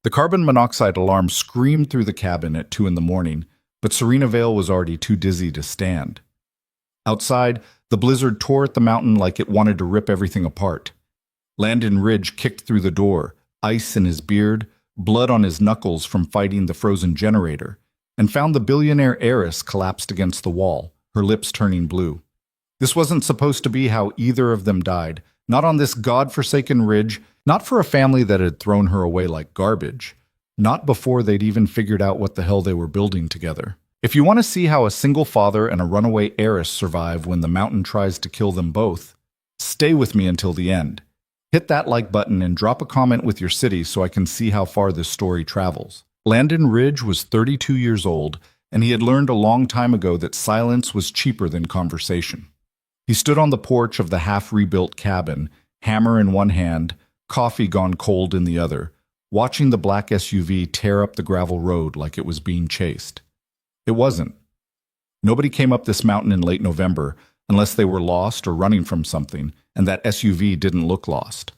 The carbon monoxide alarm screamed through the cabin at 2 in the morning, but Serena Vale was already too dizzy to stand. Outside, the blizzard tore at the mountain like it wanted to rip everything apart. Landon Ridge kicked through the door, ice in his beard, blood on his knuckles from fighting the frozen generator, and found the billionaire heiress collapsed against the wall, her lips turning blue. This wasn't supposed to be how either of them died, not on this god-forsaken ridge, not for a family that had thrown her away like garbage, not before they'd even figured out what the hell they were building together. If you want to see how a single father and a runaway heiress survive when the mountain tries to kill them both, stay with me until the end. Hit that like button and drop a comment with your city so I can see how far this story travels. Landon Ridge was 32 years old, and he had learned a long time ago that silence was cheaper than conversation. He stood on the porch of the half-rebuilt cabin, hammer in one hand, coffee gone cold in the other, watching the black SUV tear up the gravel road like it was being chased. It wasn't. Nobody came up this mountain in late November unless they were lost or running from something, and that SUV didn't look lost.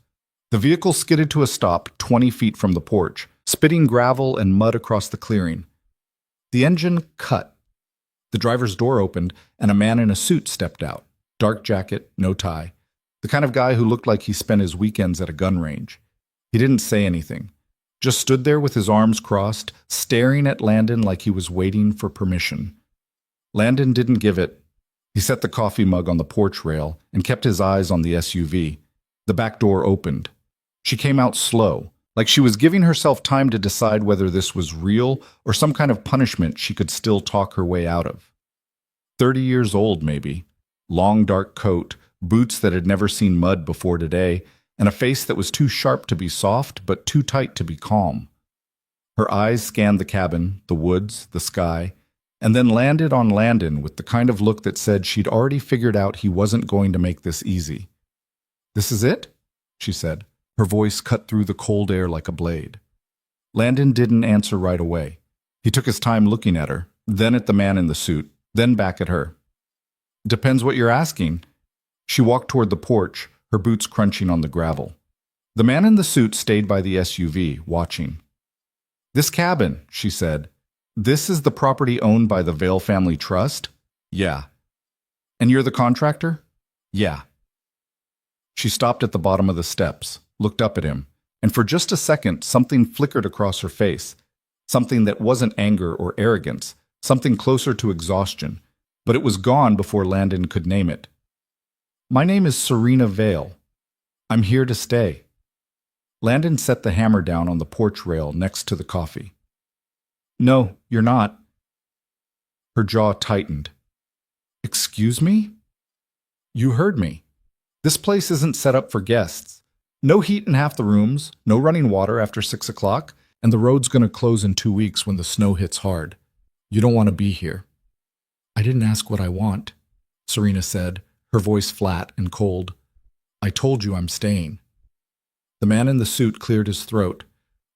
The vehicle skidded to a stop 20 feet from the porch, spitting gravel and mud across the clearing. The engine cut. The driver's door opened, and a man in a suit stepped out. Dark jacket, no tie. The kind of guy who looked like he spent his weekends at a gun range. He didn't say anything. Just stood there with his arms crossed, staring at Landon like he was waiting for permission. Landon didn't give it. He set the coffee mug on the porch rail and kept his eyes on the SUV. The back door opened. She came out slow, like she was giving herself time to decide whether this was real or some kind of punishment she could still talk her way out of. 30 years old, maybe. Long dark coat, boots that had never seen mud before today, and a face that was too sharp to be soft but too tight to be calm. Her eyes scanned the cabin, the woods, the sky, and then landed on Landon with the kind of look that said she'd already figured out he wasn't going to make this easy. "This is it?" she said, her voice cut through the cold air like a blade. Landon didn't answer right away. He took his time looking at her, then at the man in the suit, then back at her. "Depends what you're asking." She walked toward the porch, her boots crunching on the gravel. The man in the suit stayed by the SUV, watching. "This cabin," she said. "This is the property owned by the Vale Family Trust?" "Yeah." "And you're the contractor?" "Yeah." She stopped at the bottom of the steps, looked up at him, and for just a second something flickered across her face, something that wasn't anger or arrogance, something closer to exhaustion, but it was gone before Landon could name it. "My name is Serena Vale. I'm here to stay." Landon set the hammer down on the porch rail next to the coffee. "No, you're not." Her jaw tightened. "Excuse me?" "You heard me. This place isn't set up for guests. No heat in half the rooms, no running water after 6 o'clock, and the road's going to close in 2 weeks when the snow hits hard. You don't want to be here." "I didn't ask what I want," Serena said, her voice flat and cold. "I told you I'm staying." The man in the suit cleared his throat.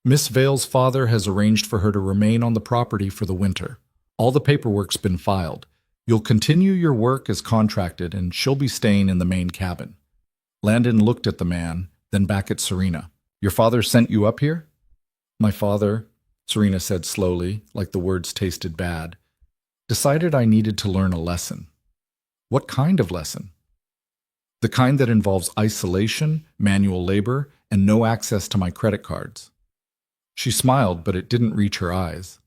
"Miss Vale's father has arranged for her to remain on the property for the winter. All the paperwork's been filed. You'll continue your work as contracted, and she'll be staying in the main cabin." Landon looked at the man, then back at Serena. "Your father sent you up here?" "My father," Serena said slowly, like the words tasted bad, "decided I needed to learn a lesson." "What kind of lesson?" "The kind that involves isolation, manual labor, and no access to my credit cards." She smiled, but it didn't reach her eyes.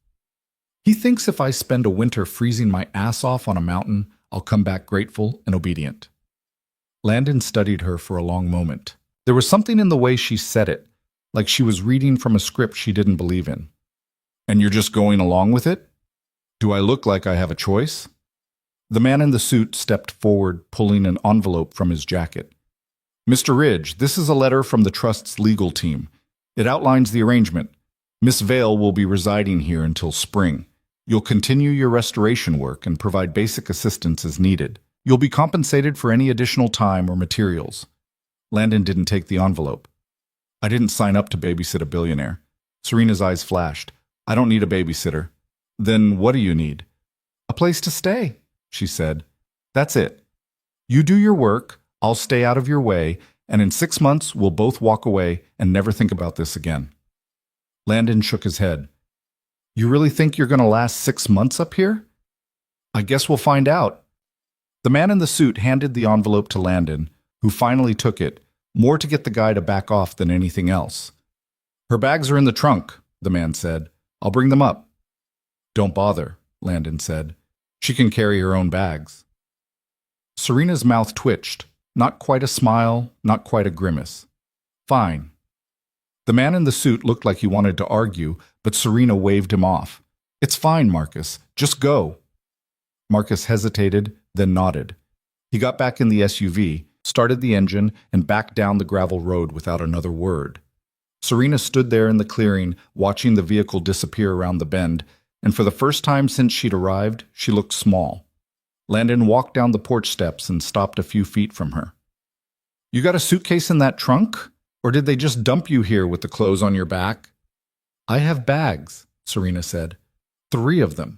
"He thinks if I spend a winter freezing my ass off on a mountain, I'll come back grateful and obedient." Landon studied her for a long moment. There was something in the way she said it, like she was reading from a script she didn't believe in. "And you're just going along with it? Do I look like I have a choice?" The man in the suit stepped forward, pulling an envelope from his jacket. "Mr. Ridge, this is a letter from the Trust's legal team. It outlines the arrangement. Miss Vale will be residing here until spring. You'll continue your restoration work and provide basic assistance as needed. You'll be compensated for any additional time or materials." Landon didn't take the envelope. "I didn't sign up to babysit a billionaire." Serena's eyes flashed. "I don't need a babysitter." "Then what do you need?" "A place to stay," she said. "That's it. You do your work, I'll stay out of your way, and in 6 months we'll both walk away and never think about this again." Landon shook his head. You really think you're going to last 6 months up here? I guess we'll find out. The man in the suit handed the envelope to Landon, who finally took it, more to get the guy to back off than anything else. Her bags are in the trunk, the man said. I'll bring them up. Don't bother, Landon said. She can carry her own bags. Serena's mouth twitched. Not quite a smile, not quite a grimace. Fine. The man in the suit looked like he wanted to argue, but Serena waved him off. It's fine, Marcus. Just go. Marcus hesitated, then nodded. He got back in the SUV, started the engine, and backed down the gravel road without another word. Serena stood there in the clearing, watching the vehicle disappear around the bend, and for the first time since she'd arrived, she looked small. Landon walked down the porch steps and stopped a few feet from her. You got a suitcase in that trunk? Or did they just dump you here with the clothes on your back? I have bags, Serena said. 3 of them.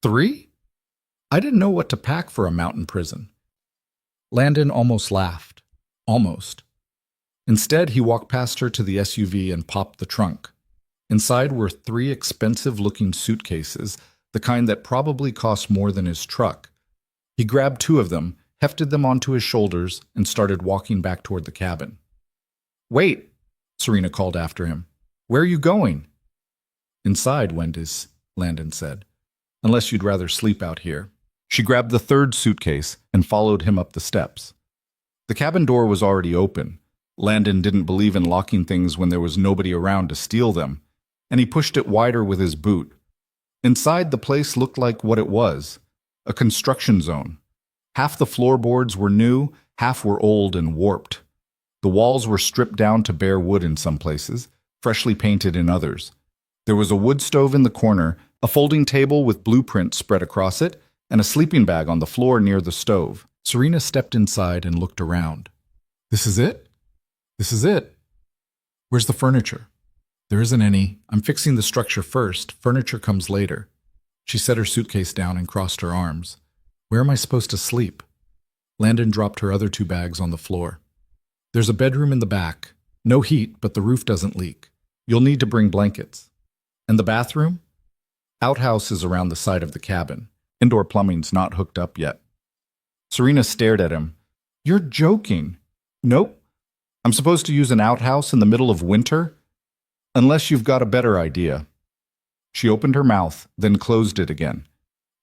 3? I didn't know what to pack for a mountain prison. Landon almost laughed. Almost. Instead, he walked past her to the SUV and popped the trunk. Inside were 3 expensive-looking suitcases, the kind that probably cost more than his truck. He grabbed 2 of them, hefted them onto his shoulders, and started walking back toward the cabin. Wait, Serena called after him. Where are you going? Inside, Wendy's, Landon said. Unless you'd rather sleep out here. She grabbed the 3rd suitcase and followed him up the steps. The cabin door was already open. Landon didn't believe in locking things when there was nobody around to steal them, and he pushed it wider with his boot. Inside, the place looked like what it was, a construction zone. Half the floorboards were new, half were old and warped. The walls were stripped down to bare wood in some places, freshly painted in others. There was a wood stove in the corner, a folding table with blueprints spread across it, and a sleeping bag on the floor near the stove. Serena stepped inside and looked around. This is it? This is it. Where's the furniture? There isn't any. I'm fixing the structure first. Furniture comes later. She set her suitcase down and crossed her arms. Where am I supposed to sleep? Landon dropped her other 2 bags on the floor. There's a bedroom in the back. No heat, but the roof doesn't leak. You'll need to bring blankets. And the bathroom? Outhouse is around the side of the cabin. Indoor plumbing's not hooked up yet. Serena stared at him. You're joking. Nope. I'm supposed to use an outhouse in the middle of winter? Unless you've got a better idea. She opened her mouth, then closed it again.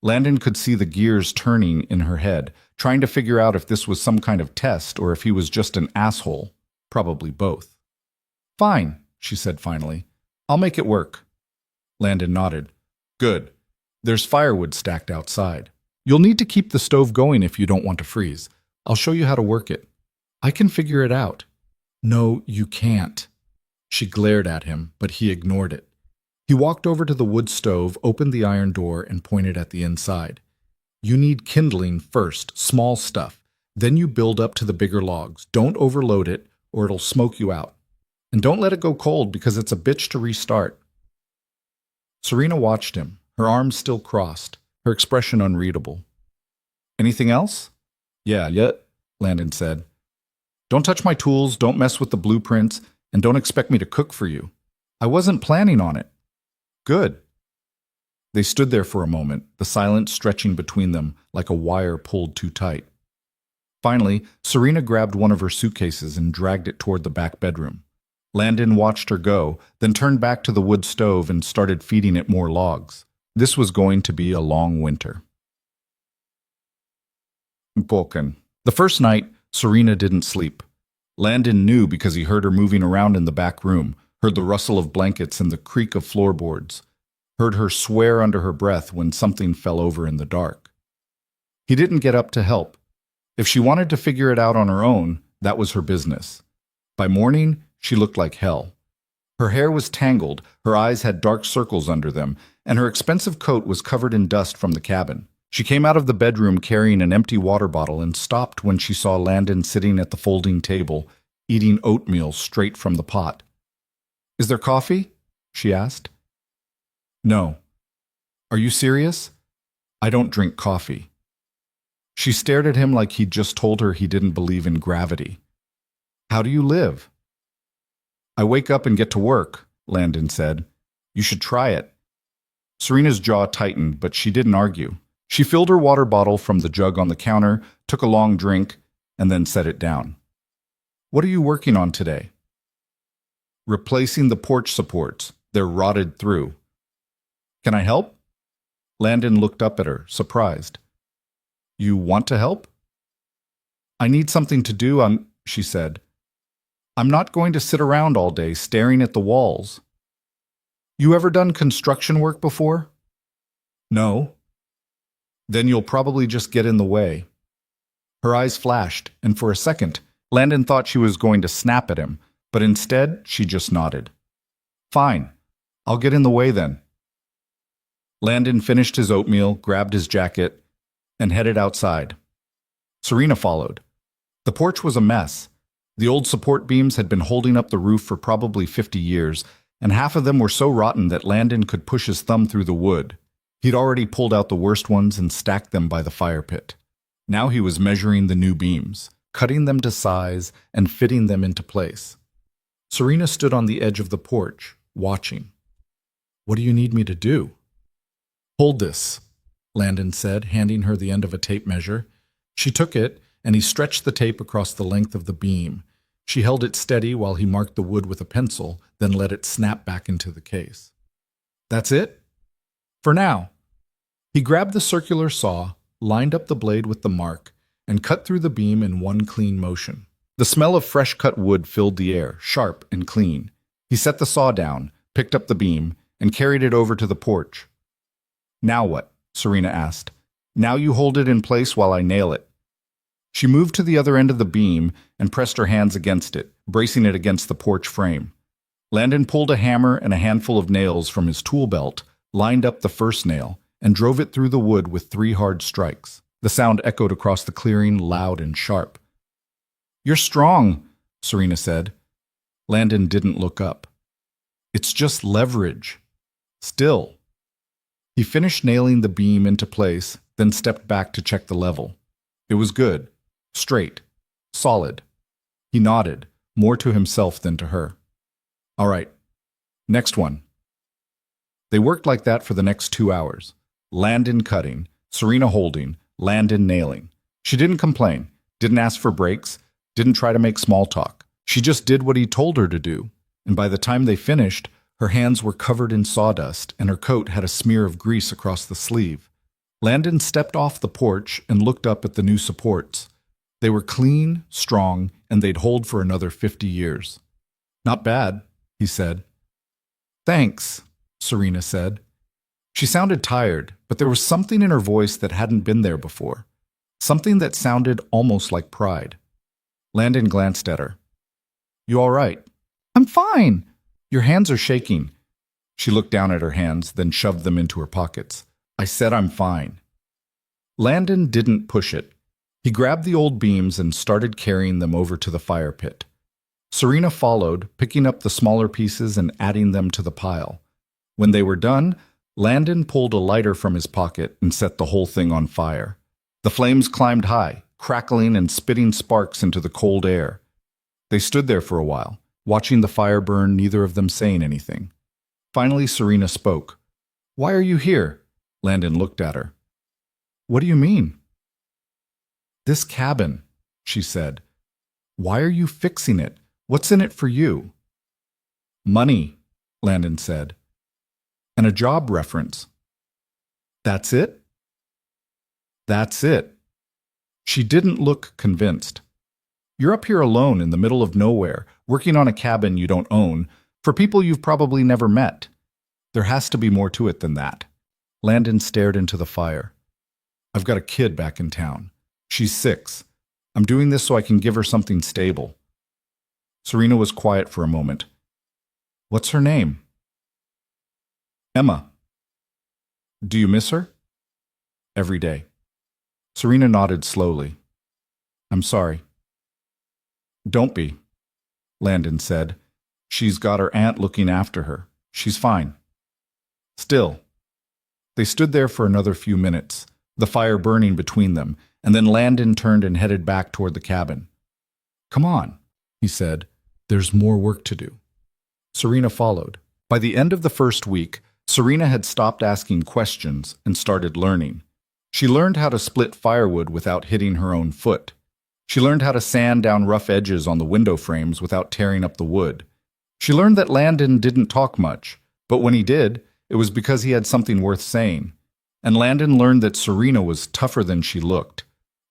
Landon could see the gears turning in her head, trying to figure out if this was some kind of test or if he was just an asshole. Probably both. Fine, she said finally. I'll make it work. Landon nodded. Good. There's firewood stacked outside. You'll need to keep the stove going if you don't want to freeze. I'll show you how to work it. I can figure it out. No, you can't. She glared at him, but he ignored it. He walked over to the wood stove, opened the iron door, and pointed at the inside. You need kindling first, small stuff. Then you build up to the bigger logs. Don't overload it, or it'll smoke you out. And don't let it go cold, because it's a bitch to restart. Serena watched him, her arms still crossed, her expression unreadable. Anything else? Yeah, Landon said. Don't touch my tools, don't mess with the blueprints, and don't expect me to cook for you. I wasn't planning on it. Good. They stood there for a moment, the silence stretching between them like a wire pulled too tight. Finally, Serena grabbed one of her suitcases and dragged it toward the back bedroom. Landon watched her go, then turned back to the wood stove and started feeding it more logs. This was going to be a long winter. Balkan. The first night, Serena didn't sleep. Landon knew because he heard her moving around in the back room, heard the rustle of blankets and the creak of floorboards, heard her swear under her breath when something fell over in the dark. He didn't get up to help. If she wanted to figure it out on her own, that was her business. By morning, she looked like hell. Her hair was tangled, her eyes had dark circles under them, and her expensive coat was covered in dust from the cabin. She came out of the bedroom carrying an empty water bottle and stopped when she saw Landon sitting at the folding table, eating oatmeal straight from the pot. Is there coffee? She asked. No. Are you serious? I don't drink coffee. She stared at him like he'd just told her he didn't believe in gravity. How do you live? I wake up and get to work, Landon said. You should try it. Serena's jaw tightened, but she didn't argue. She filled her water bottle from the jug on the counter, took a long drink, and then set it down. What are you working on today? Replacing the porch supports. They're rotted through. Can I help? Landon looked up at her, surprised. You want to help? I need something to do, she said. I'm not going to sit around all day staring at the walls. You ever done construction work before? No. Then you'll probably just get in the way. Her eyes flashed, and for a second, Landon thought she was going to snap at him, but instead she just nodded. Fine. I'll get in the way then. Landon finished his oatmeal, grabbed his jacket, and headed outside. Serena followed. The porch was a mess. The old support beams had been holding up the roof for probably 50 years, and half of them were so rotten that Landon could push his thumb through the wood. He'd already pulled out the worst ones and stacked them by the fire pit. Now he was measuring the new beams, cutting them to size and fitting them into place. Serena stood on the edge of the porch, watching. What do you need me to do? Hold this, Landon said, handing her the end of a tape measure. She took it, and he stretched the tape across the length of the beam. She held it steady while he marked the wood with a pencil, then let it snap back into the case. That's it? For now. He grabbed the circular saw, lined up the blade with the mark, and cut through the beam in one clean motion. The smell of fresh-cut wood filled the air, sharp and clean. He set the saw down, picked up the beam, and carried it over to the porch. Now what? Serena asked. Now you hold it in place while I nail it. She moved to the other end of the beam and pressed her hands against it, bracing it against the porch frame. Landon pulled a hammer and a handful of nails from his tool belt, lined up the first nail, and drove it through the wood with 3 hard strikes. The sound echoed across the clearing, loud and sharp. You're strong, Serena said. Landon didn't look up. It's just leverage. Still. He finished nailing the beam into place, then stepped back to check the level. It was good. Straight. Solid. He nodded, more to himself than to her. All right. Next one. They worked like that for the next 2 hours. Landon cutting, Serena holding, Landon nailing. She didn't complain, didn't ask for breaks, didn't try to make small talk. She just did what he told her to do, and by the time they finished, her hands were covered in sawdust and her coat had a smear of grease across the sleeve. Landon stepped off the porch and looked up at the new supports. They were clean, strong, and they'd hold for another 50 years. Not bad, he said. Thanks, Serena said. She sounded tired, but there was something in her voice that hadn't been there before. Something that sounded almost like pride. Landon glanced at her. You all right? I'm fine. Your hands are shaking. She looked down at her hands, then shoved them into her pockets. I said I'm fine. Landon didn't push it. He grabbed the old beams and started carrying them over to the fire pit. Serena followed, picking up the smaller pieces and adding them to the pile. When they were done, Landon pulled a lighter from his pocket and set the whole thing on fire. The flames climbed high, crackling and spitting sparks into the cold air. They stood there for a while, watching the fire burn, neither of them saying anything. Finally, Serena spoke. Why are you here? Landon looked at her. What do you mean? This cabin, she said. Why are you fixing it? What's in it for you? Money, Landon said. And a job reference. That's it? That's it. She didn't look convinced. You're up here alone in the middle of nowhere, working on a cabin you don't own, for people you've probably never met. There has to be more to it than that. Landon stared into the fire. I've got a kid back in town. She's 6. I'm doing this so I can give her something stable. Serena was quiet for a moment. What's her name? Emma. Do you miss her? Every day. Serena nodded slowly. I'm sorry. Don't be, Landon said. She's got her aunt looking after her. She's fine. Still. They stood there for another few minutes, the fire burning between them, and then Landon turned and headed back toward the cabin. Come on, he said. There's more work to do. Serena followed. By By the end of the first week, Serena had stopped asking questions and started learning. She learned how to split firewood without hitting her own foot. She learned how to sand down rough edges on the window frames without tearing up the wood. She learned that Landon didn't talk much, but when he did, it was because he had something worth saying. And Landon learned that Serena was tougher than she looked.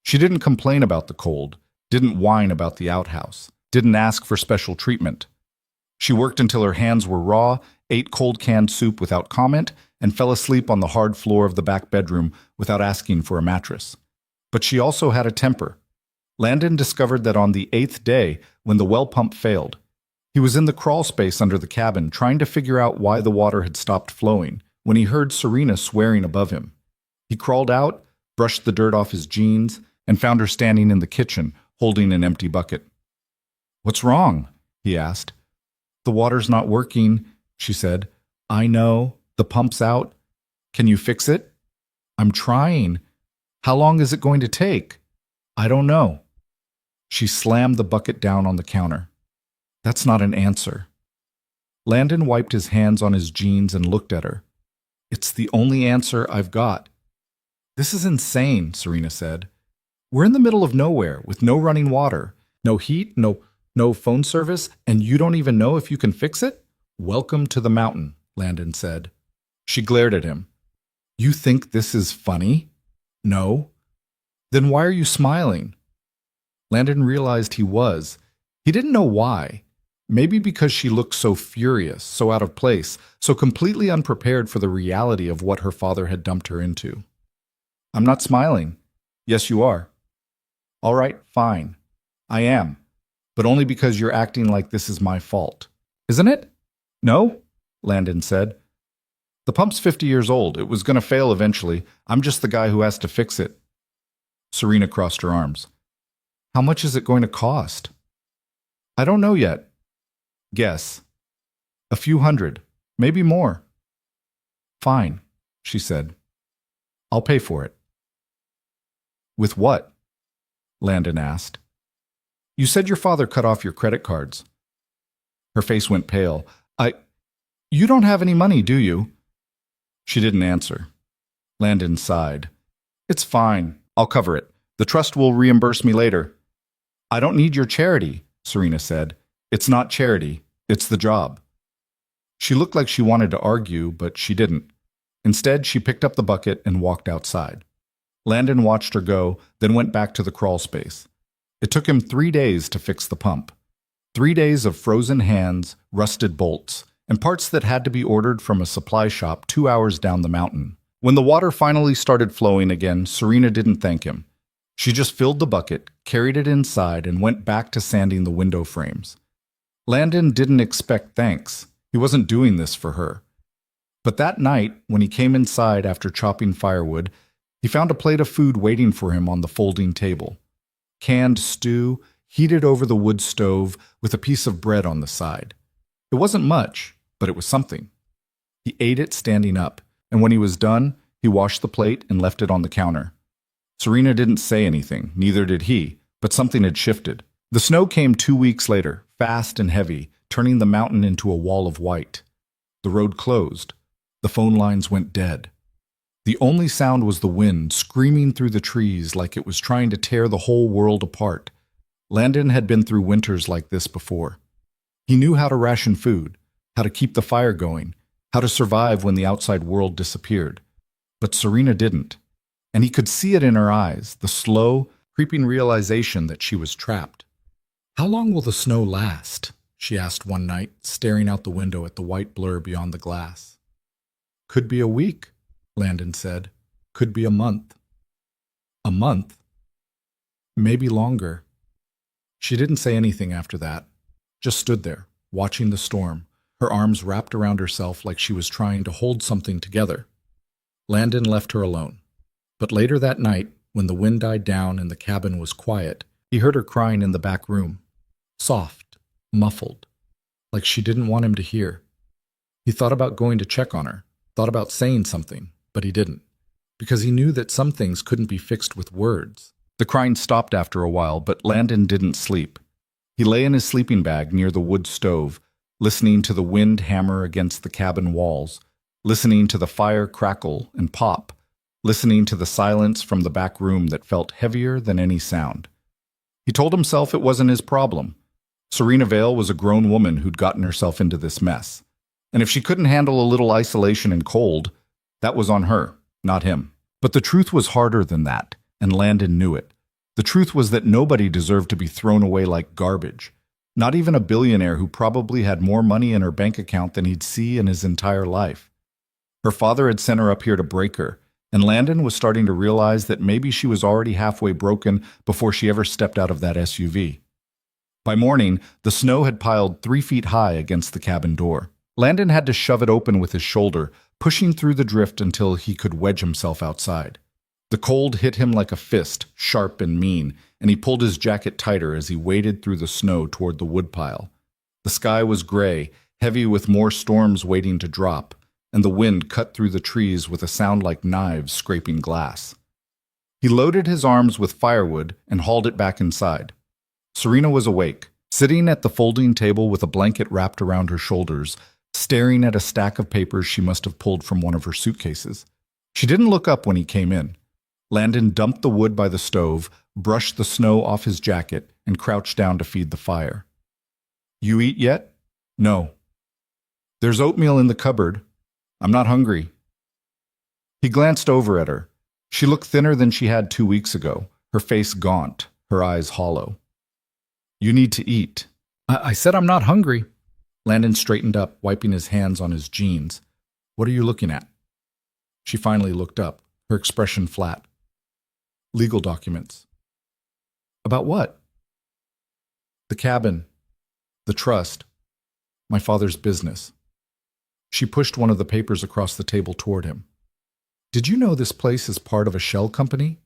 She didn't complain about the cold, didn't whine about the outhouse, didn't ask for special treatment. She worked until her hands were raw, ate cold canned soup without comment, and fell asleep on the hard floor of the back bedroom without asking for a mattress. But she also had a temper. Landon discovered that on the 8th day, when the well pump failed, he was in the crawl space under the cabin trying to figure out why the water had stopped flowing when he heard Serena swearing above him. He crawled out, brushed the dirt off his jeans, and found her standing in the kitchen, holding an empty bucket. "What's wrong?" he asked. "The water's not working," she said. "I know. The pump's out. Can you fix it?" "I'm trying." "How long is it going to take?" "I don't know." She slammed the bucket down on the counter. "That's not an answer." Landon wiped his hands on his jeans and looked at her. "It's the only answer I've got." "This is insane," Serena said. "We're in the middle of nowhere with no running water, no heat, no phone service, and you don't even know if you can fix it?" "Welcome to the mountain," Landon said. She glared at him. "You think this is funny?" "No." "Then why are you smiling?" Landon realized he was. He didn't know why. Maybe because she looked so furious, so out of place, so completely unprepared for the reality of what her father had dumped her into. "I'm not smiling." "Yes, you are." "All right, fine. I am. But only because you're acting like this is my fault. Isn't it?" "No," Landon said. "The pump's 50 years old. It was going to fail eventually. I'm just the guy who has to fix it." Serena crossed her arms. "How much is it going to cost?" "I don't know yet." "Guess." "A few hundred. Maybe more." "Fine," she said. "I'll pay for it." "With what?" Landon asked. "You said your father cut off your credit cards." Her face went pale. You don't have any money, do you?" She didn't answer. Landon sighed. "It's fine. I'll cover it. The trust will reimburse me later." "I don't need your charity," Serena said. "It's not charity. It's the job." She looked like she wanted to argue, but she didn't. Instead, she picked up the bucket and walked outside. Landon watched her go, then went back to the crawl space. It took him 3 days to fix the pump. 3 days of frozen hands, rusted bolts, and parts that had to be ordered from a supply shop 2 hours down the mountain. When the water finally started flowing again, Serena didn't thank him. She just filled the bucket, carried it inside, and went back to sanding the window frames. Landon didn't expect thanks. He wasn't doing this for her. But that night, when he came inside after chopping firewood, he found a plate of food waiting for him on the folding table. Canned stew, heated over the wood stove, with a piece of bread on the side. It wasn't much, but it was something. He ate it standing up, and when he was done, he washed the plate and left it on the counter. Serena didn't say anything, neither did he, but something had shifted. The snow came 2 weeks later, fast and heavy, turning the mountain into a wall of white. The road closed. The phone lines went dead. The only sound was the wind screaming through the trees like it was trying to tear the whole world apart. Landon had been through winters like this before. He knew how to ration food, how to keep the fire going, how to survive when the outside world disappeared. But Serena didn't, and he could see it in her eyes, the slow, creeping realization that she was trapped. "How long will the snow last?" she asked one night, staring out the window at the white blur beyond the glass. "Could be a week," Landon said. "Could be a month." "A month?" "Maybe longer." She didn't say anything after that. Just stood there, watching the storm, her arms wrapped around herself like she was trying to hold something together. Landon left her alone. But later that night, when the wind died down and the cabin was quiet, he heard her crying in the back room. Soft, muffled, like she didn't want him to hear. He thought about going to check on her, thought about saying something, but he didn't, because he knew that some things couldn't be fixed with words. The crying stopped after a while, but Landon didn't sleep. He lay in his sleeping bag near the wood stove, listening to the wind hammer against the cabin walls, listening to the fire crackle and pop, listening to the silence from the back room that felt heavier than any sound. He told himself it wasn't his problem. Serena Vale was a grown woman who'd gotten herself into this mess. And if she couldn't handle a little isolation and cold, that was on her, not him. But the truth was harder than that, and Landon knew it. The truth was that nobody deserved to be thrown away like garbage. Not even a billionaire who probably had more money in her bank account than he'd see in his entire life. Her father had sent her up here to break her, and Landon was starting to realize that maybe she was already halfway broken before she ever stepped out of that SUV. By morning, the snow had piled 3 feet high against the cabin door. Landon had to shove it open with his shoulder, pushing through the drift until he could wedge himself outside. The cold hit him like a fist, sharp and mean, and he pulled his jacket tighter as he waded through the snow toward the woodpile. The sky was gray, heavy with more storms waiting to drop, and the wind cut through the trees with a sound like knives scraping glass. He loaded his arms with firewood and hauled it back inside. Serena was awake, sitting at the folding table with a blanket wrapped around her shoulders, staring at a stack of papers she must have pulled from one of her suitcases. She didn't look up when he came in. Landon dumped the wood by the stove, brushed the snow off his jacket, and crouched down to feed the fire. "You eat yet?" "No." "There's oatmeal in the cupboard. I'm not hungry." He glanced over at her. She looked thinner than she had 2 weeks ago, her face gaunt, her eyes hollow. "You need to eat." I said I'm not hungry." Landon straightened up, wiping his hands on his jeans. "What are you looking at?" She finally looked up, her expression flat. "Legal documents." "About what?" "The cabin. The trust. My father's business." She pushed one of the papers across the table toward him. "Did you know this place is part of a shell company?"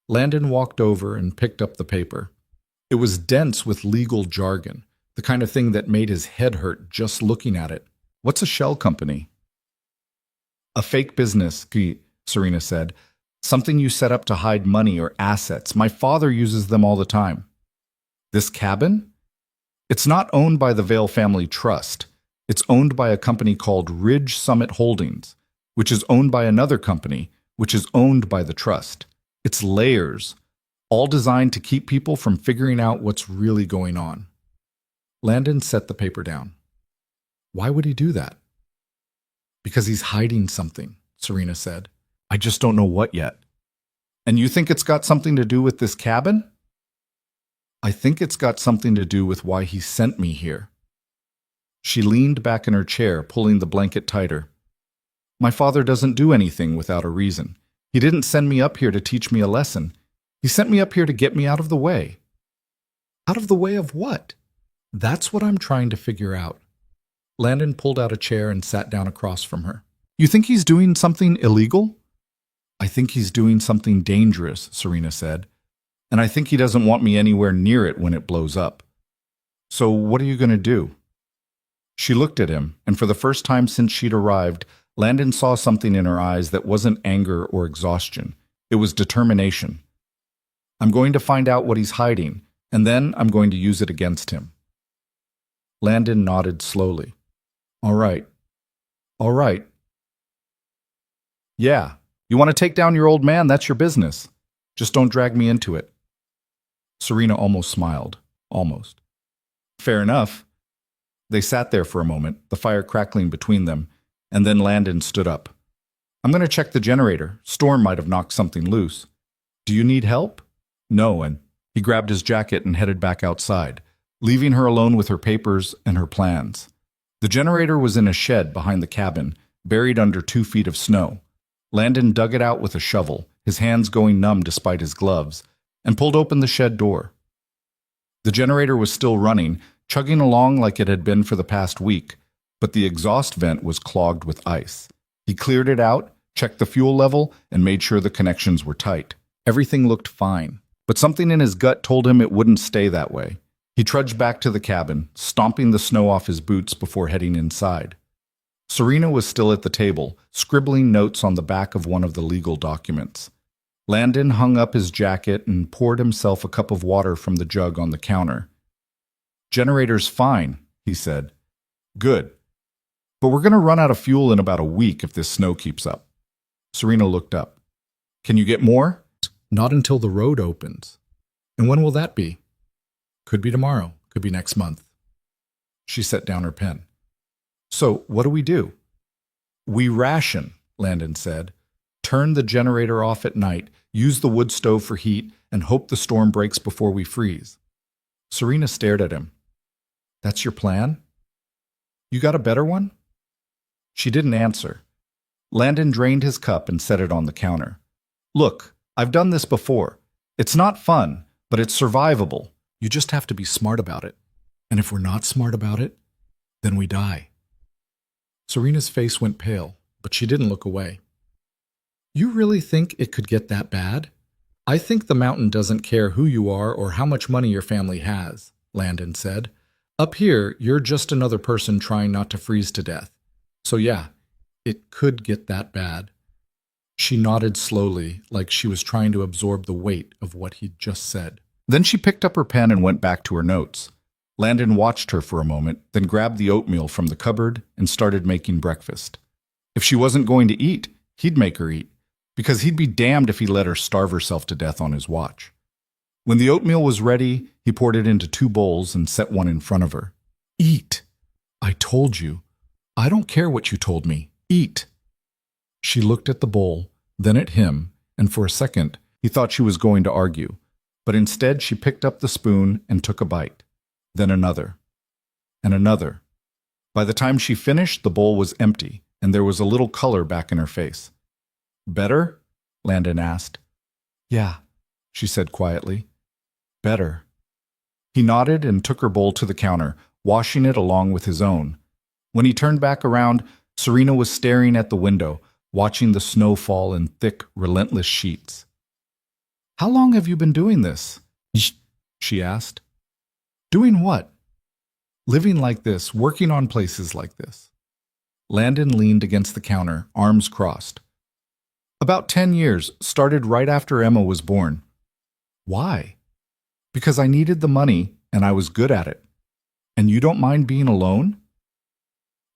Landon walked over and picked up the paper. It was dense with legal jargon, the kind of thing that made his head hurt just looking at it. "What's a shell company?" "A fake business," Serena said. "Something you set up to hide money or assets. My father uses them all the time." "This cabin?" "It's not owned by the Vale Family Trust. It's owned by a company called Ridge Summit Holdings, which is owned by another company, which is owned by the trust. It's layers, all designed to keep people from figuring out what's really going on." Landon set the paper down. "Why would he do that?" "Because he's hiding something," Serena said. "I just don't know what yet." "And you think it's got something to do with this cabin?" "I think it's got something to do with why he sent me here." She leaned back in her chair, pulling the blanket tighter. "My father doesn't do anything without a reason. He didn't send me up here to teach me a lesson. He sent me up here to get me out of the way." "Out of the way of what?" "That's what I'm trying to figure out." Landon pulled out a chair and sat down across from her. "You think he's doing something illegal?" "I think he's doing something dangerous," Serena said. "And I think he doesn't want me anywhere near it when it blows up." "So what are you going to do?" She looked at him, and for the first time since she'd arrived, Landon saw something in her eyes that wasn't anger or exhaustion. It was determination. "I'm going to find out what he's hiding, and then I'm going to use it against him." Landon nodded slowly. "All right. All right. Yeah, you want to take down your old man, that's your business. Just don't drag me into it." Serena almost smiled. Almost. "Fair enough." They sat there for a moment, the fire crackling between them, and then Landon stood up. "I'm going to check the generator. Storm might have knocked something loose. Do you need help?" "No," and he grabbed his jacket and headed back outside, leaving her alone with her papers and her plans. The generator was in a shed behind the cabin, buried under 2 feet of snow. Landon dug it out with a shovel, his hands going numb despite his gloves, and pulled open the shed door. The generator was still running, chugging along like it had been for the past week, but the exhaust vent was clogged with ice. He cleared it out, checked the fuel level, and made sure the connections were tight. Everything looked fine, but something in his gut told him it wouldn't stay that way. He trudged back to the cabin, stomping the snow off his boots before heading inside. Serena was still at the table, scribbling notes on the back of one of the legal documents. Landon hung up his jacket and poured himself a cup of water from the jug on the counter. "Generator's fine," he said. Good. But we're going to run out of fuel in about a week if this snow keeps up. Serena looked up. Can you get more? Not until the road opens. And when will that be? Could be tomorrow. Could be next month. She set down her pen. So, what do we do? We ration, Landon said. Turn the generator off at night, use the wood stove for heat, and hope the storm breaks before we freeze. Serena stared at him. That's your plan? You got a better one? She didn't answer. Landon drained his cup and set it on the counter. Look, I've done this before. It's not fun, but it's survivable. You just have to be smart about it. And if we're not smart about it, then we die. Serena's face went pale, but she didn't look away. You really think it could get that bad? I think the mountain doesn't care who you are or how much money your family has, Landon said. Up here, you're just another person trying not to freeze to death. So yeah, it could get that bad. She nodded slowly, like she was trying to absorb the weight of what he'd just said. Then she picked up her pen and went back to her notes. Landon watched her for a moment, then grabbed the oatmeal from the cupboard and started making breakfast. If she wasn't going to eat, he'd make her eat, because he'd be damned if he let her starve herself to death on his watch. When the oatmeal was ready, he poured it into 2 bowls and set one in front of her. Eat. I told you. I don't care what you told me. Eat. She looked at the bowl, then at him, and for a second, he thought she was going to argue. But instead, she picked up the spoon and took a bite. Then another. And another. By the time she finished, the bowl was empty, and there was a little color back in her face. Better? Landon asked. Yeah, she said quietly. Better. He nodded and took her bowl to the counter, washing it along with his own. When he turned back around, Serena was staring at the window, watching the snow fall in thick, relentless sheets. How long have you been doing this? She asked. Doing what? Living like this, working on places like this. Landon leaned against the counter, arms crossed. About 10 years, started right after Emma was born. Why? Because I needed the money and I was good at it. And you don't mind being alone?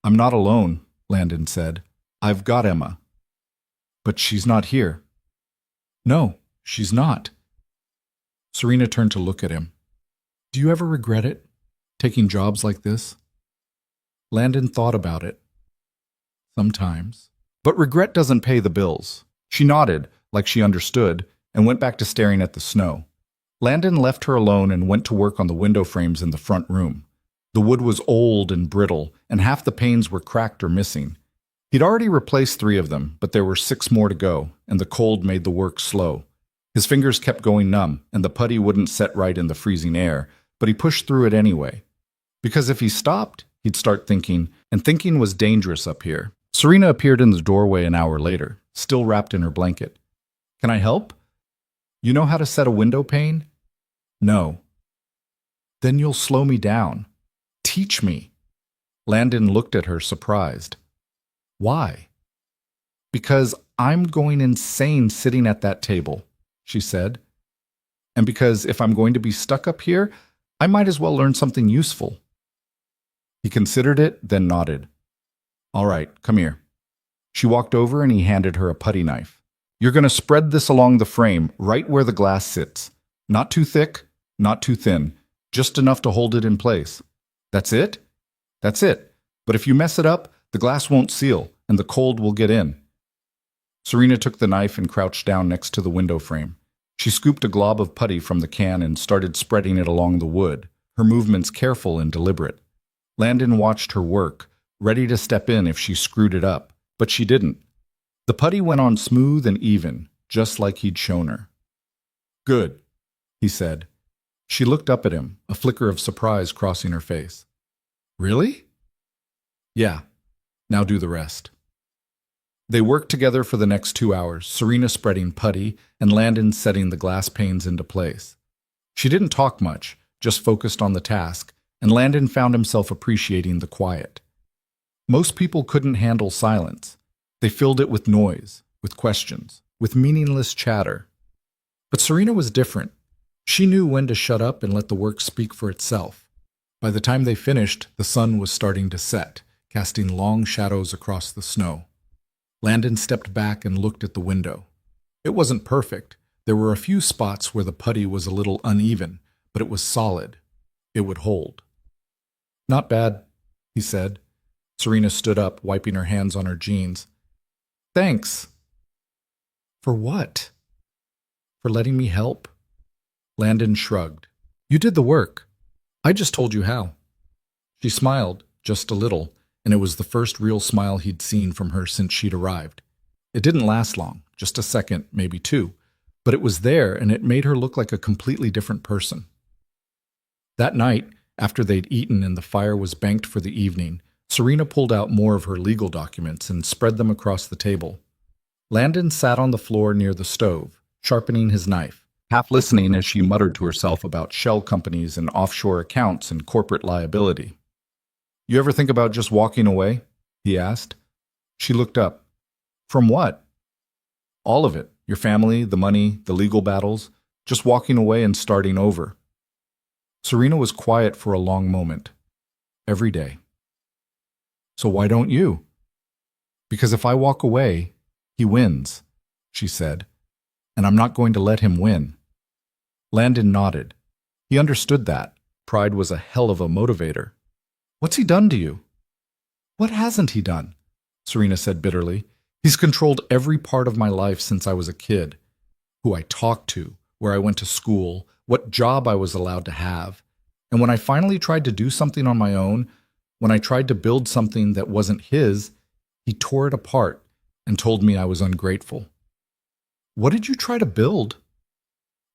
I'm not alone, Landon said. I've got Emma. But she's not here. No, she's not. Serena turned to look at him. Do you ever regret it, taking jobs like this? Landon thought about it. Sometimes. But regret doesn't pay the bills. She nodded, like she understood, and went back to staring at the snow. Landon left her alone and went to work on the window frames in the front room. The wood was old and brittle, and half the panes were cracked or missing. He'd already replaced 3 of them, but there were 6 more to go, and the cold made the work slow. His fingers kept going numb, and the putty wouldn't set right in the freezing air, but he pushed through it anyway. Because if he stopped, he'd start thinking, and thinking was dangerous up here. Serena appeared in the doorway an hour later, still wrapped in her blanket. Can I help? You know how to set a window pane? No. Then you'll slow me down. Teach me. Landon looked at her surprised. Why? Because I'm going insane sitting at that table, she said. And because if I'm going to be stuck up here, I might as well learn something useful. He considered it, then nodded. All right, come here. She walked over and he handed her a putty knife. You're going to spread this along the frame, right where the glass sits. Not too thick, not too thin, just enough to hold it in place. That's it? That's it. But if you mess it up, the glass won't seal, and the cold will get in. Serena took the knife and crouched down next to the window frame. She scooped a glob of putty from the can and started spreading it along the wood, her movements careful and deliberate. Landon watched her work, ready to step in if she screwed it up, but she didn't. The putty went on smooth and even, just like he'd shown her. Good, he said. She looked up at him, a flicker of surprise crossing her face. Really? Yeah. Now do the rest. They worked together for the next 2 hours, Serena spreading putty and Landon setting the glass panes into place. She didn't talk much, just focused on the task, and Landon found himself appreciating the quiet. Most people couldn't handle silence. They filled it with noise, with questions, with meaningless chatter. But Serena was different. She knew when to shut up and let the work speak for itself. By the time they finished, the sun was starting to set, casting long shadows across the snow. Landon stepped back and looked at the window. It wasn't perfect. There were a few spots where the putty was a little uneven, but it was solid. It would hold. "Not bad," he said. Serena stood up, wiping her hands on her jeans. "Thanks." "For what?" "For letting me help." Landon shrugged. "You did the work. I just told you how." She smiled, just a little, and it was the first real smile he'd seen from her since she'd arrived. It didn't last long, just a second, maybe two, but it was there, and it made her look like a completely different person. That night, after they'd eaten and the fire was banked for the evening, Serena pulled out more of her legal documents and spread them across the table. Landon sat on the floor near the stove, sharpening his knife, half listening as she muttered to herself about shell companies and offshore accounts and corporate liability. "You ever think about just walking away?" he asked. She looked up. "From what?" "All of it. Your family, the money, the legal battles. Just walking away and starting over." Serena was quiet for a long moment. "Every day." "So why don't you?" "Because if I walk away, he wins," she said, "and I'm not going to let him win." Landon nodded. He understood that. Pride was a hell of a motivator. "What's he done to you?" "What hasn't he done?" Serena said bitterly. "He's controlled every part of my life since I was a kid. Who I talked to, where I went to school, what job I was allowed to have. And when I finally tried to do something on my own, when I tried to build something that wasn't his, he tore it apart and told me I was ungrateful." "What did you try to build?"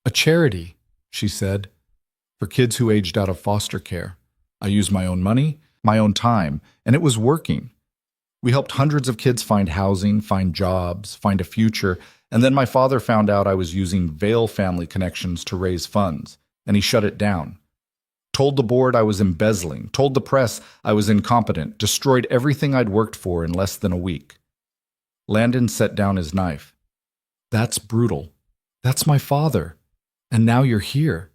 "A charity," she said, "for kids who aged out of foster care. I used my own money, my own time, and it was working. We helped hundreds of kids find housing, find jobs, find a future, and then my father found out I was using Vail family connections to raise funds, and he shut it down. Told the board I was embezzling, told the press I was incompetent, destroyed everything I'd worked for in less than a week." Landon set down his knife. "That's brutal. That's my father. And now you're here.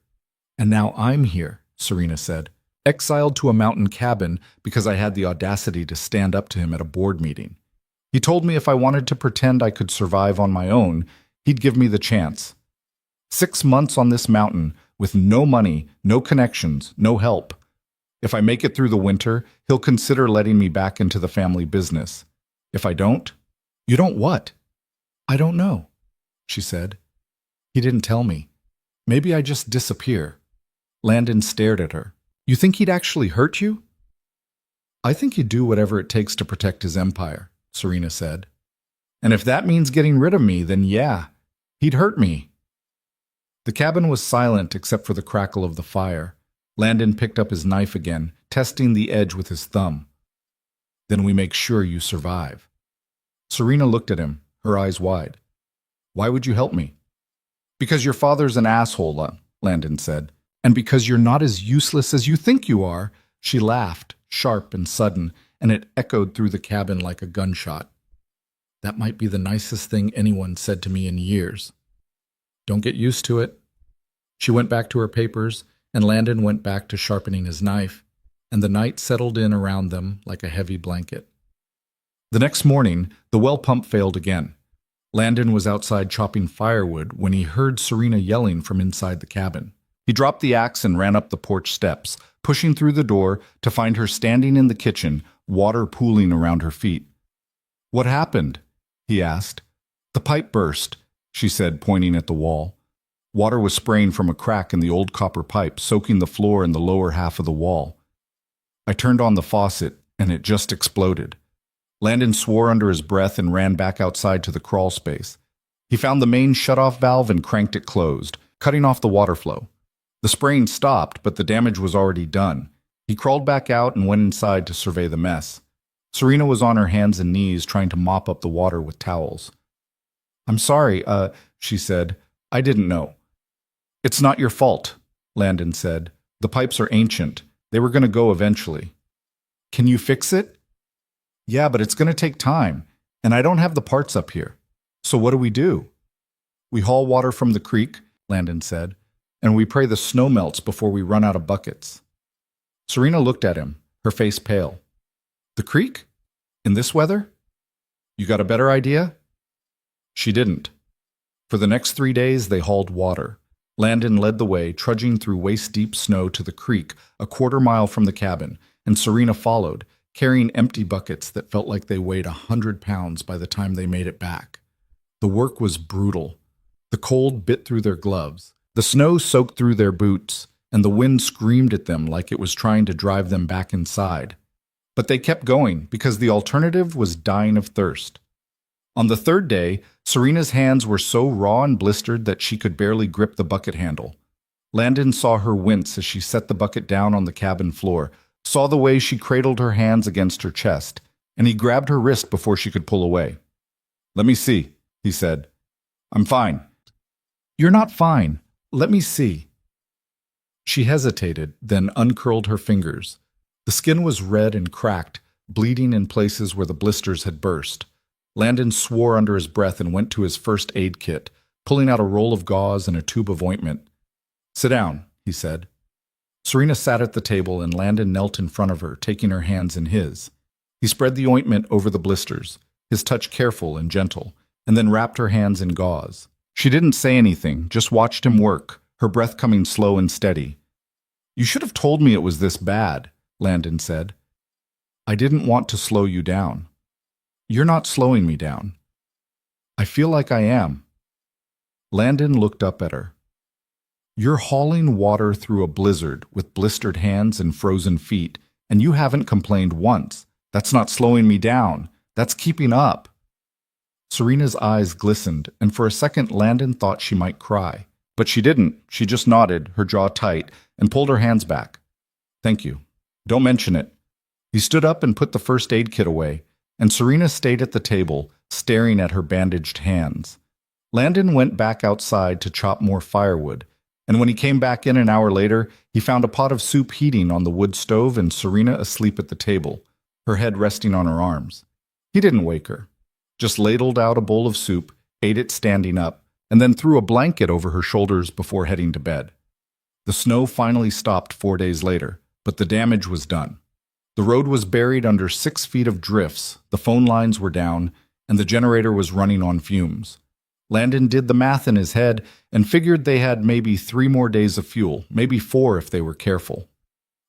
And now I'm here," Serena said, "exiled to a mountain cabin because I had the audacity to stand up to him at a board meeting. He told me if I wanted to pretend I could survive on my own, he'd give me the chance. 6 months on this mountain with no money, no connections, no help. If I make it through the winter, he'll consider letting me back into the family business. If I don't..." "You don't what?" "I don't know," she said. "He didn't tell me. Maybe I just disappear." Landon stared at her. "You think he'd actually hurt you?" "I think he'd do whatever it takes to protect his empire," Serena said. "And if that means getting rid of me, then yeah, he'd hurt me." The cabin was silent except for the crackle of the fire. Landon picked up his knife again, testing the edge with his thumb. "Then we make sure you survive." Serena looked at him, her eyes wide. "Why would you help me?" "Because your father's an asshole," Landon said. "And because you're not as useless as you think you are." She laughed, sharp and sudden, and it echoed through the cabin like a gunshot. "That might be the nicest thing anyone said to me in years. Don't get used to it." She went back to her papers, and Landon went back to sharpening his knife, and the night settled in around them like a heavy blanket. The next morning, the well pump failed again. Landon was outside chopping firewood when he heard Serena yelling from inside the cabin. He dropped the axe and ran up the porch steps, pushing through the door to find her standing in the kitchen, water pooling around her feet. "What happened?" he asked. "The pipe burst," she said, pointing at the wall. Water was spraying from a crack in the old copper pipe, soaking the floor and the lower half of the wall. "I turned on the faucet, and it just exploded." Landon swore under his breath and ran back outside to the crawl space. He found the main shutoff valve and cranked it closed, cutting off the water flow. The spraying stopped, but the damage was already done. He crawled back out and went inside to survey the mess. Serena was on her hands and knees trying to mop up the water with towels. "I'm sorry, she said. "I didn't know." "It's not your fault," Landon said. "The pipes are ancient. They were going to go eventually." "Can you fix it?" "Yeah, but it's going to take time, and I don't have the parts up here. So what do? "We haul water from the creek," Landon said, "and we pray the snow melts before we run out of buckets." Serena looked at him, her face pale. The creek? In this weather? You got a better idea? She didn't. For the next 3 days, they hauled water. Landon led the way, trudging through waist-deep snow to the creek, a quarter-mile from the cabin, and Serena followed, carrying empty buckets that felt like they weighed 100 pounds by the time they made it back. The work was brutal. The cold bit through their gloves. The snow soaked through their boots, and the wind screamed at them like it was trying to drive them back inside. But they kept going because the alternative was dying of thirst. On the third day, Serena's hands were so raw and blistered that she could barely grip the bucket handle. Landon saw her wince as she set the bucket down on the cabin floor, saw the way she cradled her hands against her chest, and he grabbed her wrist before she could pull away. "Let me see," he said. "I'm fine." "You're not fine. Let me see." She hesitated, then uncurled her fingers. The skin was red and cracked, bleeding in places where the blisters had burst. Landon swore under his breath and went to his first aid kit, pulling out a roll of gauze and a tube of ointment. "Sit down," he said. Serena sat at the table and Landon knelt in front of her, taking her hands in his. He spread the ointment over the blisters, his touch careful and gentle, and then wrapped her hands in gauze. She didn't say anything, just watched him work, her breath coming slow and steady. "You should have told me it was this bad," Landon said. "I didn't want to slow you down." "You're not slowing me down." "I feel like I am." Landon looked up at her. "You're hauling water through a blizzard with blistered hands and frozen feet, and you haven't complained once. That's not slowing me down. That's keeping up." Serena's eyes glistened, and for a second Landon thought she might cry. But she didn't. She just nodded, her jaw tight, and pulled her hands back. "Thank you. Don't mention it." He stood up and put the first aid kit away, and Serena stayed at the table, staring at her bandaged hands. Landon went back outside to chop more firewood, and when he came back in an hour later, he found a pot of soup heating on the wood stove and Serena asleep at the table, her head resting on her arms. He didn't wake her, just ladled out a bowl of soup, ate it standing up, and then threw a blanket over her shoulders before heading to bed. The snow finally stopped 4 days later, but the damage was done. The road was buried under 6 feet of drifts, the phone lines were down, and the generator was running on fumes. Landon did the math in his head and figured they had maybe 3 more days of fuel, maybe 4 if they were careful.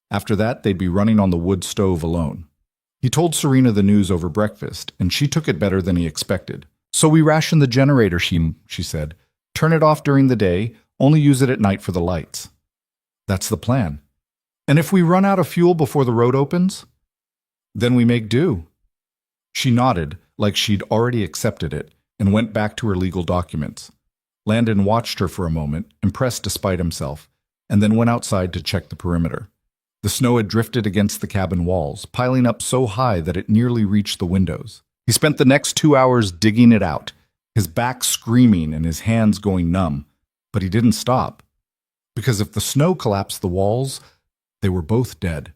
After that, they'd be running on the wood stove alone. He told Serena the news over breakfast, and she took it better than he expected. "So we ration the generator," she said. "Turn it off during the day, only use it at night for the lights." "That's the plan." "And if we run out of fuel before the road opens?" "Then we make do." She nodded, like she'd already accepted it, and went back to her legal documents. Landon watched her for a moment, impressed despite himself, and then went outside to check the perimeter. The snow had drifted against the cabin walls, piling up so high that it nearly reached the windows. He spent the next 2 hours digging it out, his back screaming and his hands going numb, but he didn't stop. Because if the snow collapsed the walls, they were both dead.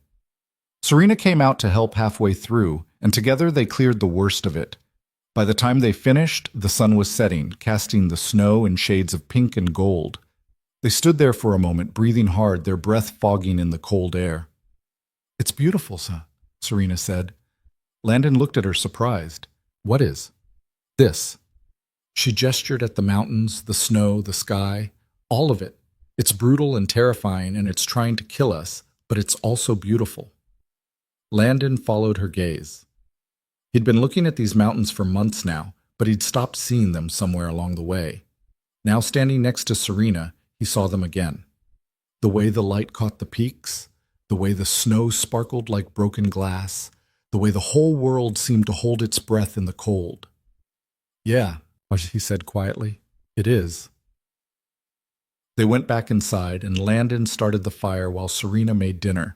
Serena came out to help halfway through, and together they cleared the worst of it. By the time they finished, the sun was setting, casting the snow in shades of pink and gold. They stood there for a moment, breathing hard, their breath fogging in the cold air. "It's beautiful, Serena said. Landon looked at her surprised. "What is?" "This." She gestured at the mountains, the snow, the sky, all of it. "It's brutal and terrifying, and it's trying to kill us, but it's also beautiful." Landon followed her gaze. He'd been looking at these mountains for months now, but he'd stopped seeing them somewhere along the way. Now standing next to Serena, he saw them again. The way the light caught the peaks, the way the snow sparkled like broken glass, the way the whole world seemed to hold its breath in the cold. "Yeah," he said quietly, "it is." They went back inside, and Landon started the fire while Serena made dinner.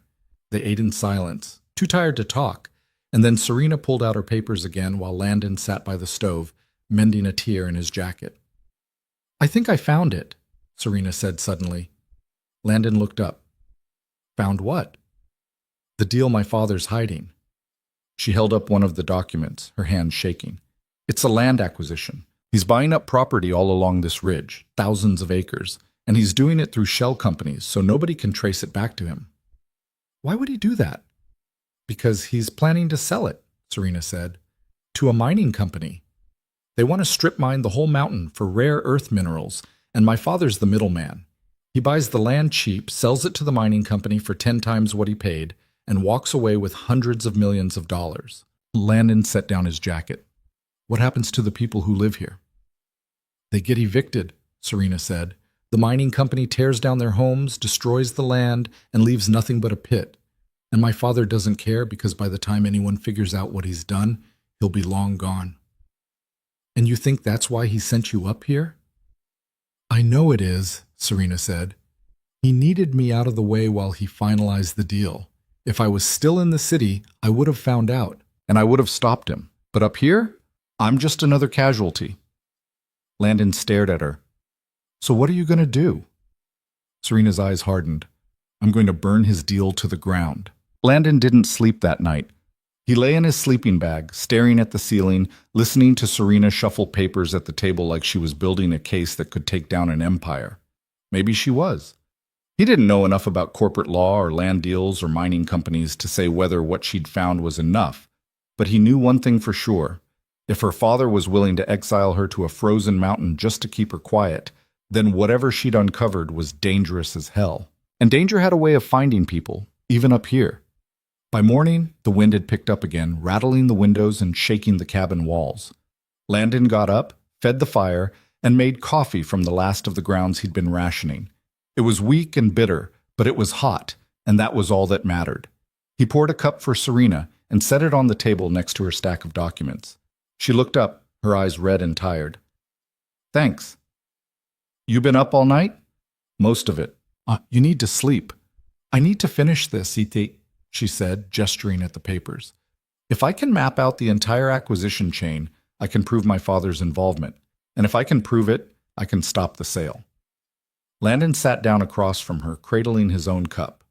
They ate in silence, too tired to talk, and then Serena pulled out her papers again while Landon sat by the stove, mending a tear in his jacket. "I think I found it," Serena said suddenly. Landon looked up. "Found what?" "The deal my father's hiding." She held up one of the documents, her hands shaking. "It's a land acquisition. He's buying up property all along this ridge, thousands of acres, and he's doing it through shell companies so nobody can trace it back to him." Why would he do that? Because he's planning to sell it, Serena said, to a mining company. They want to strip mine the whole mountain for rare earth minerals, and my father's the middleman. He buys the land cheap, sells it to the mining company for 10 times what he paid, and walks away with hundreds of millions of dollars. Landon set down his jacket. What happens to the people who live here? They get evicted, Serena said. The mining company tears down their homes, destroys the land, and leaves nothing but a pit. And my father doesn't care because by the time anyone figures out what he's done, he'll be long gone. And you think that's why he sent you up here? I know it is, Serena said. He needed me out of the way while he finalized the deal. If I was still in the city, I would have found out, and I would have stopped him. But up here, I'm just another casualty. Landon stared at her. So what are you going to do? Serena's eyes hardened. I'm going to burn his deal to the ground. Landon didn't sleep that night. He lay in his sleeping bag, staring at the ceiling, listening to Serena shuffle papers at the table like she was building a case that could take down an empire. Maybe she was. He didn't know enough about corporate law or land deals or mining companies to say whether what she'd found was enough. But he knew one thing for sure. If her father was willing to exile her to a frozen mountain just to keep her quiet, then whatever she'd uncovered was dangerous as hell. And danger had a way of finding people, even up here. By morning, the wind had picked up again, rattling the windows and shaking the cabin walls. Landon got up, fed the fire, and made coffee from the last of the grounds he'd been rationing. It was weak and bitter, but it was hot, and that was all that mattered. He poured a cup for Serena and set it on the table next to her stack of documents. She looked up, her eyes red and tired. Thanks. You been up all night? Most of it. You need to sleep. I need to finish this, Iti, she said, gesturing at the papers. If I can map out the entire acquisition chain, I can prove my father's involvement. And if I can prove it, I can stop the sale. Landon sat down across from her, cradling his own cup.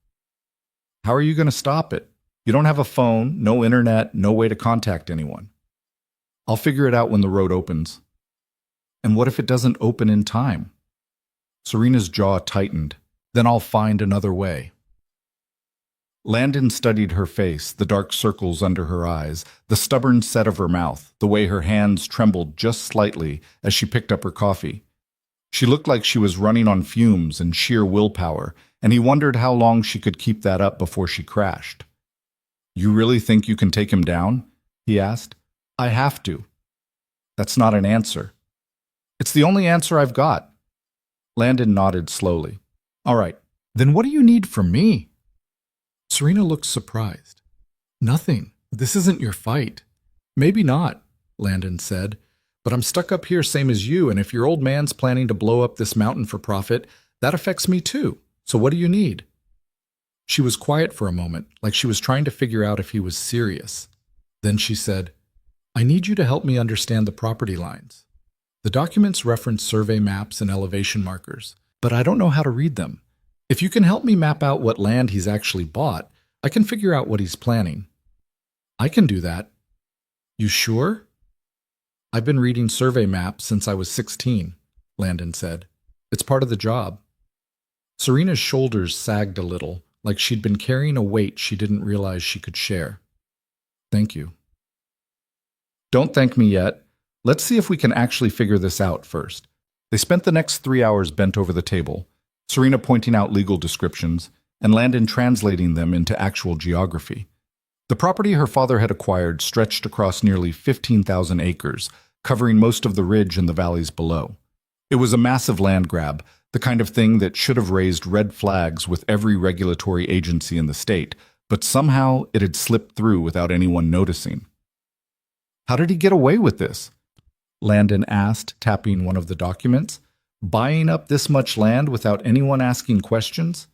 How are you going to stop it? You don't have a phone, no internet, no way to contact anyone. I'll figure it out when the road opens. And what if it doesn't open in time? Serena's jaw tightened. Then I'll find another way. Landon studied her face, the dark circles under her eyes, the stubborn set of her mouth, the way her hands trembled just slightly as she picked up her coffee. She looked like she was running on fumes and sheer willpower, and he wondered how long she could keep that up before she crashed. You really think you can take him down? He asked. I have to. That's not an answer. It's the only answer I've got. Landon nodded slowly. All right, then what do you need from me? Serena looked surprised. Nothing. This isn't your fight. Maybe not, Landon said, but I'm stuck up here same as you, and if your old man's planning to blow up this mountain for profit, that affects me too. So what do you need? She was quiet for a moment, like she was trying to figure out if he was serious. Then she said, I need you to help me understand the property lines. The documents reference survey maps and elevation markers, but I don't know how to read them. If you can help me map out what land he's actually bought, I can figure out what he's planning. I can do that. You sure? I've been reading survey maps since I was 16, Landon said. It's part of the job. Serena's shoulders sagged a little, like she'd been carrying a weight she didn't realize she could share. Thank you. Don't thank me yet. Let's see if we can actually figure this out first. They spent the next 3 hours bent over the table, Serena pointing out legal descriptions, and Landon translating them into actual geography. The property her father had acquired stretched across nearly 15,000 acres, covering most of the ridge and the valleys below. It was a massive land grab, the kind of thing that should have raised red flags with every regulatory agency in the state, but somehow it had slipped through without anyone noticing. How did he get away with this? Landon asked, tapping one of the documents. Buying up this much land without anyone asking questions?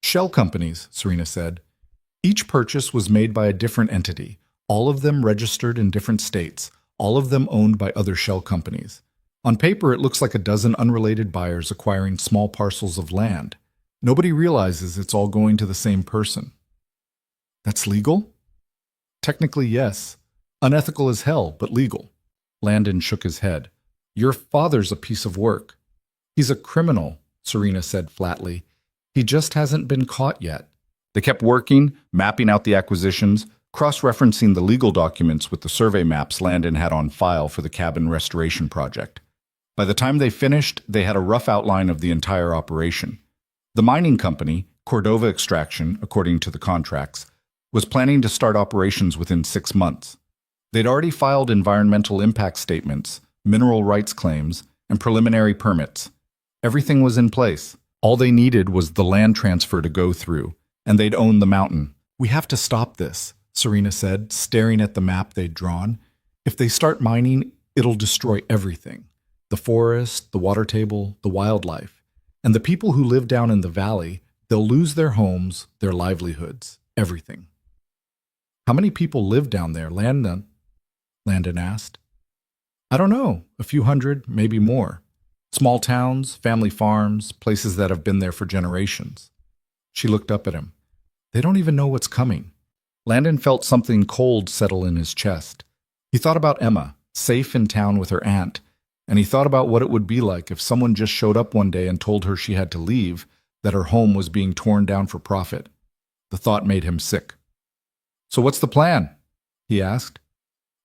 Shell companies, Serena said. Each purchase was made by a different entity, all of them registered in different states, all of them owned by other shell companies. On paper, it looks like a dozen unrelated buyers acquiring small parcels of land. Nobody realizes it's all going to the same person. That's legal? Technically, yes. Unethical as hell, but legal. Landon shook his head. Your father's a piece of work. He's a criminal, Serena said flatly. He just hasn't been caught yet. They kept working, mapping out the acquisitions, cross-referencing the legal documents with the survey maps Landon had on file for the cabin restoration project. By the time they finished, they had a rough outline of the entire operation. The mining company, Cordova Extraction, according to the contracts, was planning to start operations within 6 months. They'd already filed environmental impact statements, mineral rights claims, and preliminary permits. Everything was in place. All they needed was the land transfer to go through, and they'd own the mountain. "We have to stop this," Serena said, staring at the map they'd drawn. "If they start mining, it'll destroy everything. The forest, the water table, the wildlife. And the people who live down in the valley, they'll lose their homes, their livelihoods, everything." "How many people live down there, Landon?" Landon asked. "I don't know, a few hundred, maybe more. Small towns, family farms, places that have been there for generations." She looked up at him. "They don't even know what's coming." Landon felt something cold settle in his chest. He thought about Emma, safe in town with her aunt, and he thought about what it would be like if someone just showed up one day and told her she had to leave, that her home was being torn down for profit. The thought made him sick. "So what's the plan?" he asked.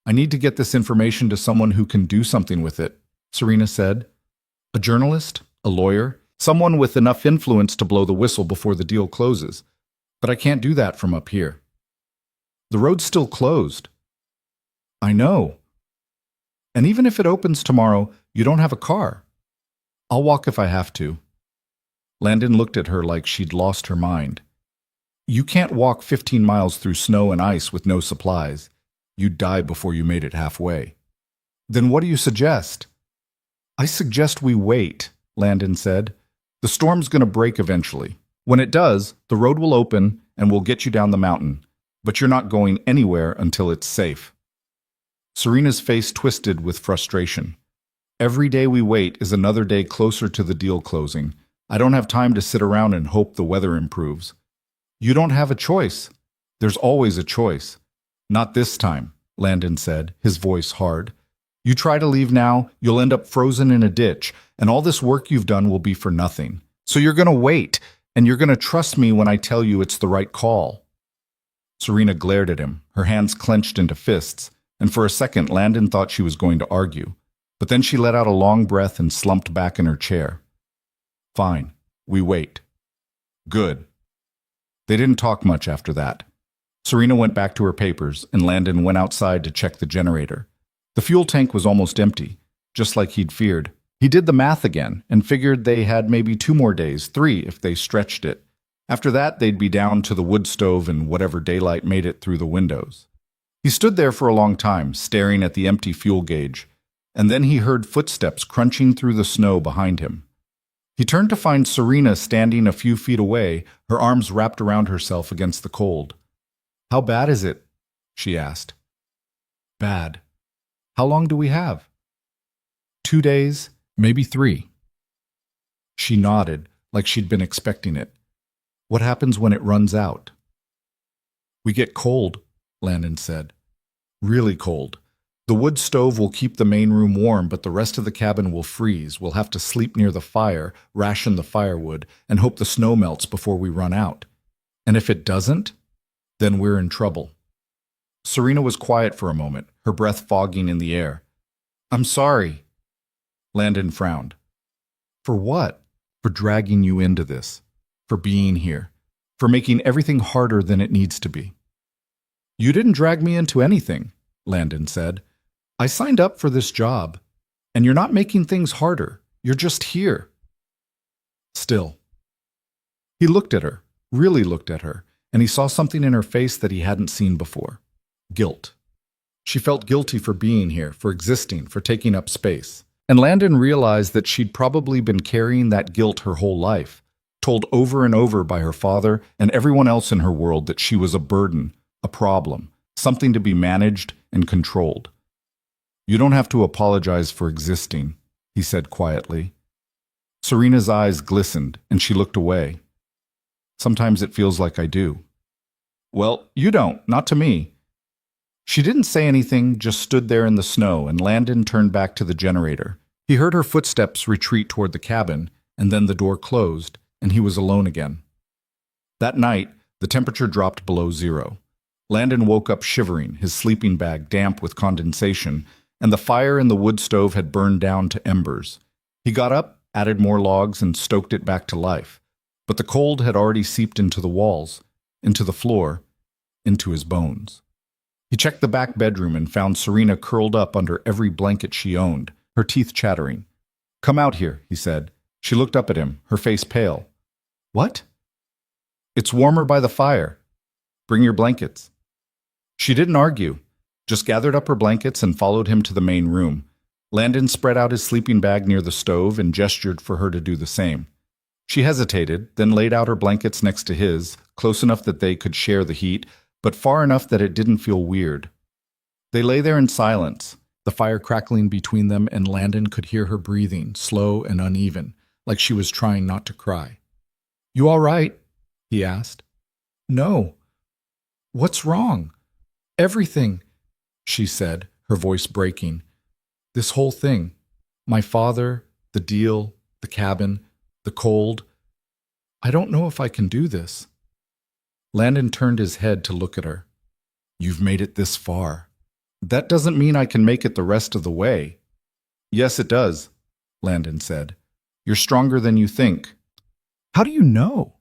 "I need to get this information to someone who can do something with it," Serena said. "A journalist, a lawyer, someone with enough influence to blow the whistle before the deal closes. But I can't do that from up here." "The road's still closed." "I know. And even if it opens tomorrow, you don't have a car." "I'll walk if I have to." Landon looked at her like she'd lost her mind. "You can't walk 15 miles through snow and ice with no supplies. You'd die before you made it halfway." "Then what do you suggest?" "I suggest we wait," Landon said. "The storm's going to break eventually. When it does, the road will open and we'll get you down the mountain. But you're not going anywhere until it's safe." Serena's face twisted with frustration. "Every day we wait is another day closer to the deal closing. I don't have time to sit around and hope the weather improves." "You don't have a choice." "There's always a choice." "Not this time," Landon said, his voice hard. "You try to leave now, you'll end up frozen in a ditch, and all this work you've done will be for nothing. So you're going to wait, and you're going to trust me when I tell you it's the right call." Serena glared at him, her hands clenched into fists, and for a second Landon thought she was going to argue. But then she let out a long breath and slumped back in her chair. "Fine, we wait." "Good." They didn't talk much after that. Serena went back to her papers, and Landon went outside to check the generator. The fuel tank was almost empty, just like he'd feared. He did the math again and figured they had maybe 2 more days, 3 if they stretched it. After that, they'd be down to the wood stove and whatever daylight made it through the windows. He stood there for a long time, staring at the empty fuel gauge, and then he heard footsteps crunching through the snow behind him. He turned to find Serena standing a few feet away, her arms wrapped around herself against the cold. "How bad is it?" she asked. "Bad. How long do we have?" 2 days, maybe 3. She nodded, like she'd been expecting it. "What happens when it runs out?" "We get cold," Landon said. "Really cold. The wood stove will keep the main room warm, but the rest of the cabin will freeze. We'll have to sleep near the fire, ration the firewood, and hope the snow melts before we run out. And if it doesn't, then we're in trouble." Serena was quiet for a moment, her breath fogging in the air. "I'm sorry." Landon frowned. "For what?" "For dragging you into this. For being here. For making everything harder than it needs to be." "You didn't drag me into anything," Landon said. "I signed up for this job. And you're not making things harder. You're just here." Still. He looked at her, really looked at her, and he saw something in her face that he hadn't seen before. Guilt. She felt guilty for being here, for existing, for taking up space. And Landon realized that she'd probably been carrying that guilt her whole life, told over and over by her father and everyone else in her world that she was a burden, a problem, something to be managed and controlled. "You don't have to apologize for existing," he said quietly. Serena's eyes glistened, and she looked away. "Sometimes it feels like I do." "Well, you don't, not to me." She didn't say anything, just stood there in the snow, and Landon turned back to the generator. He heard her footsteps retreat toward the cabin, and then the door closed, and he was alone again. That night, The temperature dropped below zero. Landon woke up shivering, his sleeping bag damp with condensation, and the fire in the wood stove had burned down to embers. He got up, added more logs, and stoked it back to life. But the cold had already seeped into the walls, into the floor, into his bones. He checked the back bedroom and found Serena curled up under every blanket she owned, her teeth chattering. "Come out here," he said. She looked up at him, her face pale. "What?" "It's warmer by the fire. Bring your blankets." She didn't argue, just gathered up her blankets and followed him to the main room. Landon spread out his sleeping bag near the stove and gestured for her to do the same. She hesitated, then laid out her blankets next to his, close enough that they could share the heat, but far enough that it didn't feel weird. They lay there in silence, the fire crackling between them, and Landon could hear her breathing, slow and uneven, like she was trying not to cry. "You all right?" he asked. "No." "What's wrong?" "Everything," she said, her voice breaking. "This whole thing. My father, the deal, the cabin, the cold. I don't know if I can do this." Landon turned his head to look at her. "You've made it this far. That doesn't mean I can make it the rest of the way." "Yes, it does," Landon said. "You're stronger than you think." "How do you know?"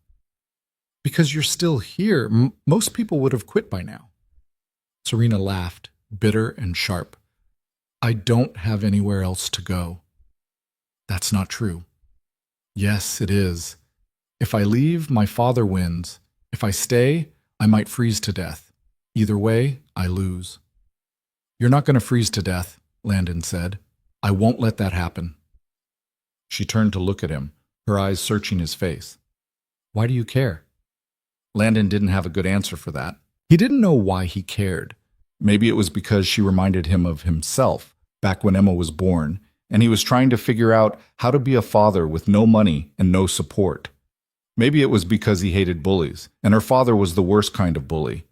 "Because you're still here. Most people would have quit by now." Serena laughed, bitter and sharp. "I don't have anywhere else to go." "That's not true." "Yes, it is. If I leave, my father wins. If I stay, I might freeze to death. Either way, I lose." "You're not going to freeze to death," Landon said. "I won't let that happen." She turned to look at him, her eyes searching his face. "Why do you care?" Landon didn't have a good answer for that. He didn't know why he cared. Maybe it was because she reminded him of himself, back when Emma was born, and he was trying to figure out how to be a father with no money and no support. Maybe it was because he hated bullies, and her father was the worst kind of bully.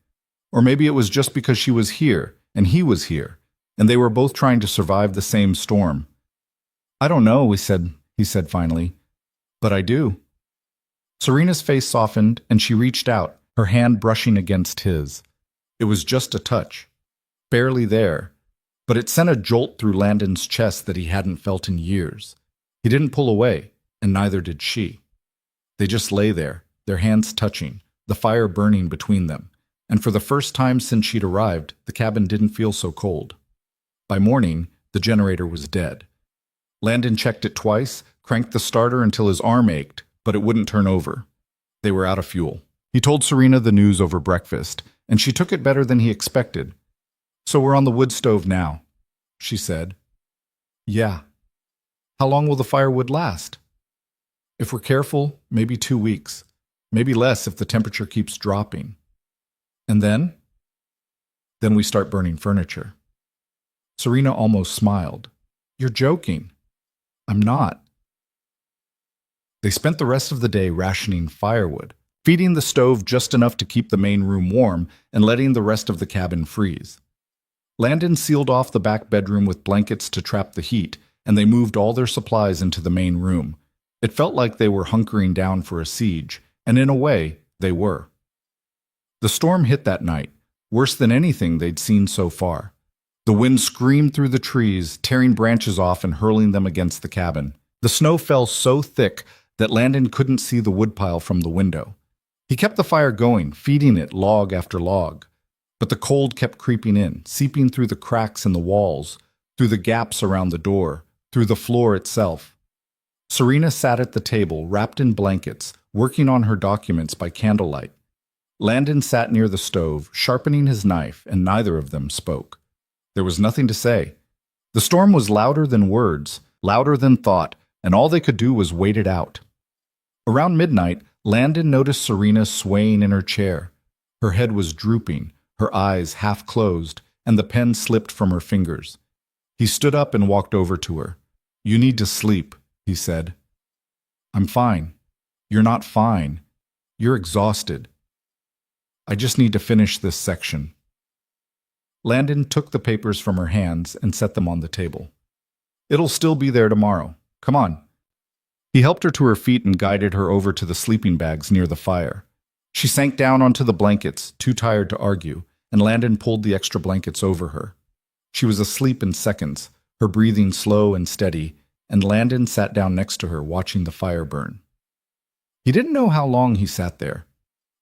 Or maybe it was just because she was here, and he was here, and they were both trying to survive the same storm. "I don't know," he said finally, "but I do." Serena's face softened, and she reached out, her hand brushing against his. It was just a touch, barely there, but it sent a jolt through Landon's chest that he hadn't felt in years. He didn't pull away, and neither did she. They just lay there, their hands touching, the fire burning between them, and for the first time since she'd arrived, the cabin didn't feel so cold. By morning, the generator was dead. Landon checked it twice, cranked the starter until his arm ached, but it wouldn't turn over. They were out of fuel. He told Serena the news over breakfast, and she took it better than he expected. "So we're on the wood stove now," she said. "Yeah." "How long will the firewood last?" "If we're careful, maybe 2 weeks. Maybe less if the temperature keeps dropping." "And then?" "Then we start burning furniture." Serena almost smiled. "You're joking." "I'm not." They spent the rest of the day rationing firewood, feeding the stove just enough to keep the main room warm and letting the rest of the cabin freeze. Landon sealed off the back bedroom with blankets to trap the heat, and they moved all their supplies into the main room. It felt like they were hunkering down for a siege, and in a way, they were. The storm hit that night, worse than anything they'd seen so far. The wind screamed through the trees, tearing branches off and hurling them against the cabin. The snow fell so thick that Landon couldn't see the woodpile from the window. He kept the fire going, feeding it log after log. But the cold kept creeping in, seeping through the cracks in the walls, through the gaps around the door, through the floor itself. Serena sat at the table, wrapped in blankets, working on her documents by candlelight. Landon sat near the stove, sharpening his knife, and neither of them spoke. There was nothing to say. The storm was louder than words, louder than thought, and all they could do was wait it out. Around midnight, Landon noticed Serena swaying in her chair. Her head was drooping, her eyes half closed, and the pen slipped from her fingers. He stood up and walked over to her. "You need to sleep," he said. "I'm fine." "You're not fine. You're exhausted." "I just need to finish this section." Landon took the papers from her hands and set them on the table. "It'll still be there tomorrow. Come on." He helped her to her feet and guided her over to the sleeping bags near the fire. She sank down onto the blankets, too tired to argue, and Landon pulled the extra blankets over her. She was asleep in seconds, her breathing slow and steady, and Landon sat down next to her, watching the fire burn. He didn't know how long he sat there.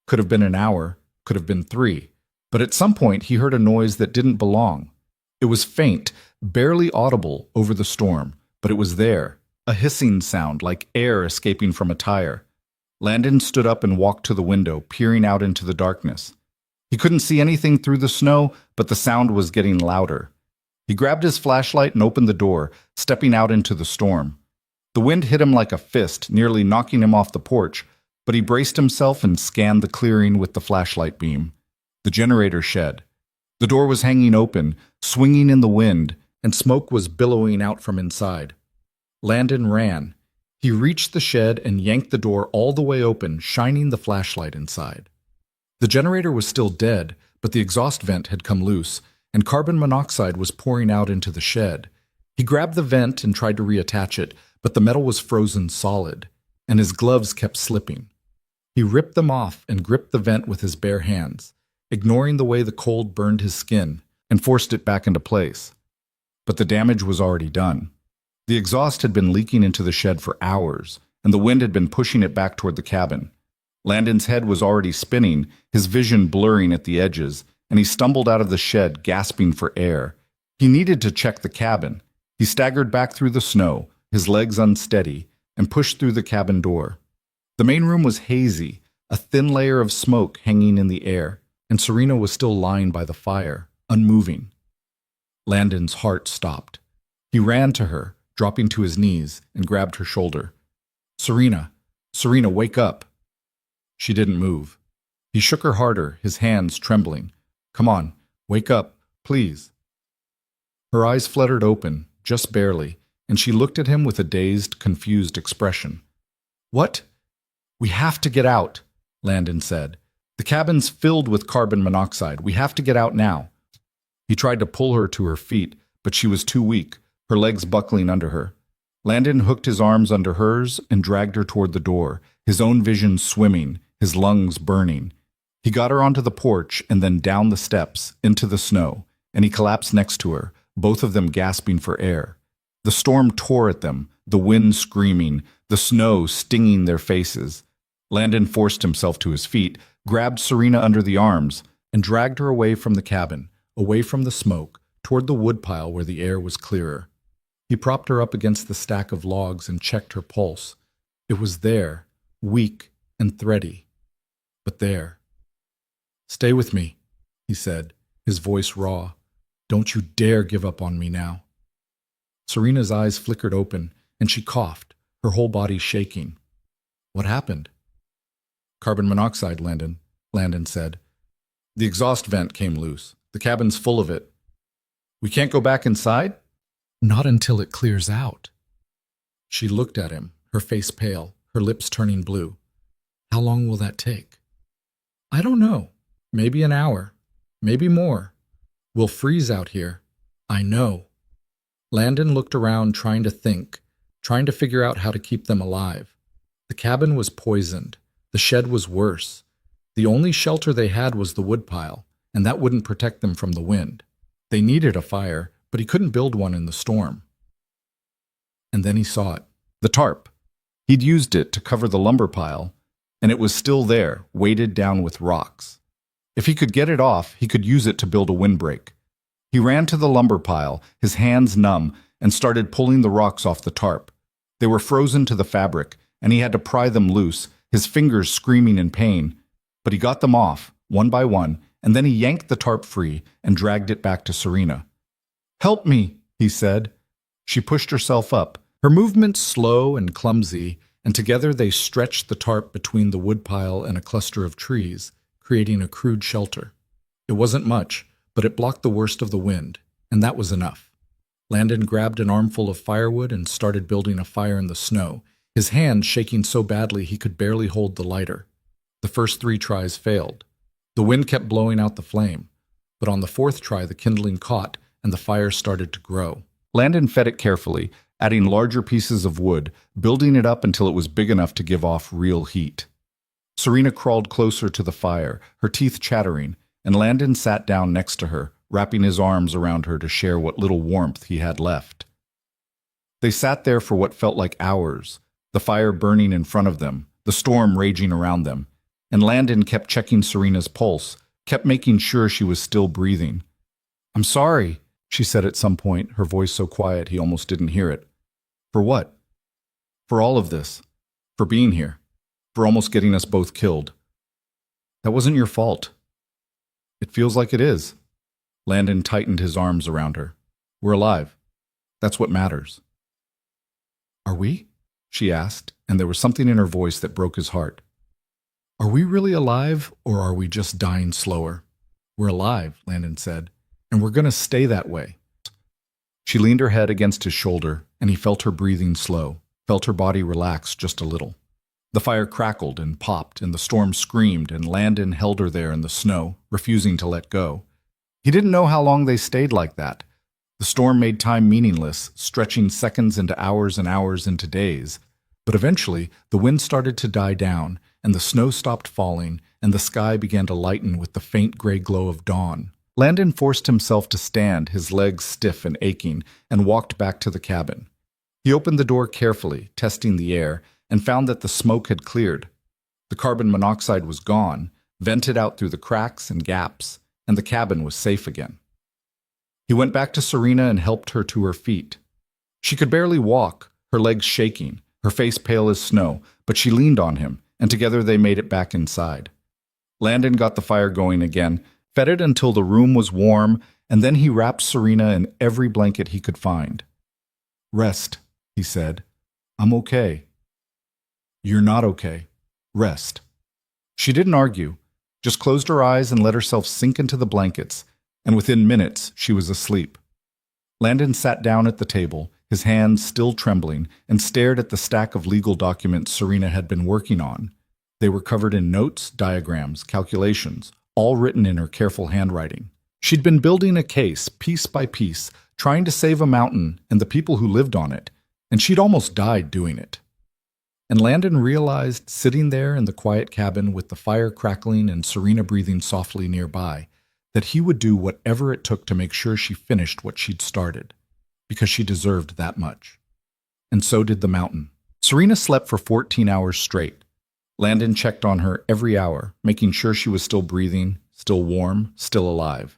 Could have been an hour, could have been 3, but at some point he heard a noise that didn't belong. It was faint, barely audible over the storm, but it was there, a hissing sound like air escaping from a tire. Landon stood up and walked to the window, peering out into the darkness. He couldn't see anything through the snow, but the sound was getting louder. He grabbed his flashlight and opened the door, stepping out into the storm. The wind hit him like a fist, nearly knocking him off the porch, but he braced himself and scanned the clearing with the flashlight beam. The generator shed. The door was hanging open, swinging in the wind, and smoke was billowing out from inside. Landon ran. He reached the shed and yanked the door all the way open, shining the flashlight inside. The generator was still dead, but the exhaust vent had come loose, and carbon monoxide was pouring out into the shed. He grabbed the vent and tried to reattach it, but the metal was frozen solid, and his gloves kept slipping. He ripped them off and gripped the vent with his bare hands, ignoring the way the cold burned his skin, and forced it back into place. But the damage was already done. The exhaust had been leaking into the shed for hours, and the wind had been pushing it back toward the cabin. Landon's head was already spinning, his vision blurring at the edges, and he stumbled out of the shed, gasping for air. He needed to check the cabin. He staggered back through the snow, his legs unsteady, and pushed through the cabin door. The main room was hazy, a thin layer of smoke hanging in the air, and Serena was still lying by the fire, unmoving. Landon's heart stopped. He ran to her, dropping to his knees, and grabbed her shoulder. Serena, wake up." She didn't move. He shook her harder, his hands trembling. "Come on, wake up, please." Her eyes fluttered open, just barely, and she looked at him with a dazed, confused expression. "What?" "We have to get out," Landon said. "The cabin's filled with carbon monoxide. We have to get out now." He tried to pull her to her feet, but she was too weak, her legs buckling under her. Landon hooked his arms under hers and dragged her toward the door, his own vision swimming, his lungs burning. He got her onto the porch and then down the steps, into the snow, and he collapsed next to her, both of them gasping for air. The storm tore at them, the wind screaming, the snow stinging their faces. Landon forced himself to his feet, grabbed Serena under the arms, and dragged her away from the cabin, away from the smoke, toward the woodpile where the air was clearer. He propped her up against the stack of logs and checked her pulse. It was there, weak and thready, but there. "Stay with me," he said, his voice raw. "Don't you dare give up on me now." Serena's eyes flickered open, and she coughed, her whole body shaking. "What happened?" "Carbon monoxide, Landon said. "The exhaust vent came loose. The cabin's full of it." "We can't go back inside?" "Not until it clears out." She looked at him, her face pale, her lips turning blue. "How long will that take?" "I don't know. Maybe an hour. Maybe more. We'll freeze out here. I know." Landon looked around, trying to think, trying to figure out how to keep them alive. The cabin was poisoned. The shed was worse. The only shelter they had was the woodpile, and that wouldn't protect them from the wind. They needed a fire, but he couldn't build one in the storm. And then he saw it. The tarp. He'd used it to cover the lumber pile, and it was still there, weighted down with rocks. If he could get it off, he could use it to build a windbreak. He ran to the lumber pile, his hands numb, and started pulling the rocks off the tarp. They were frozen to the fabric, and he had to pry them loose, his fingers screaming in pain. But he got them off, one by one, and then he yanked the tarp free and dragged it back to Serena. "Help me," he said. She pushed herself up, her movements slow and clumsy, and together they stretched the tarp between the woodpile and a cluster of trees, creating a crude shelter. It wasn't much, but it blocked the worst of the wind, and that was enough. Landon grabbed an armful of firewood and started building a fire in the snow, his hands shaking so badly he could barely hold the lighter. The first 3 tries failed. The wind kept blowing out the flame, but on the 4th try the kindling caught and the fire started to grow. Landon fed it carefully, adding larger pieces of wood, building it up until it was big enough to give off real heat. Serena crawled closer to the fire, her teeth chattering, and Landon sat down next to her, wrapping his arms around her to share what little warmth he had left. They sat there for what felt like hours, the fire burning in front of them, the storm raging around them, and Landon kept checking Serena's pulse, kept making sure she was still breathing. "I'm sorry," she said at some point, her voice so quiet he almost didn't hear it. "For what?" "For all of this. For being here. For almost getting us both killed. That wasn't your fault." "It feels like it is." Landon tightened his arms around her. "We're alive. That's what matters." "Are we?" she asked, and there was something in her voice that broke his heart. "Are we really alive, or are we just dying slower?" "We're alive," Landon said, "and we're going to stay that way." She leaned her head against his shoulder, and he felt her breathing slow, felt her body relax just a little. The fire crackled and popped, and the storm screamed, and Landon held her there in the snow, refusing to let go. He didn't know how long they stayed like that. The storm made time meaningless, stretching seconds into hours and hours into days. But eventually, the wind started to die down, and the snow stopped falling, and the sky began to lighten with the faint gray glow of dawn. Landon forced himself to stand, his legs stiff and aching, and walked back to the cabin. He opened the door carefully, testing the air, and found that the smoke had cleared. The carbon monoxide was gone, vented out through the cracks and gaps, and the cabin was safe again. He went back to Serena and helped her to her feet. She could barely walk, her legs shaking, her face pale as snow, but she leaned on him, and together they made it back inside. Landon got the fire going again, fed it until the room was warm, and then he wrapped Serena in every blanket he could find. "Rest," he said. "I'm okay." "You're not okay. Rest." She didn't argue, just closed her eyes and let herself sink into the blankets, and within minutes she was asleep. Landon sat down at the table, his hands still trembling, and stared at the stack of legal documents Serena had been working on. They were covered in notes, diagrams, calculations, all written in her careful handwriting. She'd been building a case, piece by piece, trying to save a mountain and the people who lived on it, and she'd almost died doing it. And Landon realized, sitting there in the quiet cabin with the fire crackling and Serena breathing softly nearby, that he would do whatever it took to make sure she finished what she'd started, because she deserved that much. And so did the mountain. Serena slept for 14 hours straight. Landon checked on her every hour, making sure she was still breathing, still warm, still alive.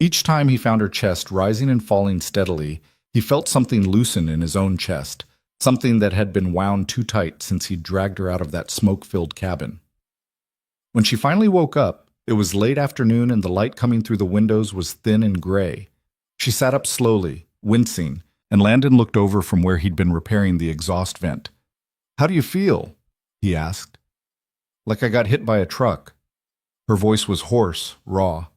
Each time he found her chest rising and falling steadily, he felt something loosen in his own chest, something that had been wound too tight since he'd dragged her out of that smoke-filled cabin. When she finally woke up, it was late afternoon and the light coming through the windows was thin and gray. She sat up slowly, wincing, and Landon looked over from where he'd been repairing the exhaust vent. "How do you feel?" he asked. "Like I got hit by a truck." Her voice was hoarse, raw.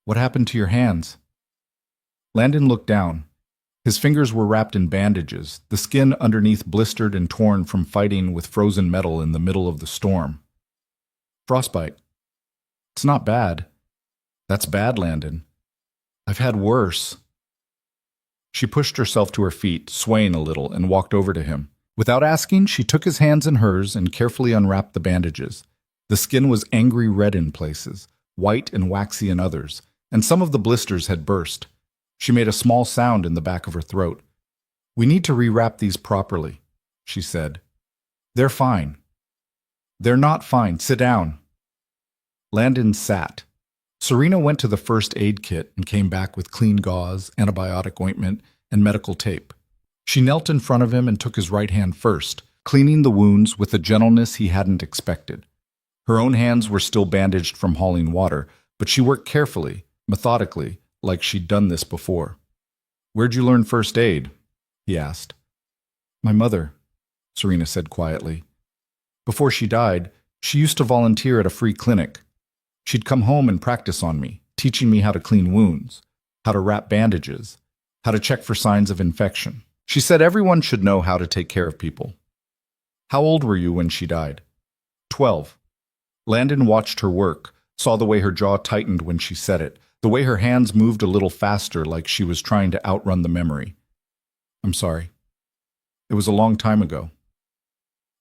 "What happened to your hands?" Landon looked down. His fingers were wrapped in bandages, the skin underneath blistered and torn from fighting with frozen metal in the middle of the storm. "Frostbite. It's not bad." "That's bad, Landon. I've had worse." She pushed herself to her feet, swaying a little, and walked over to him. Without asking, she took his hands in hers and carefully unwrapped the bandages. The skin was angry red in places, white and waxy in others, and some of the blisters had burst. She made a small sound in the back of her throat. "We need to rewrap these properly," she said. "They're fine." "They're not fine. Sit down." Landon sat. Serena went to the first aid kit and came back with clean gauze, antibiotic ointment, and medical tape. She knelt in front of him and took his right hand first, cleaning the wounds with a gentleness he hadn't expected. Her own hands were still bandaged from hauling water, but she worked carefully, methodically, like she'd done this before. "Where'd you learn first aid?" he asked. "My mother," Serena said quietly. "Before she died, she used to volunteer at a free clinic. She'd come home and practice on me, teaching me how to clean wounds, how to wrap bandages, how to check for signs of infection. She said everyone should know how to take care of people." "How old were you when she died?" 12. Landon watched her work, saw the way her jaw tightened when she said it, the way her hands moved a little faster like she was trying to outrun the memory. "I'm sorry. It was a long time ago."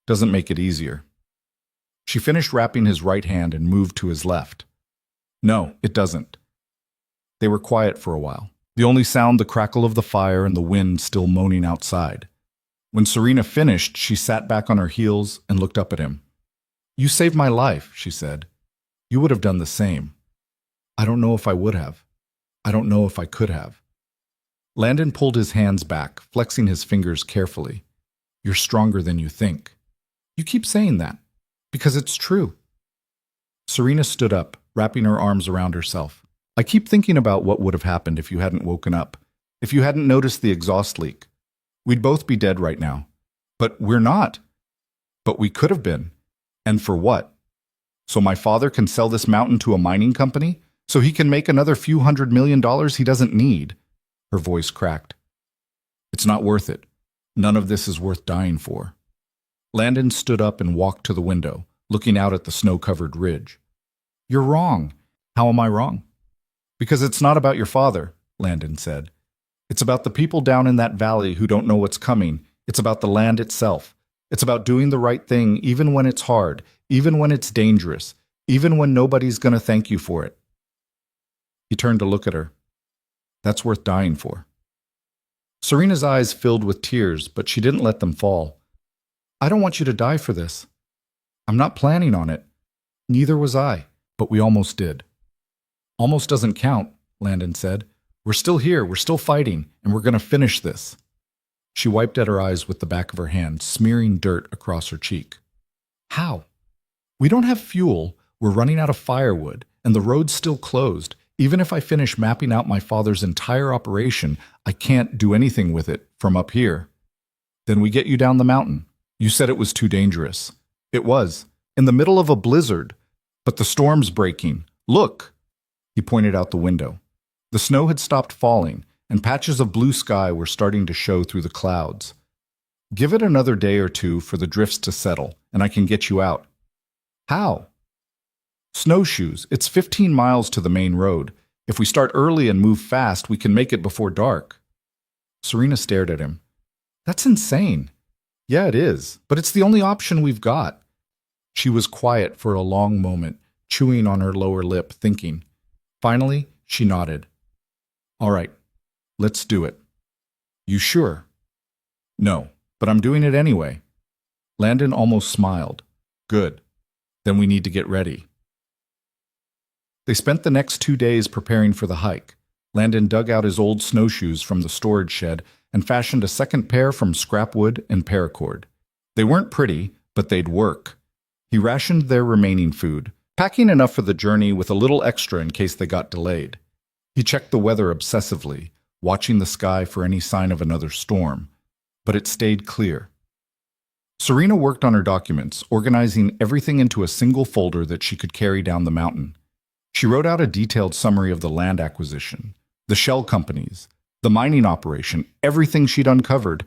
"Doesn't make it easier." She finished wrapping his right hand and moved to his left. No, it doesn't. They were quiet for a while, the only sound the crackle of the fire and the wind still moaning outside. When Serena finished, she sat back on her heels and looked up at him. "You saved my life," she said. "You would have done the same." "I don't know if I would have. I don't know if I could have." Landon pulled his hands back, flexing his fingers carefully. "You're stronger than you think." "You keep saying that." "Because it's true." Serena stood up, wrapping her arms around herself. "I keep thinking about what would have happened if you hadn't woken up, if you hadn't noticed the exhaust leak. We'd both be dead right now. But we're not. But we could have been. And for what? So my father can sell this mountain to a mining company? So he can make another few $100 million he doesn't need?" Her voice cracked. "It's not worth it. None of this is worth dying for." Landon stood up and walked to the window, looking out at the snow-covered ridge. "You're wrong." "How am I wrong?" "Because it's not about your father," Landon said. "It's about the people down in that valley who don't know what's coming. It's about the land itself. It's about doing the right thing even when it's hard, even when it's dangerous, even when nobody's going to thank you for it." He turned to look at her. "That's worth dying for." Serena's eyes filled with tears, but she didn't let them fall. "I don't want you to die for this. I'm not planning on it. Neither was I, but we almost did." "Almost doesn't count," Landon said. "We're still here, we're still fighting, and we're going to finish this." She wiped at her eyes with the back of her hand, smearing dirt across her cheek. "How?" "We don't have fuel, we're running out of firewood, and the road's still closed. Even if I finish mapping out my father's entire operation, I can't do anything with it from up here." "Then we get you down the mountain. You said it was too dangerous." "It was, in the middle of a blizzard. But the storm's breaking. Look!" He pointed out the window. The snow had stopped falling, and patches of blue sky were starting to show through the clouds. "Give it another day or two for the drifts to settle, and I can get you out." "How?" "Snowshoes. It's 15 miles to the main road. If we start early and move fast, we can make it before dark." Serena stared at him. "That's insane." "Yeah, it is, but it's the only option we've got." She was quiet for a long moment, chewing on her lower lip, thinking. Finally, she nodded. "All right, let's do it." "You sure?" "No, but I'm doing it anyway." Landon almost smiled. "Good. Then we need to get ready." They spent the next 2 days preparing for the hike. Landon dug out his old snowshoes from the storage shed and fashioned a second pair from scrap wood and paracord. They weren't pretty, but they'd work. He rationed their remaining food, packing enough for the journey with a little extra in case they got delayed. He checked the weather obsessively, watching the sky for any sign of another storm, but it stayed clear. Serena worked on her documents, organizing everything into a single folder that she could carry down the mountain. She wrote out a detailed summary of the land acquisition, the shell companies, the mining operation, everything she'd uncovered.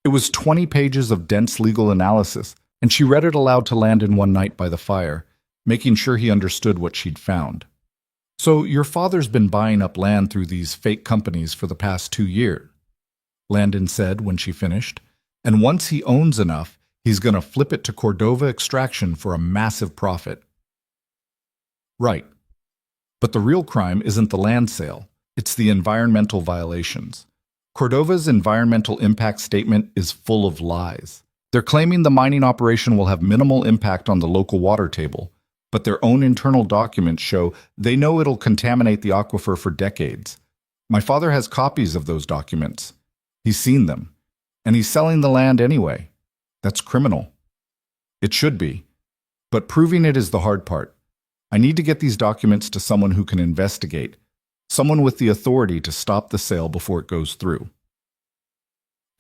It was 20 pages of dense legal analysis, and she read it aloud to Landon one night by the fire, making sure he understood what she'd found. "So your father's been buying up land through these fake companies for the past 2 years," Landon said when she finished. "And once he owns enough, he's going to flip it to Cordova Extraction for a massive profit." "Right. But the real crime isn't the land sale. It's the environmental violations. Cordova's environmental impact statement is full of lies. They're claiming the mining operation will have minimal impact on the local water table, but their own internal documents show they know it'll contaminate the aquifer for decades. My father has copies of those documents. He's seen them. And he's selling the land anyway. That's criminal." "It should be. But proving it is the hard part. I need to get these documents to someone who can investigate, someone with the authority to stop the sale before it goes through."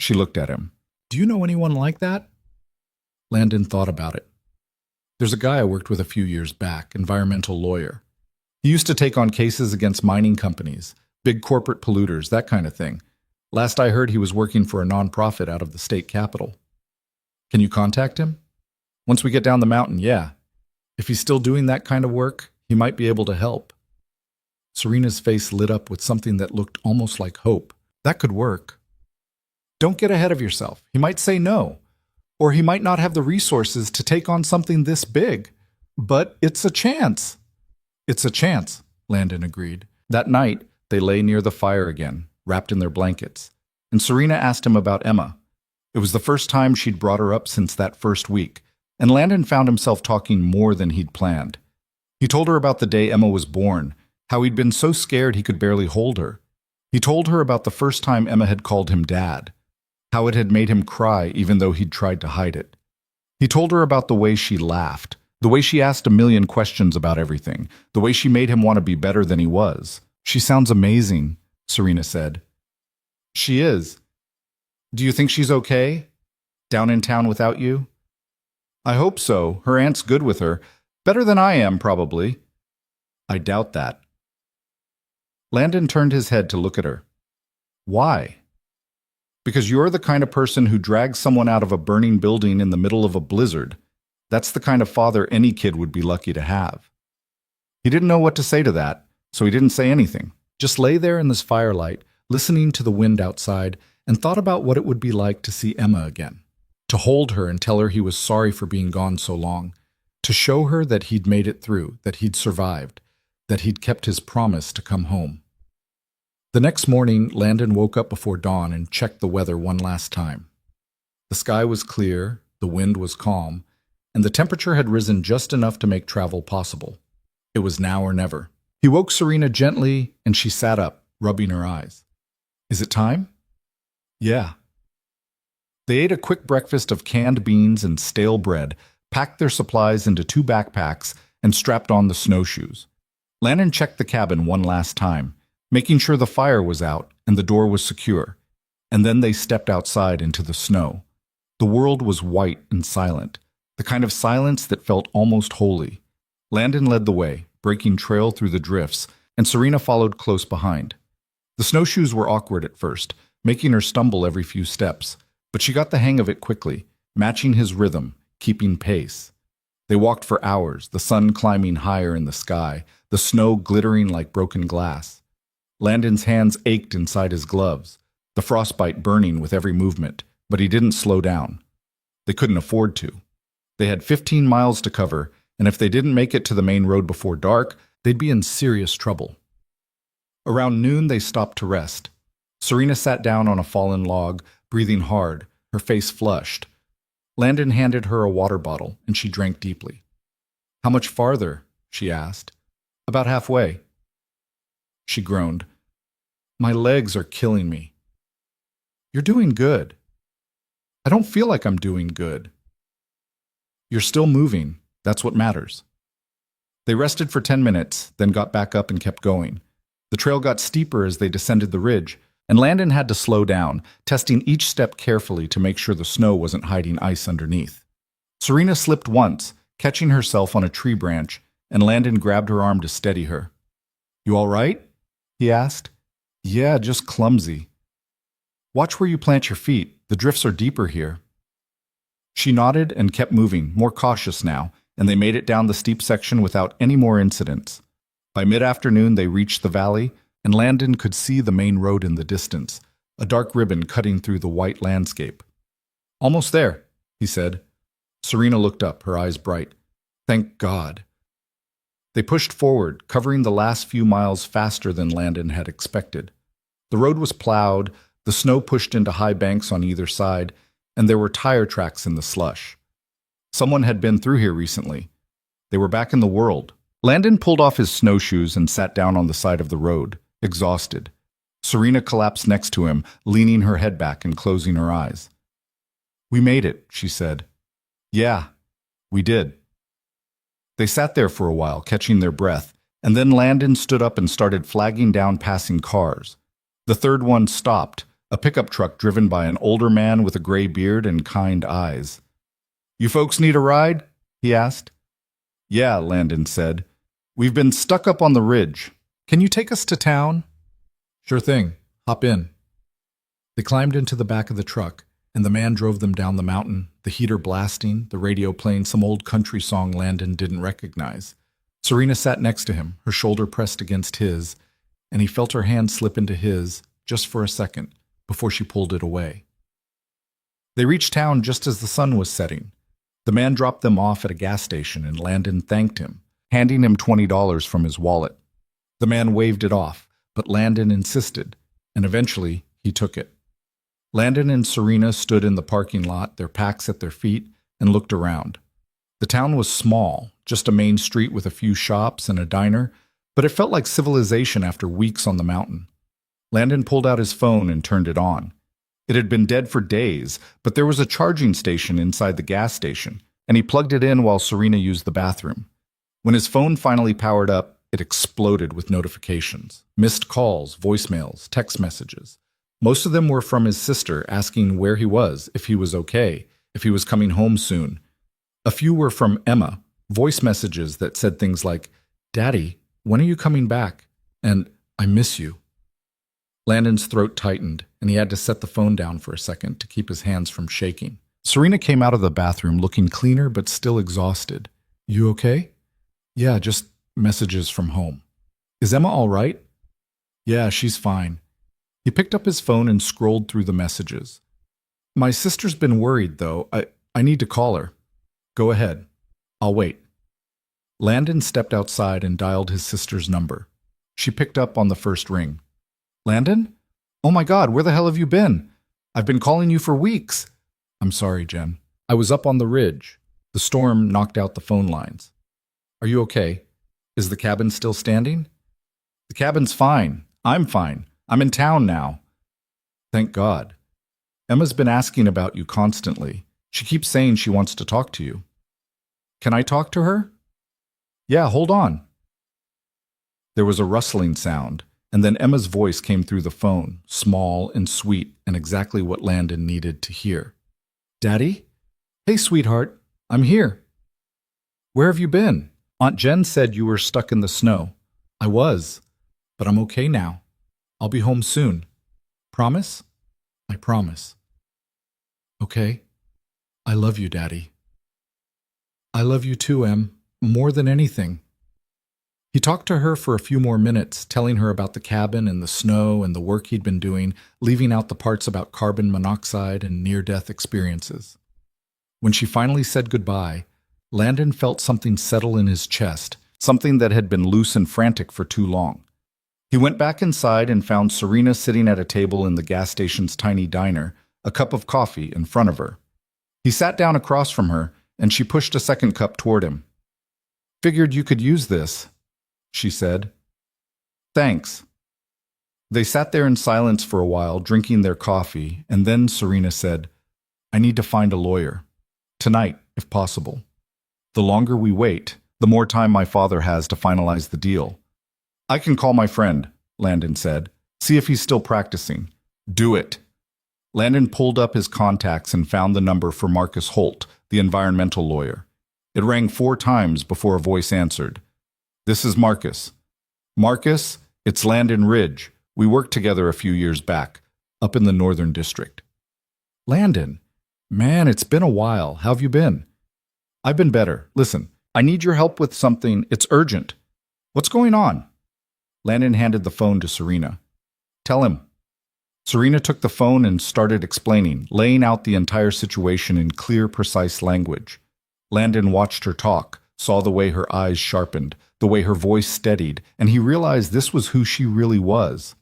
She looked at him. "Do you know anyone like that?" Landon thought about it. "There's a guy I worked with a few years back, environmental lawyer. He used to take on cases against mining companies, big corporate polluters, that kind of thing. Last I heard, he was working for a nonprofit out of the state capital." "Can you contact him?" "Once we get down the mountain, yeah. If he's still doing that kind of work, he might be able to help." Serena's face lit up with something that looked almost like hope. "That could work." "Don't get ahead of yourself. He might say no. Or he might not have the resources to take on something this big. But it's a chance. It's a chance, Landon agreed. That night, they lay near the fire again, wrapped in their blankets, and Serena asked him about Emma. It was the first time she'd brought her up since that first week, and Landon found himself talking more than he'd planned. He told her about the day Emma was born, how he'd been so scared he could barely hold her. He told her about the first time Emma had called him Dad, how it had made him cry even though he'd tried to hide it. He told her about the way she laughed, the way she asked a million questions about everything, the way she made him want to be better than he was. She sounds amazing, Serena said. She is. Do you think she's okay? Down in town without you? I hope so. Her aunt's good with her. Better than I am, probably. I doubt that. Landon turned his head to look at her. Why? Because you're the kind of person who drags someone out of a burning building in the middle of a blizzard. That's the kind of father any kid would be lucky to have. He didn't know what to say to that, so he didn't say anything. Just lay there in this firelight, listening to the wind outside, and thought about what it would be like to see Emma again. To hold her and tell her he was sorry for being gone so long. To show her that he'd made it through, that he'd survived, that he'd kept his promise to come home. The next morning, Landon woke up before dawn and checked the weather one last time. The sky was clear, the wind was calm, and the temperature had risen just enough to make travel possible. It was now or never. He woke Serena gently, and she sat up, rubbing her eyes. Is it time? Yeah. They ate a quick breakfast of canned beans and stale bread, packed their supplies into 2 backpacks, and strapped on the snowshoes. Landon checked the cabin one last time, making sure the fire was out and the door was secure, and then they stepped outside into the snow. The world was white and silent, the kind of silence that felt almost holy. Landon led the way, breaking trail through the drifts, and Serena followed close behind. The snowshoes were awkward at first, making her stumble every few steps, but she got the hang of it quickly, matching his rhythm, keeping pace. They walked for hours, the sun climbing higher in the sky, the snow glittering like broken glass. Landon's hands ached inside his gloves, the frostbite burning with every movement, but he didn't slow down. They couldn't afford to. They had 15 miles to cover, and if they didn't make it to the main road before dark, they'd be in serious trouble. Around noon, they stopped to rest. Serena sat down on a fallen log, breathing hard, her face flushed. Landon handed her a water bottle, and she drank deeply. How much farther? She asked. About halfway. She groaned. My legs are killing me. You're doing good. I don't feel like I'm doing good. You're still moving. That's what matters. They rested for 10 minutes, then got back up and kept going. The trail got steeper as they descended the ridge, and Landon had to slow down, testing each step carefully to make sure the snow wasn't hiding ice underneath. Serena slipped once, catching herself on a tree branch, and Landon grabbed her arm to steady her. You all right? He asked. Yeah, just clumsy. Watch where you plant your feet. The drifts are deeper here. She nodded and kept moving, more cautious now, and they made it down the steep section without any more incidents. By mid-afternoon, they reached the valley, and Landon could see the main road in the distance, a dark ribbon cutting through the white landscape. Almost there, he said. Serena looked up, her eyes bright. Thank God. They pushed forward, covering the last few miles faster than Landon had expected. The road was plowed, the snow pushed into high banks on either side, and there were tire tracks in the slush. Someone had been through here recently. They were back in the world. Landon pulled off his snowshoes and sat down on the side of the road, exhausted. Serena collapsed next to him, leaning her head back and closing her eyes. We made it, she said. Yeah, we did. They sat there for a while, catching their breath, and then Landon stood up and started flagging down passing cars. The third one stopped, a pickup truck driven by an older man with a gray beard and kind eyes. You folks need a ride? He asked. Yeah, Landon said. We've been stuck up on the ridge. Can you take us to town? Sure thing. Hop in. They climbed into the back of the truck, and the man drove them down the mountain, the heater blasting, the radio playing some old country song Landon didn't recognize. Serena sat next to him, her shoulder pressed against his, and he felt her hand slip into his, just for a second, before she pulled it away. They reached town just as the sun was setting. The man dropped them off at a gas station and Landon thanked him, handing him $20 from his wallet. The man waved it off, but Landon insisted, and eventually he took it. Landon and Serena stood in the parking lot, their packs at their feet, and looked around. The town was small, just a main street with a few shops and a diner, but it felt like civilization after weeks on the mountain. Landon pulled out his phone and turned it on. It had been dead for days, but there was a charging station inside the gas station, and he plugged it in while Serena used the bathroom. When his phone finally powered up, it exploded with notifications. Missed calls, voicemails, text messages. Most of them were from his sister asking where he was, if he was okay, if he was coming home soon. A few were from Emma, voice messages that said things like, "Daddy, when are you coming back?" and "I miss you." Landon's throat tightened, and he had to set the phone down for a second to keep his hands from shaking. Serena came out of the bathroom looking cleaner but still exhausted. "You okay?" "Yeah, just messages from home." "Is Emma all right?" "Yeah, she's fine." He picked up his phone and scrolled through the messages. "My sister's been worried, though. I need to call her." "Go ahead. I'll wait." Landon stepped outside and dialed his sister's number. She picked up on the first ring. "Landon? Oh my God, where the hell have you been? I've been calling you for weeks." "I'm sorry, Jen. I was up on the ridge. The storm knocked out the phone lines." "Are you okay? Is the cabin still standing?" "The cabin's fine. I'm fine. I'm in town now." "Thank God. Emma's been asking about you constantly. She keeps saying she wants to talk to you." "Can I talk to her?" "Yeah, hold on." There was a rustling sound, and then Emma's voice came through the phone, small and sweet and exactly what Landon needed to hear. "Daddy? Hey, sweetheart. I'm here." "Where have you been? Aunt Jen said you were stuck in the snow." "I was, but I'm okay now. I'll be home soon." "Promise?" "I promise." "Okay. I love you, Daddy." "I love you too, Em, more than anything." He talked to her for a few more minutes, telling her about the cabin and the snow and the work he'd been doing, leaving out the parts about carbon monoxide and near-death experiences. When she finally said goodbye, Landon felt something settle in his chest, something that had been loose and frantic for too long. He went back inside and found Serena sitting at a table in the gas station's tiny diner, a cup of coffee in front of her. He sat down across from her, and she pushed a second cup toward him. "Figured you could use this," she said. "Thanks." They sat there in silence for a while, drinking their coffee, and then Serena said, "I need to find a lawyer. Tonight, if possible. The longer we wait, the more time my father has to finalize the deal." "I can call my friend," Landon said. "See if he's still practicing." "Do it." Landon pulled up his contacts and found the number for Marcus Holt, the environmental lawyer. It rang 4 times before a voice answered. "This is Marcus." "Marcus, it's Landon Ridge. We worked together a few years back, up in the Northern District." "Landon, man, it's been a while. How have you been?" "I've been better. Listen, I need your help with something. It's urgent." "What's going on?" Landon handed the phone to Serena. "Tell him." Serena took the phone and started explaining, laying out the entire situation in clear, precise language. Landon watched her talk, saw the way her eyes sharpened, the way her voice steadied, and he realized this was who she really was.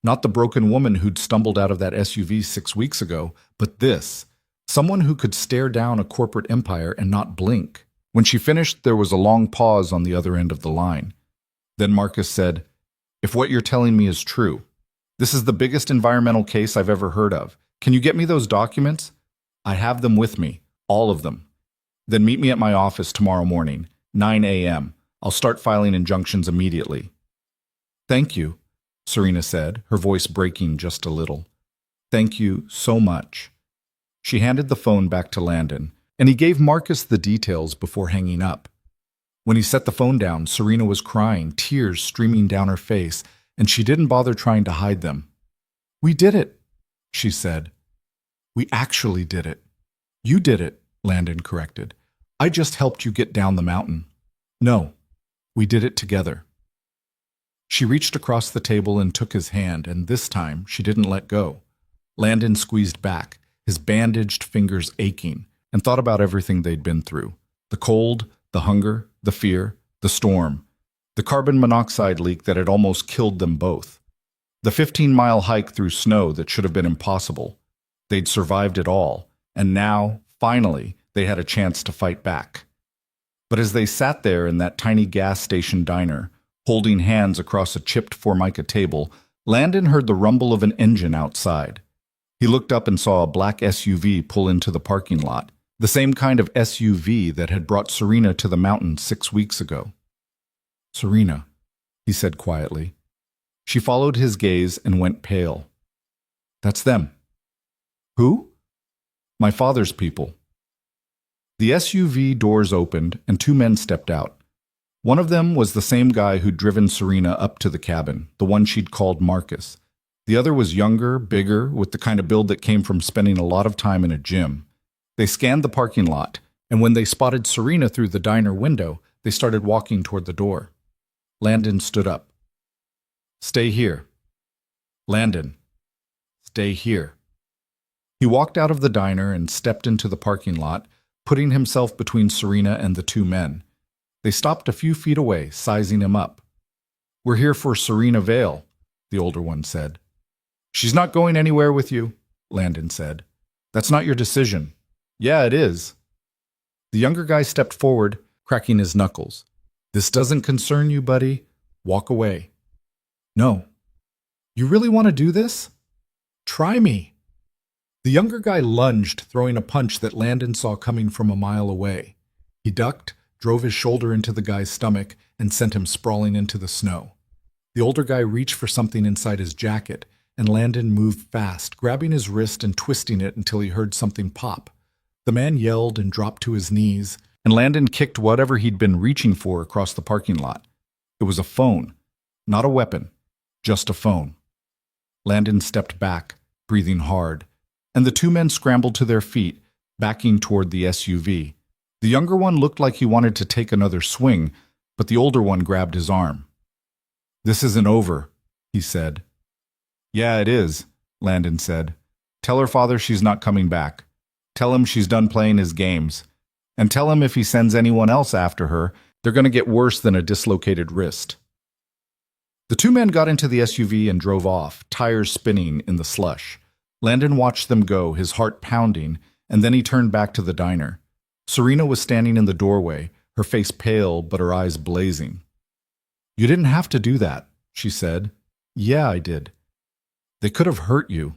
Not the broken woman who'd stumbled out of that SUV 6 weeks ago, but this, someone who could stare down a corporate empire and not blink. When she finished, there was a long pause on the other end of the line. Then Marcus said, "If what you're telling me is true, this is the biggest environmental case I've ever heard of. Can you get me those documents?" "I have them with me, all of them." "Then meet me at my office tomorrow morning, 9 a.m. I'll start filing injunctions immediately." "Thank you," Serena said, her voice breaking just a little. "Thank you so much." She handed the phone back to Landon, and he gave Marcus the details before hanging up. When he set the phone down, Serena was crying, tears streaming down her face, and she didn't bother trying to hide them. "We did it," she said. "We actually did it." "You did it," Landon corrected. "I just helped you get down the mountain." "No, we did it together." She reached across the table and took his hand, and this time she didn't let go. Landon squeezed back, his bandaged fingers aching, and thought about everything they'd been through. The cold, the hunger, the fear, the storm, the carbon monoxide leak that had almost killed them both. The 15-mile hike through snow that should have been impossible. They'd survived it all, and now, finally, they had a chance to fight back. But as they sat there in that tiny gas station diner, holding hands across a chipped Formica table, Landon heard the rumble of an engine outside. He looked up and saw a black SUV pull into the parking lot, the same kind of SUV that had brought Serena to the mountain 6 weeks ago. "Serena," he said quietly. She followed his gaze and went pale. "That's them." "Who?" "My father's people." The SUV doors opened and 2 men stepped out. One of them was the same guy who'd driven Serena up to the cabin, the one she'd called Marcus. The other was younger, bigger, with the kind of build that came from spending a lot of time in a gym. They scanned the parking lot, and when they spotted Serena through the diner window, they started walking toward the door. Landon stood up. "Stay here." "Landon, stay here." He walked out of the diner and stepped into the parking lot, putting himself between Serena and the 2 men. They stopped a few feet away, sizing him up. "We're here for Serena Vale," the older one said. "She's not going anywhere with you," Landon said. "That's not your decision." "Yeah, it is." The younger guy stepped forward, cracking his knuckles. "This doesn't concern you, buddy. Walk away." "No." "You really want to do this?" "Try me." The younger guy lunged, throwing a punch that Landon saw coming from a mile away. He ducked, drove his shoulder into the guy's stomach, and sent him sprawling into the snow. The older guy reached for something inside his jacket, and Landon moved fast, grabbing his wrist and twisting it until he heard something pop. The man yelled and dropped to his knees, and Landon kicked whatever he'd been reaching for across the parking lot. It was a phone, not a weapon, just a phone. Landon stepped back, breathing hard, and the 2 men scrambled to their feet, backing toward the SUV. The younger one looked like he wanted to take another swing, but the older one grabbed his arm. "This isn't over," he said. "Yeah, it is," Landon said. "Tell her father she's not coming back. Tell him she's done playing his games. And tell him if he sends anyone else after her, they're going to get worse than a dislocated wrist." The 2 men got into the SUV and drove off, tires spinning in the slush. Landon watched them go, his heart pounding, and then he turned back to the diner. Serena was standing in the doorway, her face pale but her eyes blazing. "You didn't have to do that," she said. "Yeah, I did." "They could have hurt you."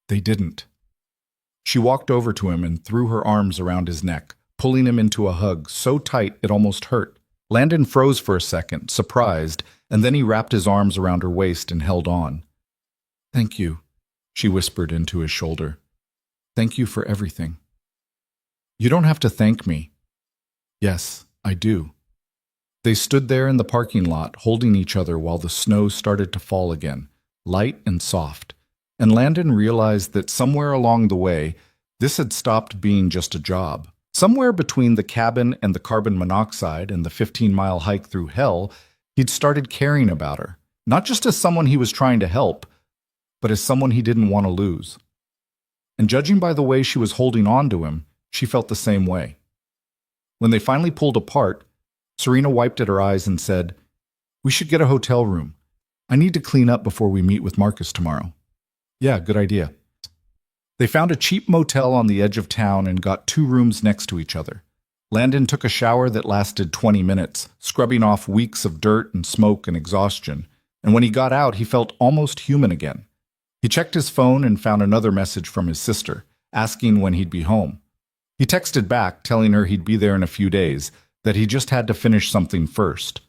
"They didn't." She walked over to him and threw her arms around his neck, pulling him into a hug so tight it almost hurt. Landon froze for a second, surprised, and then he wrapped his arms around her waist and held on. "Thank you," she whispered into his shoulder. "Thank you for everything." "You don't have to thank me." "Yes, I do." They stood there in the parking lot, holding each other while the snow started to fall again, light and soft, and Landon realized that somewhere along the way, this had stopped being just a job. Somewhere between the cabin and the carbon monoxide and the 15-mile hike through hell, he'd started caring about her, not just as someone he was trying to help, but as someone he didn't want to lose. And judging by the way she was holding on to him, she felt the same way. When they finally pulled apart, Serena wiped at her eyes and said, "We should get a hotel room. I need to clean up before we meet with Marcus tomorrow." "Yeah, good idea." They found a cheap motel on the edge of town and got 2 rooms next to each other. Landon took a shower that lasted 20 minutes, scrubbing off weeks of dirt and smoke and exhaustion, and when he got out, he felt almost human again. He checked his phone and found another message from his sister, asking when he'd be home. He texted back, telling her he'd be there in a few days, that he just had to finish something first.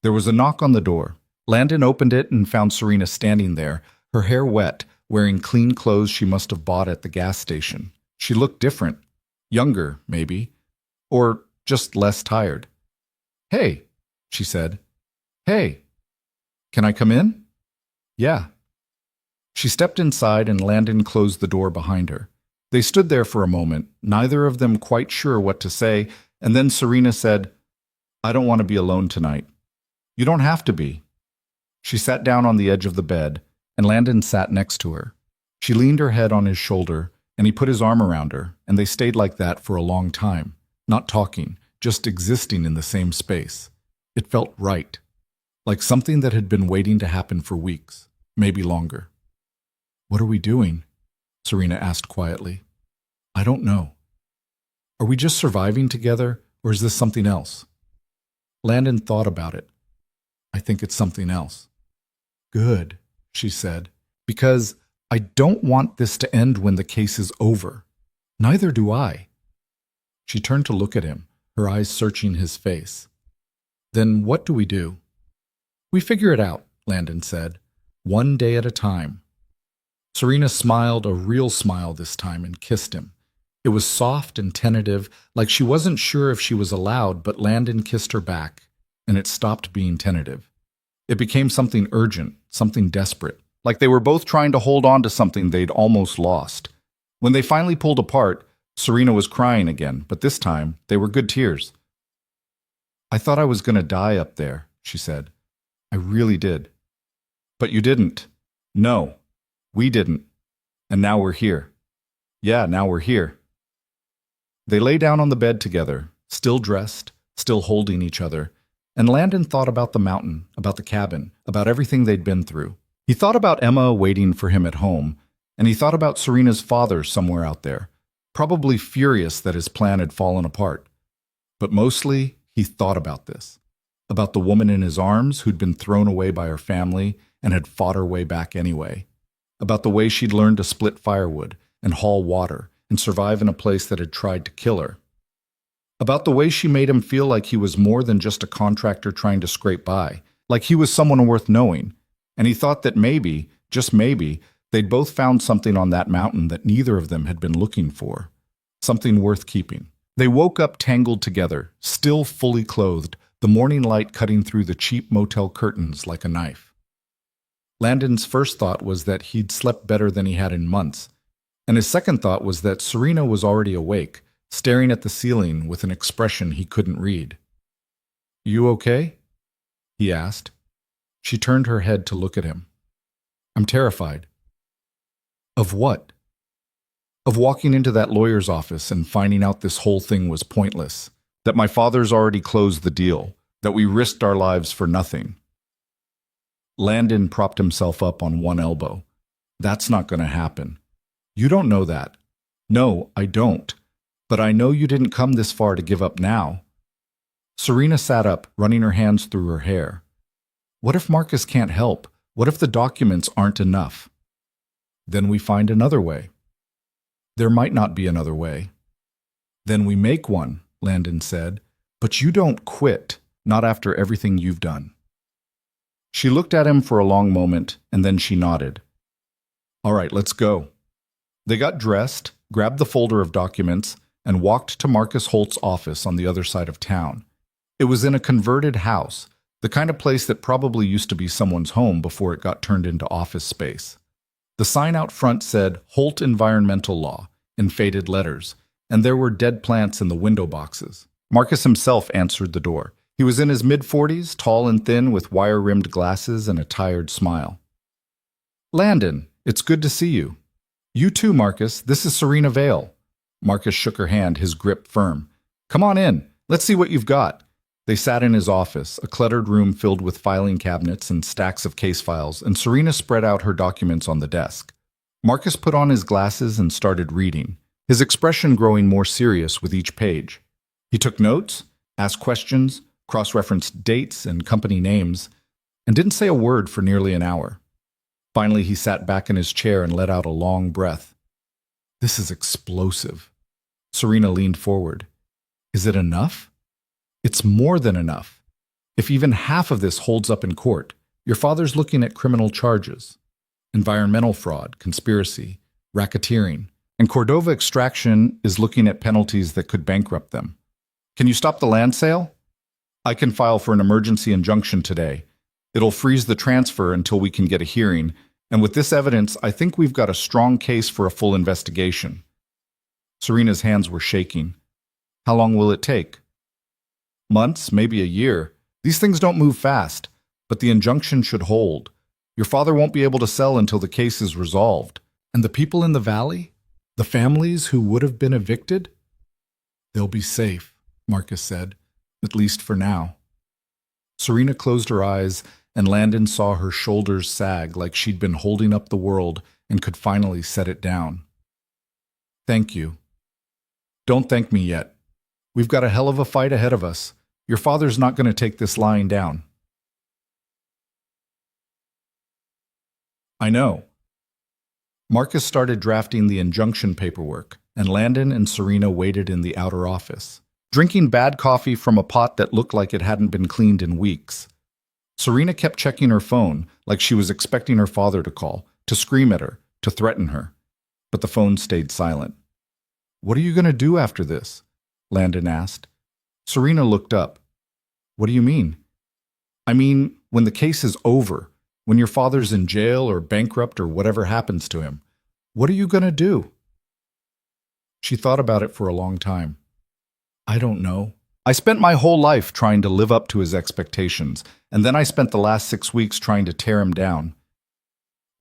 There was a knock on the door. Landon opened it and found Serena standing there, her hair wet, wearing clean clothes she must have bought at the gas station. She looked different. Younger, maybe. Or just less tired. "Hey," she said. "Hey. Can I come in?" "Yeah." She stepped inside and Landon closed the door behind her. They stood there for a moment, neither of them quite sure what to say, and then Serena said, "I don't want to be alone tonight." "You don't have to be." She sat down on the edge of the bed, and Landon sat next to her. She leaned her head on his shoulder, and he put his arm around her, and they stayed like that for a long time, not talking, just existing in the same space. It felt right, like something that had been waiting to happen for weeks, maybe longer. "What are we doing?" Serena asked quietly. "I don't know. Are we just surviving together, or is this something else?" Landon thought about it. "I think it's something else." "Good," she said, "because I don't want this to end when the case is over. Neither do I." She turned to look at him, her eyes searching his face. "Then what do we do?" "We figure it out," Landon said, "one day at a time." Serena smiled, a real smile this time, and kissed him. It was soft and tentative, like she wasn't sure if she was allowed, but Landon kissed her back, and it stopped being tentative. It became something urgent, something desperate, like they were both trying to hold on to something they'd almost lost. When they finally pulled apart, Serena was crying again, but this time they were good tears. "I thought I was going to die up there," she said. "I really did." "But you didn't." "No, we didn't. And now we're here." "Yeah, now we're here." They lay down on the bed together, still dressed, still holding each other, and Landon thought about the mountain, about the cabin, about everything they'd been through. He thought about Emma waiting for him at home, and he thought about Serena's father somewhere out there, probably furious that his plan had fallen apart. But mostly, he thought about this, about the woman in his arms who'd been thrown away by her family and had fought her way back anyway, about the way she'd learned to split firewood and haul water and survive in a place that had tried to kill her, about the way she made him feel like he was more than just a contractor trying to scrape by, like he was someone worth knowing, and he thought that maybe, just maybe, they'd both found something on that mountain that neither of them had been looking for, something worth keeping. They woke up tangled together, still fully clothed, the morning light cutting through the cheap motel curtains like a knife. Landon's first thought was that he'd slept better than he had in months, and his second thought was that Serena was already awake, staring at the ceiling with an expression he couldn't read. "You okay?" he asked. She turned her head to look at him. "I'm terrified." "Of what?" "Of walking into that lawyer's office and finding out this whole thing was pointless, that my father's already closed the deal, that we risked our lives for nothing." Landon propped himself up on one elbow. "That's not going to happen. You don't know that." "No, I don't. But I know you didn't come this far to give up now." Serena sat up, running her hands through her hair. "What if Marcus can't help? What if the documents aren't enough?" "Then we find another way." "There might not be another way." "Then we make one," Landon said. "But you don't quit, not after everything you've done." She looked at him for a long moment, and then she nodded. "All right, let's go." They got dressed, grabbed the folder of documents, and walked to Marcus Holt's office on the other side of town. It was in a converted house, the kind of place that probably used to be someone's home before it got turned into office space. The sign out front said Holt Environmental Law in faded letters, and there were dead plants in the window boxes. Marcus himself answered the door. He was in his mid-40s, tall and thin, with wire-rimmed glasses and a tired smile. "Landon, it's good to see you." "You too, Marcus. This is Serena Vale." Marcus shook her hand, his grip firm. "Come on in. Let's see what you've got." They sat in his office, a cluttered room filled with filing cabinets and stacks of case files, and Serena spread out her documents on the desk. Marcus put on his glasses and started reading, his expression growing more serious with each page. He took notes, asked questions, cross-referenced dates and company names, and didn't say a word for nearly an hour. Finally, he sat back in his chair and let out a long breath. "This is explosive." Serena leaned forward. "Is it enough?" "It's more than enough. If even half of this holds up in court, your father's looking at criminal charges. Environmental fraud, conspiracy, racketeering, and Cordova Extraction is looking at penalties that could bankrupt them. Can you stop the land sale? I can file for an emergency injunction today. It'll freeze the transfer until we can get a hearing, and with this evidence, I think we've got a strong case for a full investigation." Serena's hands were shaking. "How long will it take?" "Months, maybe a year. These things don't move fast, but the injunction should hold. Your father won't be able to sell until the case is resolved. And the people in the valley? The families who would have been evicted? They'll be safe, Marcus said, at least for now. Serena closed her eyes, and Landon saw her shoulders sag like she'd been holding up the world and could finally set it down. Thank you. Don't thank me yet. We've got a hell of a fight ahead of us. Your father's not going to take this lying down. I know. Marcus started drafting the injunction paperwork, and Landon and Serena waited in the outer office, drinking bad coffee from a pot that looked like it hadn't been cleaned in weeks. Serena kept checking her phone like she was expecting her father to call, to scream at her, to threaten her. But the phone stayed silent. What are you going to do after this? Landon asked. Serena looked up. What do you mean? I mean, when the case is over, when your father's in jail or bankrupt or whatever happens to him, what are you going to do? She thought about it for a long time. I don't know. I spent my whole life trying to live up to his expectations, and then I spent the last 6 weeks trying to tear him down.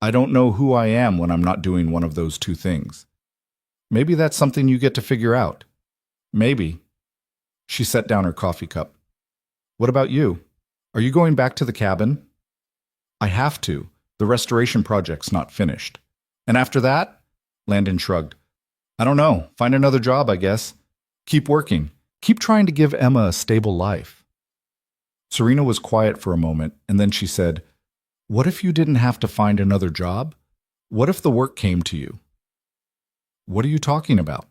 I don't know who I am when I'm not doing one of those two things. Maybe that's something you get to figure out. Maybe. She set down her coffee cup. What about you? Are you going back to the cabin? I have to. The restoration project's not finished. And after that? Landon shrugged. I don't know. Find another job, I guess. Keep working. Keep trying to give Emma a stable life. Serena was quiet for a moment, and then she said, What if you didn't have to find another job? What if the work came to you? What are you talking about?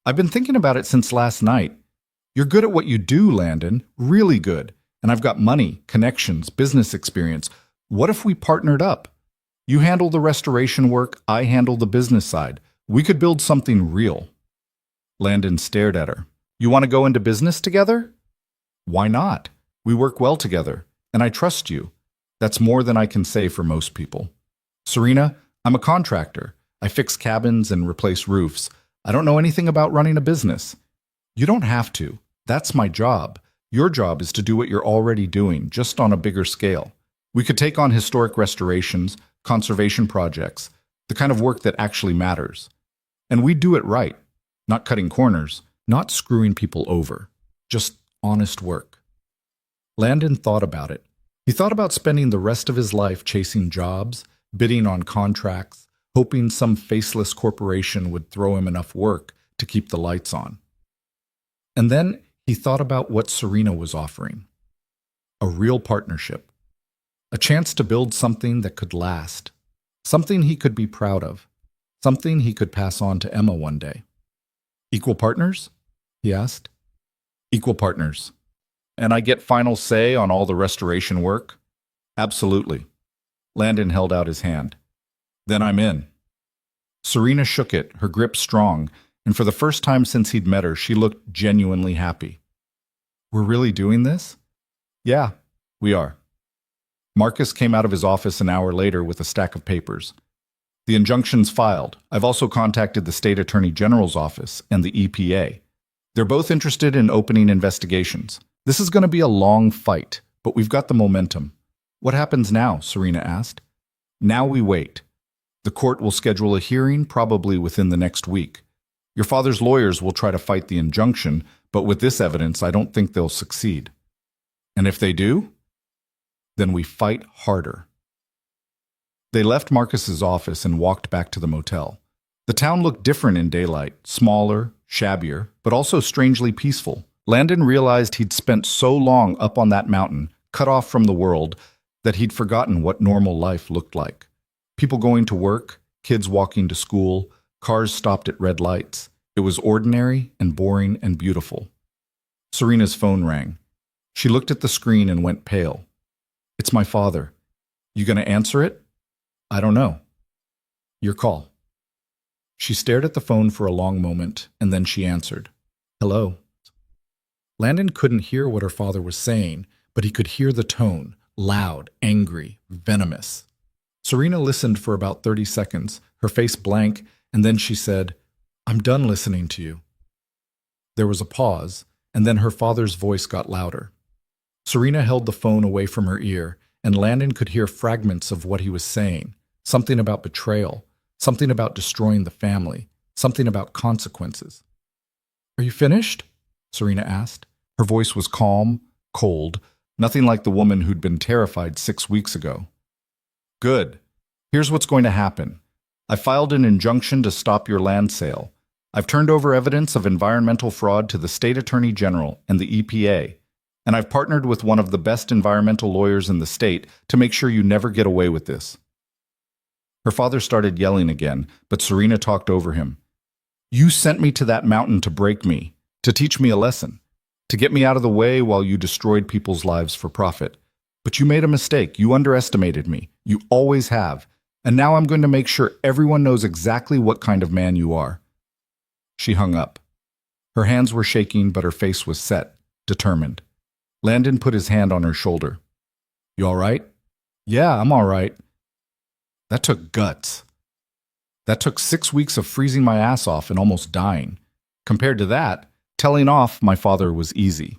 I've been thinking about it since last night. You're good at what you do, Landon, really good. And I've got money, connections, business experience. What if we partnered up? You handle the restoration work, I handle the business side. We could build something real. Landon stared at her. You want to go into business together? Why not? We work well together, and I trust you. That's more than I can say for most people. Serena, I'm a contractor. I fix cabins and replace roofs. I don't know anything about running a business. You don't have to. That's my job. Your job is to do what you're already doing, just on a bigger scale. We could take on historic restorations, conservation projects, the kind of work that actually matters. And we'd do it right, not cutting corners, not screwing people over, just honest work. Landon thought about it. He thought about spending the rest of his life chasing jobs, bidding on contracts, hoping some faceless corporation would throw him enough work to keep the lights on. And then he thought about what Serena was offering. A real partnership. A chance to build something that could last. Something he could be proud of. Something he could pass on to Emma one day. Equal partners? He asked. Equal partners. And I get final say on all the restoration work? Absolutely. Landon held out his hand. Then I'm in. Serena shook it, her grip strong, and for the first time since he'd met her, she looked genuinely happy. We're really doing this? Yeah, we are. Marcus came out of his office an hour later with a stack of papers. The injunction's filed. I've also contacted the State Attorney General's office and the EPA. They're both interested in opening investigations. This is going to be a long fight, but we've got the momentum. What happens now? Serena asked. Now we wait. The court will schedule a hearing probably within the next week. Your father's lawyers will try to fight the injunction, but with this evidence, I don't think they'll succeed. And if they do, then we fight harder. They left Marcus's office and walked back to the motel. The town looked different in daylight, smaller, shabbier, but also strangely peaceful. Landon realized he'd spent so long up on that mountain, cut off from the world, that he'd forgotten what normal life looked like. People going to work, kids walking to school, cars stopped at red lights. It was ordinary and boring and beautiful. Serena's phone rang. She looked at the screen and went pale. It's my father. You gonna answer it? I don't know. Your call. She stared at the phone for a long moment, and then she answered. Hello. Landon couldn't hear what her father was saying, but he could hear the tone, loud, angry, venomous. Serena listened for about 30 seconds, her face blank, and then she said, I'm done listening to you. There was a pause, and then her father's voice got louder. Serena held the phone away from her ear, and Landon could hear fragments of what he was saying, something about betrayal, Something about destroying the family, something about consequences. Are you finished? Serena asked. Her voice was calm, cold, nothing like the woman who'd been terrified 6 weeks ago. Good. Here's what's going to happen. I filed an injunction to stop your land sale. I've turned over evidence of environmental fraud to the State Attorney General and the EPA, and I've partnered with one of the best environmental lawyers in the state to make sure you never get away with this. Her father started yelling again, but Serena talked over him. You sent me to that mountain to break me, to teach me a lesson, to get me out of the way while you destroyed people's lives for profit. But you made a mistake. You underestimated me. You always have. And now I'm going to make sure everyone knows exactly what kind of man you are. She hung up. Her hands were shaking, but her face was set, determined. Landon put his hand on her shoulder. You all right? Yeah, I'm all right. That took guts. That took 6 weeks of freezing my ass off and almost dying. Compared to that, telling off my father was easy.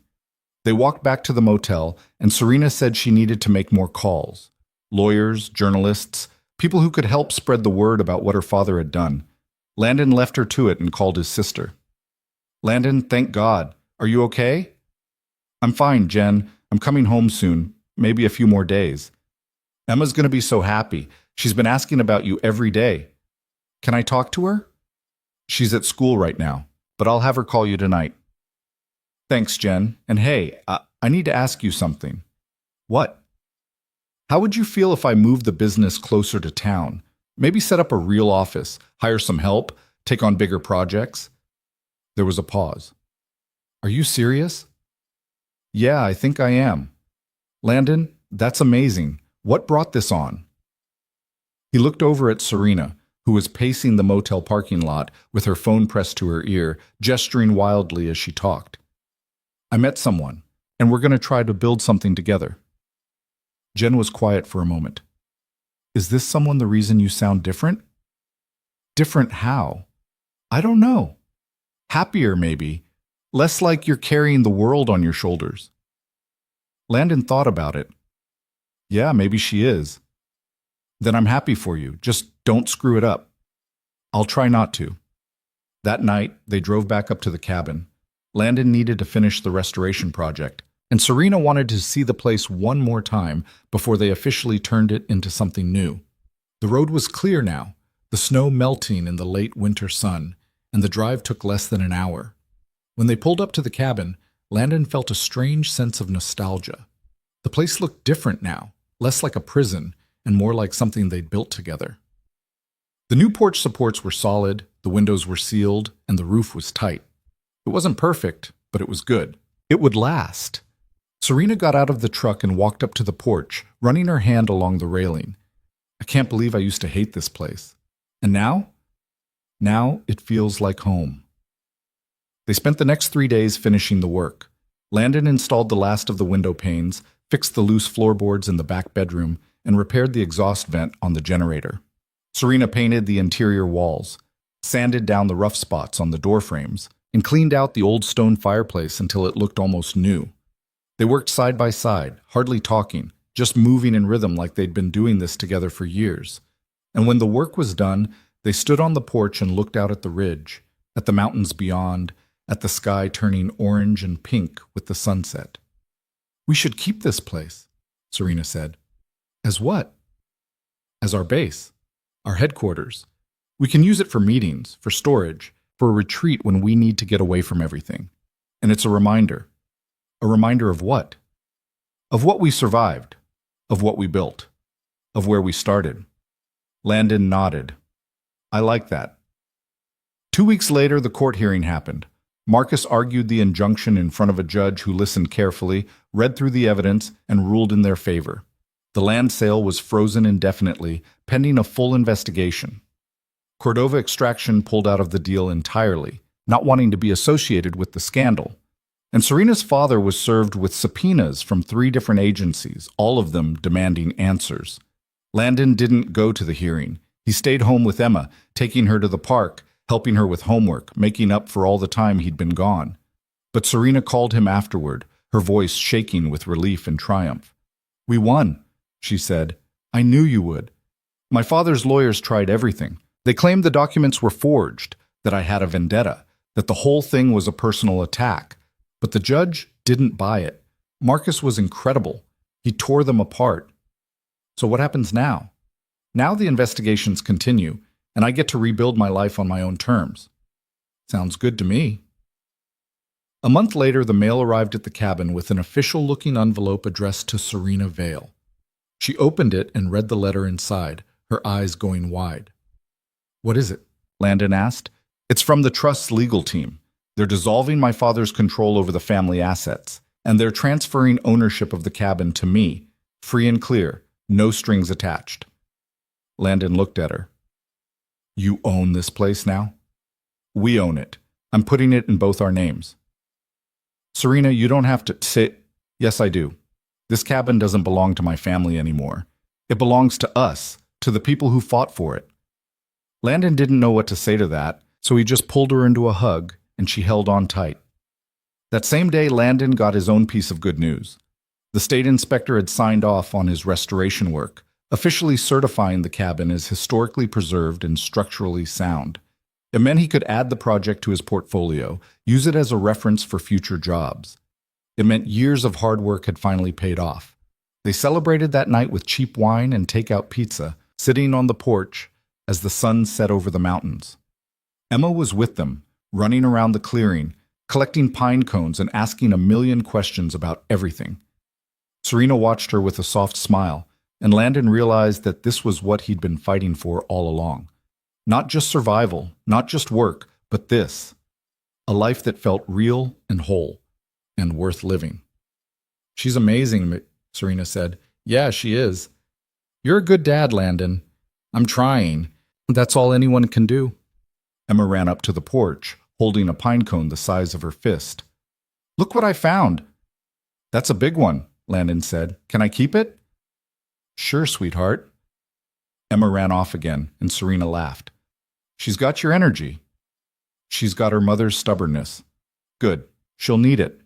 They walked back to the motel, and Serena said she needed to make more calls. Lawyers, journalists, people who could help spread the word about what her father had done. Landon left her to it and called his sister. Landon, thank God. Are you okay? I'm fine, Jen. I'm coming home soon, maybe a few more days. Emma's going to be so happy. She's been asking about you every day. Can I talk to her? She's at school right now, but I'll have her call you tonight. Thanks, Jen. And hey, I need to ask you something. What? How would you feel if I moved the business closer to town? Maybe set up a real office, hire some help, take on bigger projects? There was a pause. Are you serious? Yeah, I think I am. Landon, that's amazing. What brought this on? He looked over at Serena, who was pacing the motel parking lot with her phone pressed to her ear, gesturing wildly as she talked. I met someone, and we're going to try to build something together. Jen was quiet for a moment. Is this someone the reason you sound different? Different how? I don't know. Happier, maybe. Less like you're carrying the world on your shoulders. Landon thought about it. Yeah, maybe she is. Then I'm happy for you. Just don't screw it up. I'll try not to. That night, they drove back up to the cabin. Landon needed to finish the restoration project, and Serena wanted to see the place one more time before they officially turned it into something new. The road was clear now, the snow melting in the late winter sun, and the drive took less than an hour. When they pulled up to the cabin, Landon felt a strange sense of nostalgia. The place looked different now, less like a prison and more like something they'd built together. The new porch supports were solid, the windows were sealed, and the roof was tight. It wasn't perfect, but it was good. It would last. Serena got out of the truck and walked up to the porch, running her hand along the railing. I can't believe I used to hate this place. And now? Now it feels like home. They spent the next 3 days finishing the work. Landon installed the last of the window panes, fixed the loose floorboards in the back bedroom, and repaired the exhaust vent on the generator. Serena painted the interior walls, sanded down the rough spots on the door frames, and cleaned out the old stone fireplace until it looked almost new. They worked side by side, hardly talking, just moving in rhythm like they'd been doing this together for years. And when the work was done, they stood on the porch and looked out at the ridge, at the mountains beyond, at the sky turning orange and pink with the sunset. We should keep this place, Serena said. As what? As our base, our headquarters. We can use it for meetings, for storage, for a retreat when we need to get away from everything. And it's a reminder. A reminder of what? Of what we survived, of what we built, of where we started. Landon nodded. I like that. 2 weeks later, the court hearing happened. Marcus argued the injunction in front of a judge who listened carefully, read through the evidence, and ruled in their favor. The land sale was frozen indefinitely, pending a full investigation. Cordova Extraction pulled out of the deal entirely, not wanting to be associated with the scandal. And Serena's father was served with subpoenas from 3 different agencies, all of them demanding answers. Landon didn't go to the hearing. He stayed home with Emma, taking her to the park, helping her with homework, making up for all the time he'd been gone. But Serena called him afterward, her voice shaking with relief and triumph. We won, she said. I knew you would. My father's lawyers tried everything. They claimed the documents were forged, that I had a vendetta, that the whole thing was a personal attack. But the judge didn't buy it. Marcus was incredible. He tore them apart. So what happens now? Now the investigations continue, and I get to rebuild my life on my own terms. Sounds good to me. A month later, the mail arrived at the cabin with an official-looking envelope addressed to Serena Vale. She opened it and read the letter inside, her eyes going wide. "What is it?" Landon asked. "It's from the Trust's legal team. They're dissolving my father's control over the family assets, and they're transferring ownership of the cabin to me, free and clear, no strings attached." Landon looked at her. "You own this place now?" "We own it. I'm putting it in both our names." "Serena, you don't have to say—" "Yes, I do. This cabin doesn't belong to my family anymore. It belongs to us, to the people who fought for it." Landon didn't know what to say to that, so he just pulled her into a hug, and she held on tight. That same day, Landon got his own piece of good news. The state inspector had signed off on his restoration work, officially certifying the cabin as historically preserved and structurally sound. It meant he could add the project to his portfolio, use it as a reference for future jobs. It meant years of hard work had finally paid off. They celebrated that night with cheap wine and takeout pizza, sitting on the porch as the sun set over the mountains. Emma was with them, running around the clearing, collecting pine cones and asking a million questions about everything. Serena watched her with a soft smile, and Landon realized that this was what he'd been fighting for all along. Not just survival, not just work, but this. A life that felt real and whole, and worth living. "She's amazing," Serena said. "Yeah, she is. You're a good dad, Landon. I'm trying. That's all anyone can do." Emma ran up to the porch, holding a pine cone the size of her fist. "Look what I found." "That's a big one," Landon said. "Can I keep it?" "Sure, sweetheart." Emma ran off again, and Serena laughed. "She's got your energy." "She's got her mother's stubbornness." "Good. She'll need it."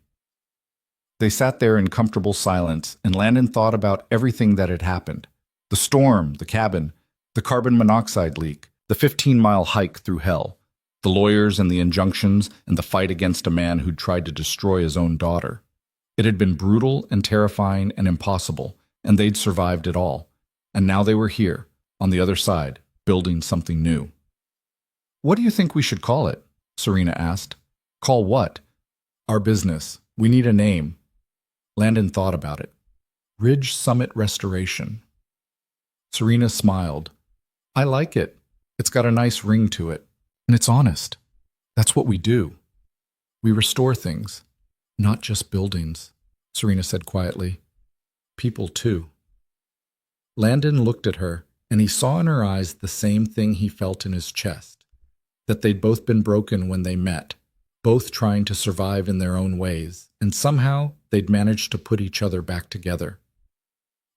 They sat there in comfortable silence, and Landon thought about everything that had happened. The storm, the cabin, the carbon monoxide leak, the 15-mile hike through hell, the lawyers and the injunctions, and the fight against a man who'd tried to destroy his own daughter. It had been brutal and terrifying and impossible, and they'd survived it all. And now they were here, on the other side, building something new. "What do you think we should call it?" Serena asked. "Call what?" "Our business. We need a name." Landon thought about it. "Ridge Summit Restoration." Serena smiled. "I like it. It's got a nice ring to it. And it's honest. That's what we do. We restore things, not just buildings," Serena said quietly. "People, too." Landon looked at her, and he saw in her eyes the same thing he felt in his chest, that they'd both been broken when they met, both trying to survive in their own ways, and somehow they'd managed to put each other back together.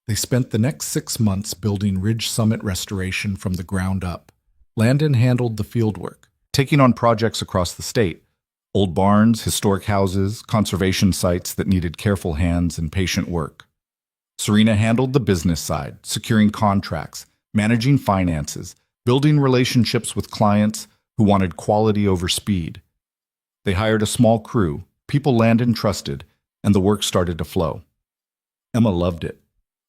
They spent the next 6 months building Ridge Summit Restoration from the ground up. Landon handled the fieldwork, taking on projects across the state, old barns, historic houses, conservation sites that needed careful hands and patient work. Serena handled the business side, securing contracts, managing finances, building relationships with clients who wanted quality over speed. They hired a small crew, people Landon trusted, and the work started to flow. Emma loved it.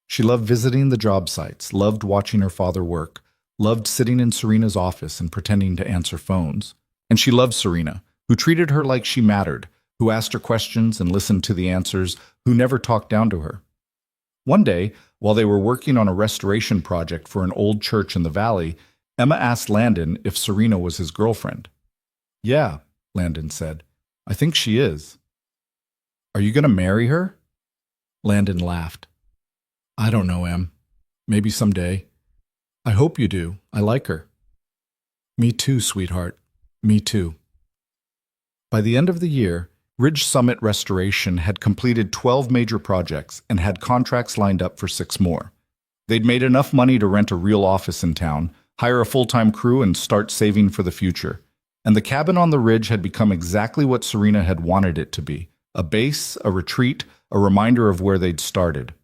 She loved visiting the job sites, loved watching her father work, loved sitting in Serena's office and pretending to answer phones. And she loved Serena, who treated her like she mattered, who asked her questions and listened to the answers, who never talked down to her. One day, while they were working on a restoration project for an old church in the valley, Emma asked Landon if Serena was his girlfriend. "Yeah," Landon said. "I think she is." "Are you going to marry her?" Landon laughed. "I don't know, Em. Maybe someday. I hope you do. I like her." "Me too, sweetheart. Me too." By the end of the year, Ridge Summit Restoration had completed 12 major projects and had contracts lined up for 6 more. They'd made enough money to rent a real office in town, hire a full-time crew, and start saving for the future. And the cabin on the ridge had become exactly what Serena had wanted it to be: a base, a retreat, a reminder of where they'd started.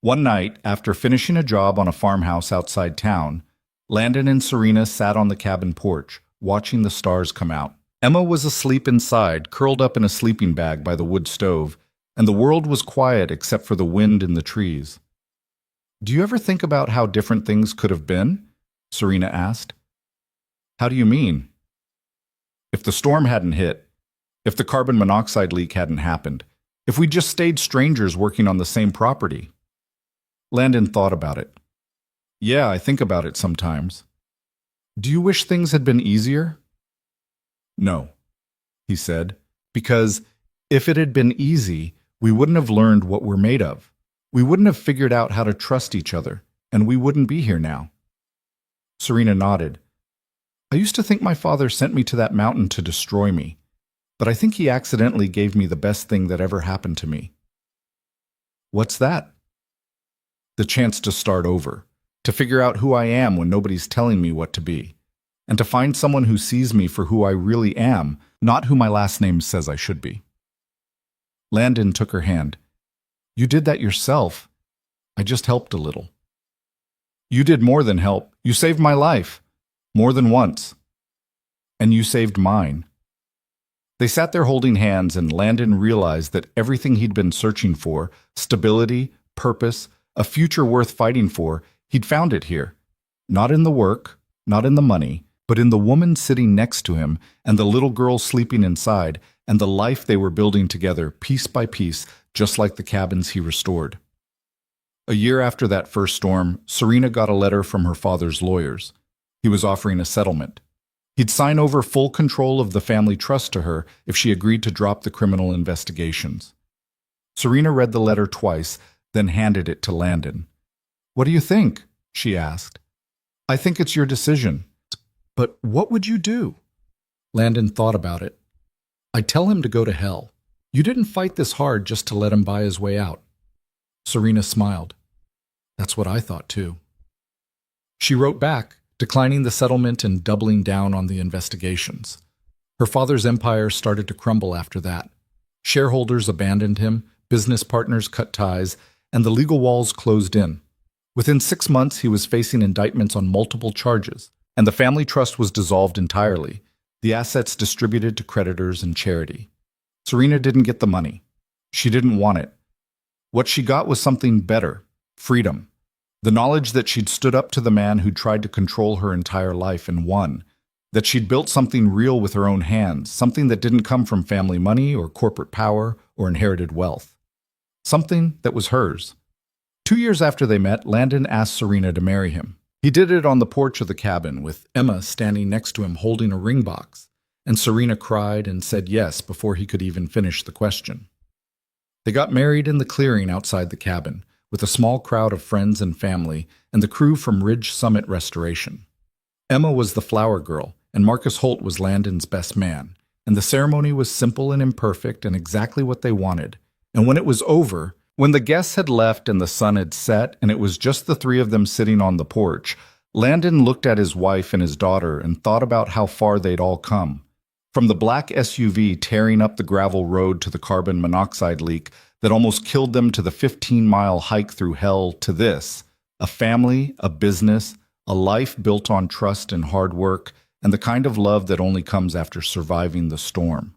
One night, after finishing a job on a farmhouse outside town, Landon and Serena sat on the cabin porch, watching the stars come out. Emma was asleep inside, curled up in a sleeping bag by the wood stove, and the world was quiet except for the wind in the trees. "Do you ever think about how different things could have been?" Serena asked. "How do you mean?" "If the storm hadn't hit, if the carbon monoxide leak hadn't happened, if we just stayed strangers working on the same property." Landon thought about it. "Yeah, I think about it sometimes." "Do you wish things had been easier?" "No," he said, "because if it had been easy, we wouldn't have learned what we're made of. We wouldn't have figured out how to trust each other, and we wouldn't be here now." Serena nodded. "I used to think my father sent me to that mountain to destroy me, but I think he accidentally gave me the best thing that ever happened to me." "What's that?" "The chance to start over, to figure out who I am when nobody's telling me what to be, and to find someone who sees me for who I really am, not who my last name says I should be." Landon took her hand. "You did that yourself. I just helped a little." "You did more than help. You saved my life. More than once. And you saved mine." They sat there holding hands, and Landon realized that everything he'd been searching for, stability, purpose, a future worth fighting for, he'd found it here. Not in the work, not in the money, but in the woman sitting next to him, and the little girl sleeping inside, and the life they were building together, piece by piece, just like the cabins he restored. A year after that first storm, Serena got a letter from her father's lawyers. He was offering a settlement. He'd sign over full control of the family trust to her if she agreed to drop the criminal investigations. Serena read the letter twice, then handed it to Landon. "What do you think?" she asked. "I think it's your decision. But what would you do?" Landon thought about it. "I'd tell him to go to hell. You didn't fight this hard just to let him buy his way out." Serena smiled. "That's what I thought too." She wrote back, declining the settlement and doubling down on the investigations. Her father's empire started to crumble after that. Shareholders abandoned him, business partners cut ties, and the legal walls closed in. Within 6 months, he was facing indictments on multiple charges, and the family trust was dissolved entirely, the assets distributed to creditors and charity. Serena didn't get the money. She didn't want it. What she got was something better: freedom. The knowledge that she'd stood up to the man who tried to control her entire life and won. That she'd built something real with her own hands, something that didn't come from family money or corporate power or inherited wealth. Something that was hers. 2 years after they met, Landon asked Serena to marry him. He did it on the porch of the cabin, with Emma standing next to him holding a ring box, and Serena cried and said yes before he could even finish the question. They got married in the clearing outside the cabin, with a small crowd of friends and family and the crew from Ridge Summit Restoration. Emma was the flower girl, and Marcus Holt was Landon's best man, and the ceremony was simple and imperfect and exactly what they wanted. And when it was over, when the guests had left and the sun had set and it was just the three of them sitting on the porch, Landon looked at his wife and his daughter and thought about how far they'd all come. From the black SUV tearing up the gravel road to the carbon monoxide leak that almost killed them to the 15-mile hike through hell to this, a family, a business, a life built on trust and hard work, and the kind of love that only comes after surviving the storm.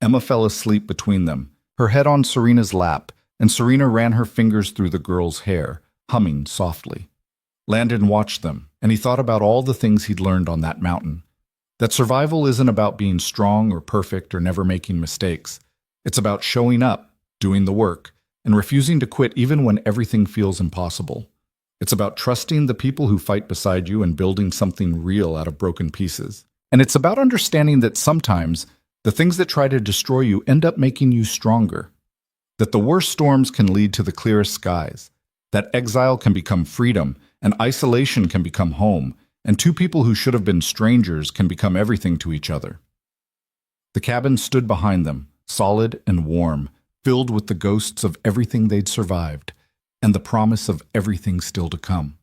Emma fell asleep between them, her head on Serena's lap, and Serena ran her fingers through the girl's hair, humming softly. Landon watched them, and he thought about all the things he'd learned on that mountain. That survival isn't about being strong or perfect or never making mistakes. It's about showing up, doing the work, and refusing to quit even when everything feels impossible. It's about trusting the people who fight beside you and building something real out of broken pieces. And it's about understanding that sometimes the things that try to destroy you end up making you stronger. That the worst storms can lead to the clearest skies. That exile can become freedom, and isolation can become home, and two people who should have been strangers can become everything to each other. The cabin stood behind them, solid and warm, filled with the ghosts of everything they'd survived, and the promise of everything still to come.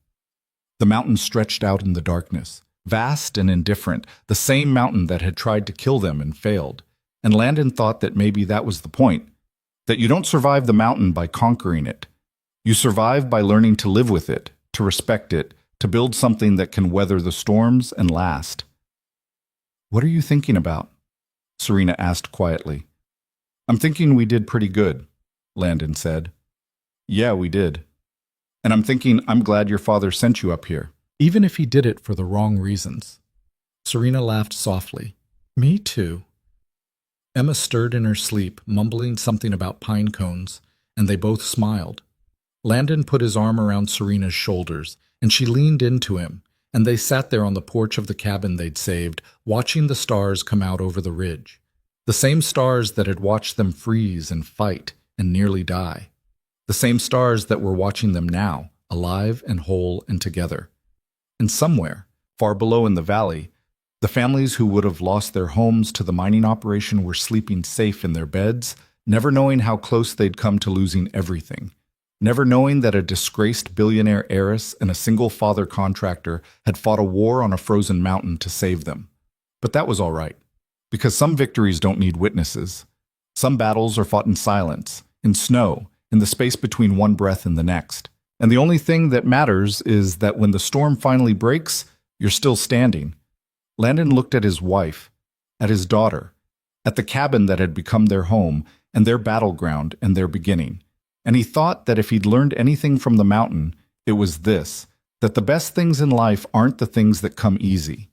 The mountain stretched out in the darkness, vast and indifferent, the same mountain that had tried to kill them and failed. And Landon thought that maybe that was the point, that you don't survive the mountain by conquering it. You survive by learning to live with it, to respect it, to build something that can weather the storms and last. "What are you thinking about?" Serena asked quietly. "I'm thinking we did pretty good," Landon said. "Yeah, we did. And I'm thinking I'm glad your father sent you up here, even if he did it for the wrong reasons." Serena laughed softly. "Me too." Emma stirred in her sleep, mumbling something about pine cones, and they both smiled. Landon put his arm around Serena's shoulders, and she leaned into him, and they sat there on the porch of the cabin they'd saved, watching the stars come out over the ridge. The same stars that had watched them freeze and fight and nearly die. The same stars that were watching them now, alive and whole and together. And somewhere, far below in the valley, the families who would have lost their homes to the mining operation were sleeping safe in their beds, never knowing how close they'd come to losing everything. Never knowing that a disgraced billionaire heiress and a single father contractor had fought a war on a frozen mountain to save them. But that was all right, because some victories don't need witnesses. Some battles are fought in silence, in snow, in the space between one breath and the next. And the only thing that matters is that when the storm finally breaks, you're still standing. Landon looked at his wife, at his daughter, at the cabin that had become their home and their battleground and their beginning. And he thought that if he'd learned anything from the mountain, it was this, that the best things in life aren't the things that come easy.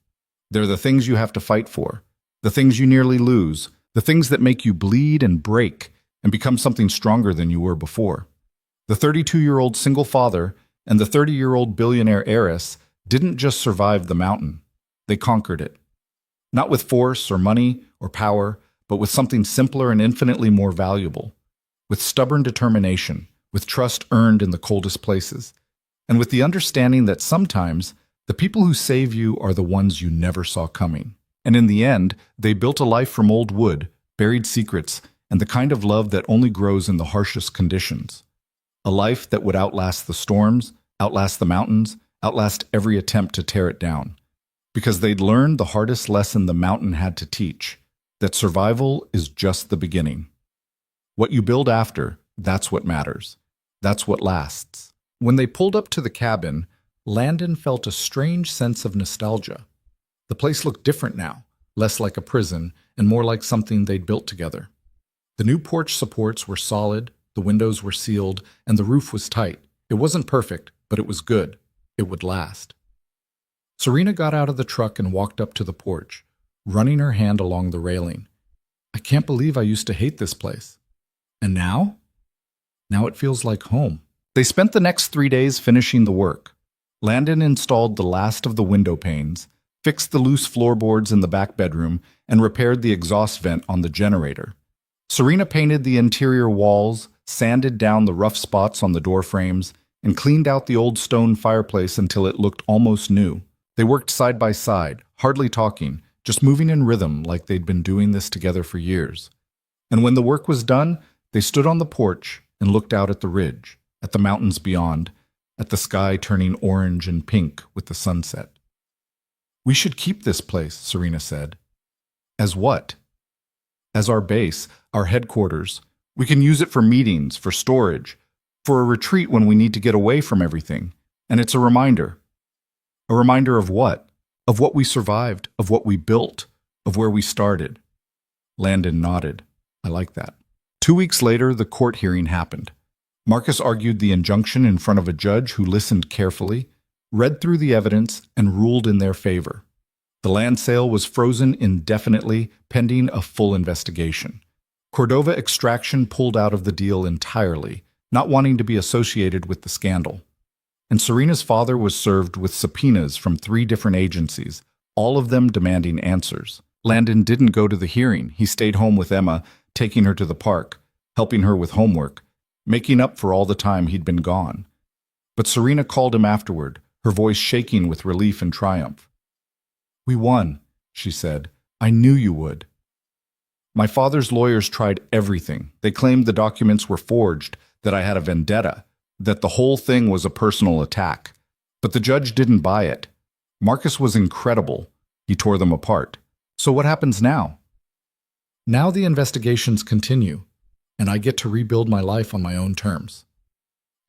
They're the things you have to fight for, the things you nearly lose, the things that make you bleed and break and become something stronger than you were before. The 32-year-old single father and the 30-year-old billionaire heiress didn't just survive the mountain. They conquered it. Not with force or money or power, but with something simpler and infinitely more valuable. With stubborn determination, with trust earned in the coldest places, and with the understanding that sometimes the people who save you are the ones you never saw coming. And in the end, they built a life from old wood, buried secrets, and the kind of love that only grows in the harshest conditions. A life that would outlast the storms, outlast the mountains, outlast every attempt to tear it down. Because they'd learned the hardest lesson the mountain had to teach, that survival is just the beginning. What you build after, that's what matters. That's what lasts. When they pulled up to the cabin, Landon felt a strange sense of nostalgia. The place looked different now, less like a prison and more like something they'd built together. The new porch supports were solid, the windows were sealed, and the roof was tight. It wasn't perfect, but it was good. It would last. Serena got out of the truck and walked up to the porch, running her hand along the railing. "I can't believe I used to hate this place. And now? Now it feels like home." They spent the next 3 days finishing the work. Landon installed the last of the window panes, fixed the loose floorboards in the back bedroom, and repaired the exhaust vent on the generator. Serena painted the interior walls, sanded down the rough spots on the door frames, and cleaned out the old stone fireplace until it looked almost new. They worked side by side, hardly talking, just moving in rhythm like they'd been doing this together for years. And when the work was done, they stood on the porch and looked out at the ridge, at the mountains beyond, at the sky turning orange and pink with the sunset. "We should keep this place," Serena said. "As what?" "As our base, our headquarters. We can use it for meetings, for storage, for a retreat when we need to get away from everything. And it's a reminder. A reminder of what? Of what we survived, of what we built, of where we started." Landon nodded. "I like that." 2 weeks later, the court hearing happened. Marcus argued the injunction in front of a judge who listened carefully, read through the evidence, and ruled in their favor. The land sale was frozen indefinitely, pending a full investigation. Cordova Extraction pulled out of the deal entirely, not wanting to be associated with the scandal. And Serena's father was served with subpoenas from 3 different agencies, all of them demanding answers. Landon didn't go to the hearing. He stayed home with Emma, taking her to the park, helping her with homework, making up for all the time he'd been gone. But Serena called him afterward, her voice shaking with relief and triumph. "We won," she said. "I knew you would." "My father's lawyers tried everything. They claimed the documents were forged, that I had a vendetta, that the whole thing was a personal attack. But the judge didn't buy it. Marcus was incredible. He tore them apart. So what happens now?" "Now the investigations continue, and I get to rebuild my life on my own terms."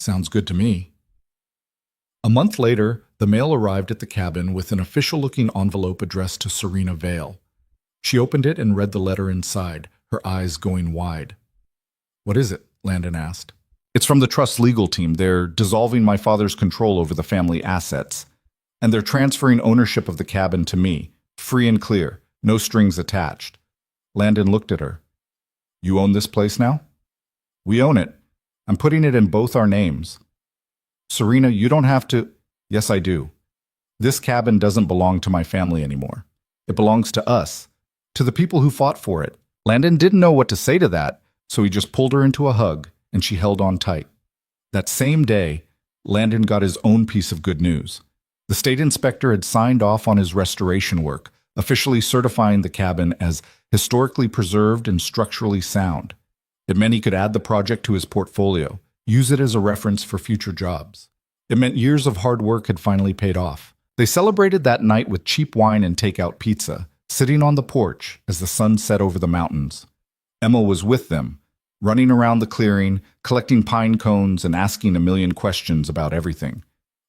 "Sounds good to me." A month later, The mail arrived at the cabin with an official-looking envelope addressed to Serena Vale. She opened it and read the letter inside, her eyes going wide. "What is it?" Landon asked. "It's from the trust legal team. They're dissolving my father's control over the family assets. And they're transferring ownership of the cabin to me, free and clear, no strings attached." Landon looked at her. "You own this place now?" "We own it. I'm putting it in both our names." "Serena, you don't have to—" "Yes, I do. This cabin doesn't belong to my family anymore. It belongs to us, to the people who fought for it." Landon didn't know what to say to that, so he just pulled her into a hug, and she held on tight. That same day, Landon got his own piece of good news. The state inspector had signed off on his restoration work, officially certifying the cabin as historically preserved and structurally sound. It meant he could add the project to his portfolio, use it as a reference for future jobs. It meant years of hard work had finally paid off. They celebrated that night with cheap wine and takeout pizza, sitting on the porch as the sun set over the mountains. Emma was with them, running around the clearing, collecting pine cones and asking a million questions about everything.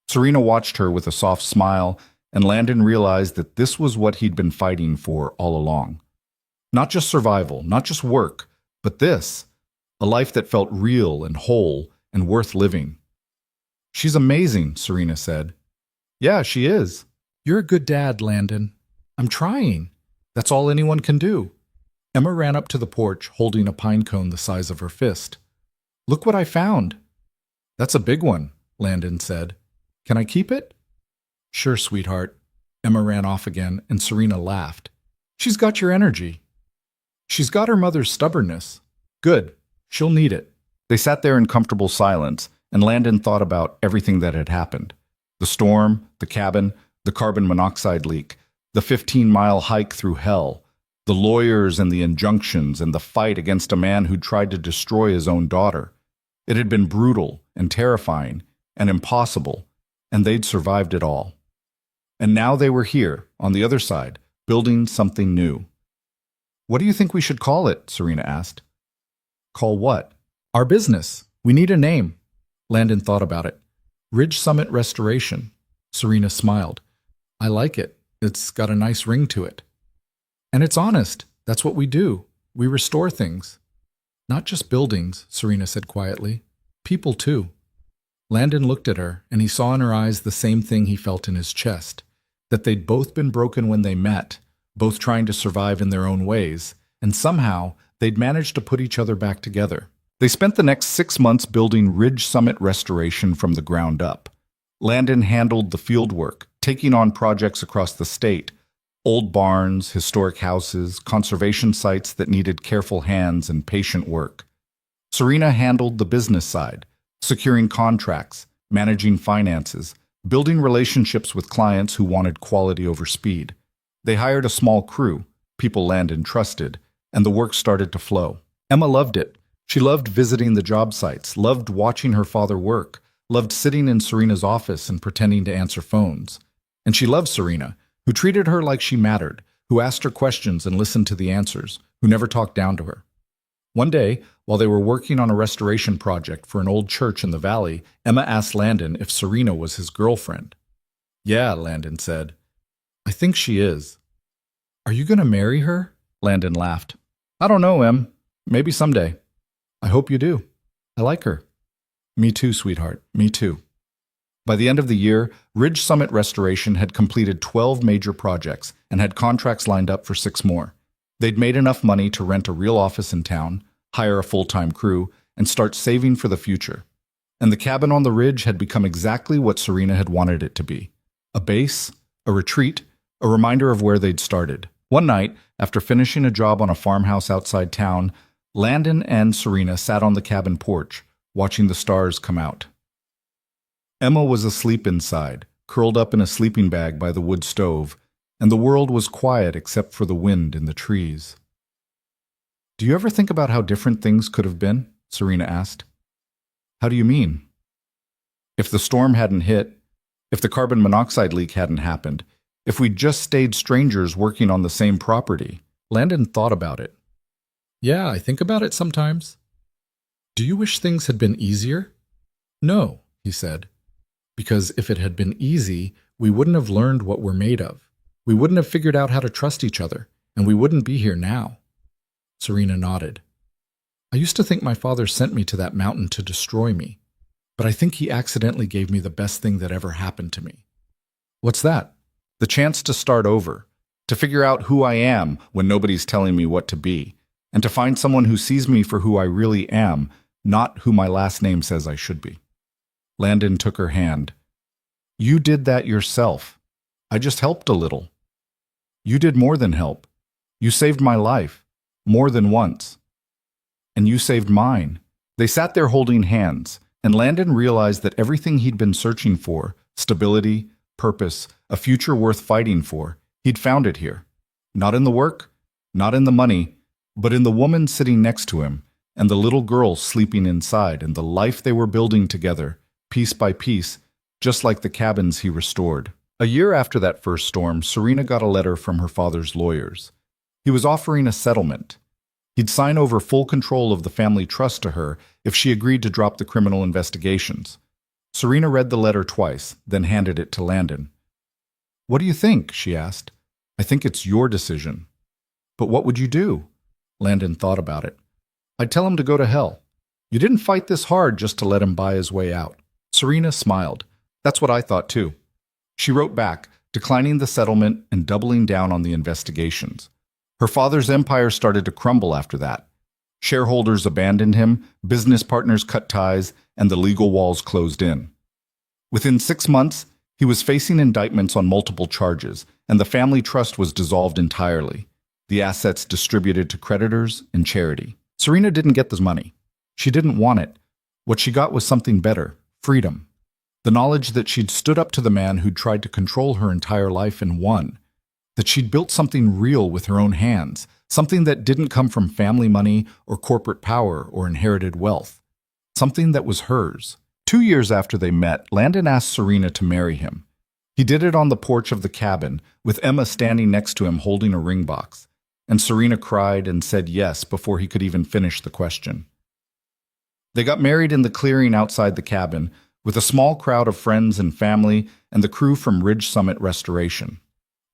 Serena watched her with a soft smile, and Landon realized that this was what he'd been fighting for all along. Not just survival, not just work, but this, a life that felt real and whole and worth living. "She's amazing," Serena said. "Yeah, she is. You're a good dad, Landon." "I'm trying. That's all anyone can do." Emma ran up to the porch, holding a pine cone the size of her fist. "Look what I found." "That's a big one," Landon said. "Can I keep it?" "Sure, sweetheart." Emma ran off again, and Serena laughed. "She's got your energy." "She's got her mother's stubbornness." "Good. She'll need it." They sat there in comfortable silence, and Landon thought about everything that had happened. The storm, the cabin, the carbon monoxide leak, the 15-mile hike through hell, the lawyers and the injunctions, and the fight against a man who tried to destroy his own daughter. It had been brutal and terrifying and impossible, and they'd survived it all. And now they were here, on the other side, building something new. "What do you think we should call it?" Serena asked. "Call what?" "Our business. We need a name." Landon thought about it. "Ridge Summit Restoration." Serena smiled. "I like it. It's got a nice ring to it. And it's honest. That's what we do. We restore things." "Not just buildings," Serena said quietly. "People, too." Landon looked at her, and he saw in her eyes the same thing he felt in his chest, that they'd both been broken when they met, both trying to survive in their own ways, and somehow they'd managed to put each other back together. They spent the next 6 months building Ridge Summit Restoration from the ground up. Landon handled the field work, taking on projects across the state, old barns, historic houses, conservation sites that needed careful hands and patient work. Serena handled the business side, securing contracts, managing finances, building relationships with clients who wanted quality over speed. They hired a small crew, people Landon trusted, and the work started to flow. Emma loved it. She loved visiting the job sites, loved watching her father work, loved sitting in Serena's office and pretending to answer phones. And she loved Serena, who treated her like she mattered, who asked her questions and listened to the answers, who never talked down to her. One day, while they were working on a restoration project for an old church in the valley, Emma asked Landon if Serena was his girlfriend. "Yeah," Landon said. "I think she is." "Are you going to marry her?" Landon laughed. "I don't know, Em. Maybe someday." "I hope you do. I like her." "Me too, sweetheart. Me too." By the end of the year, Ridge Summit Restoration had completed 12 major projects and had contracts lined up for 6 more. They'd made enough money to rent a real office in town, hire a full-time crew, and start saving for the future. And the cabin on the ridge had become exactly what Serena had wanted it to be. A base, a retreat, a reminder of where they'd started. One night, after finishing a job on a farmhouse outside town, Landon and Serena sat on the cabin porch, watching the stars come out. Emma was asleep inside, curled up in a sleeping bag by the wood stove, and the world was quiet except for the wind in the trees. "Do you ever think about how different things could have been?" Serena asked. "How do you mean?" "If the storm hadn't hit, if the carbon monoxide leak hadn't happened, if we'd just stayed strangers working on the same property." Landon thought about it. "Yeah, I think about it sometimes." "Do you wish things had been easier?" "No," he said. Because if it had been easy, we wouldn't have learned what we're made of. We wouldn't have figured out how to trust each other, and we wouldn't be here now. Serena nodded. I used to think my father sent me to that mountain to destroy me, but I think he accidentally gave me the best thing that ever happened to me. What's that? The chance to start over, to figure out who I am when nobody's telling me what to be, and to find someone who sees me for who I really am, not who my last name says I should be. Landon took her hand. You did that yourself. I just helped a little. You did more than help. You saved my life, more than once. And you saved mine. They sat there holding hands, and Landon realized that everything he'd been searching for, stability, purpose, a future worth fighting for, he'd found it here. Not in the work, not in the money, but in the woman sitting next to him, and the little girl sleeping inside, and the life they were building together, piece by piece, just like the cabins he restored. A year after that first storm, Serena got a letter from her father's lawyers. He was offering a settlement. He'd sign over full control of the family trust to her if she agreed to drop the criminal investigations. Serena read the letter twice, then handed it to Landon. What do you think? She asked. I think it's your decision. But what would you do? Landon thought about it. I'd tell him to go to hell. You didn't fight this hard just to let him buy his way out. Serena smiled. That's what I thought too. She wrote back, declining the settlement and doubling down on the investigations. Her father's empire started to crumble after that. Shareholders abandoned him, business partners cut ties, and the legal walls closed in. Within 6 months, he was facing indictments on multiple charges, and the family trust was dissolved entirely. The assets distributed to creditors and charity. Serena didn't get the money. She didn't want it. What she got was something better, freedom. The knowledge that she'd stood up to the man who'd tried to control her entire life and won. That she'd built something real with her own hands, something that didn't come from family money or corporate power or inherited wealth. Something that was hers. 2 years after they met, Landon asked Serena to marry him. He did it on the porch of the cabin, with Emma standing next to him holding a ring box, and Serena cried and said yes before he could even finish the question. They got married in the clearing outside the cabin, with a small crowd of friends and family and the crew from Ridge Summit Restoration.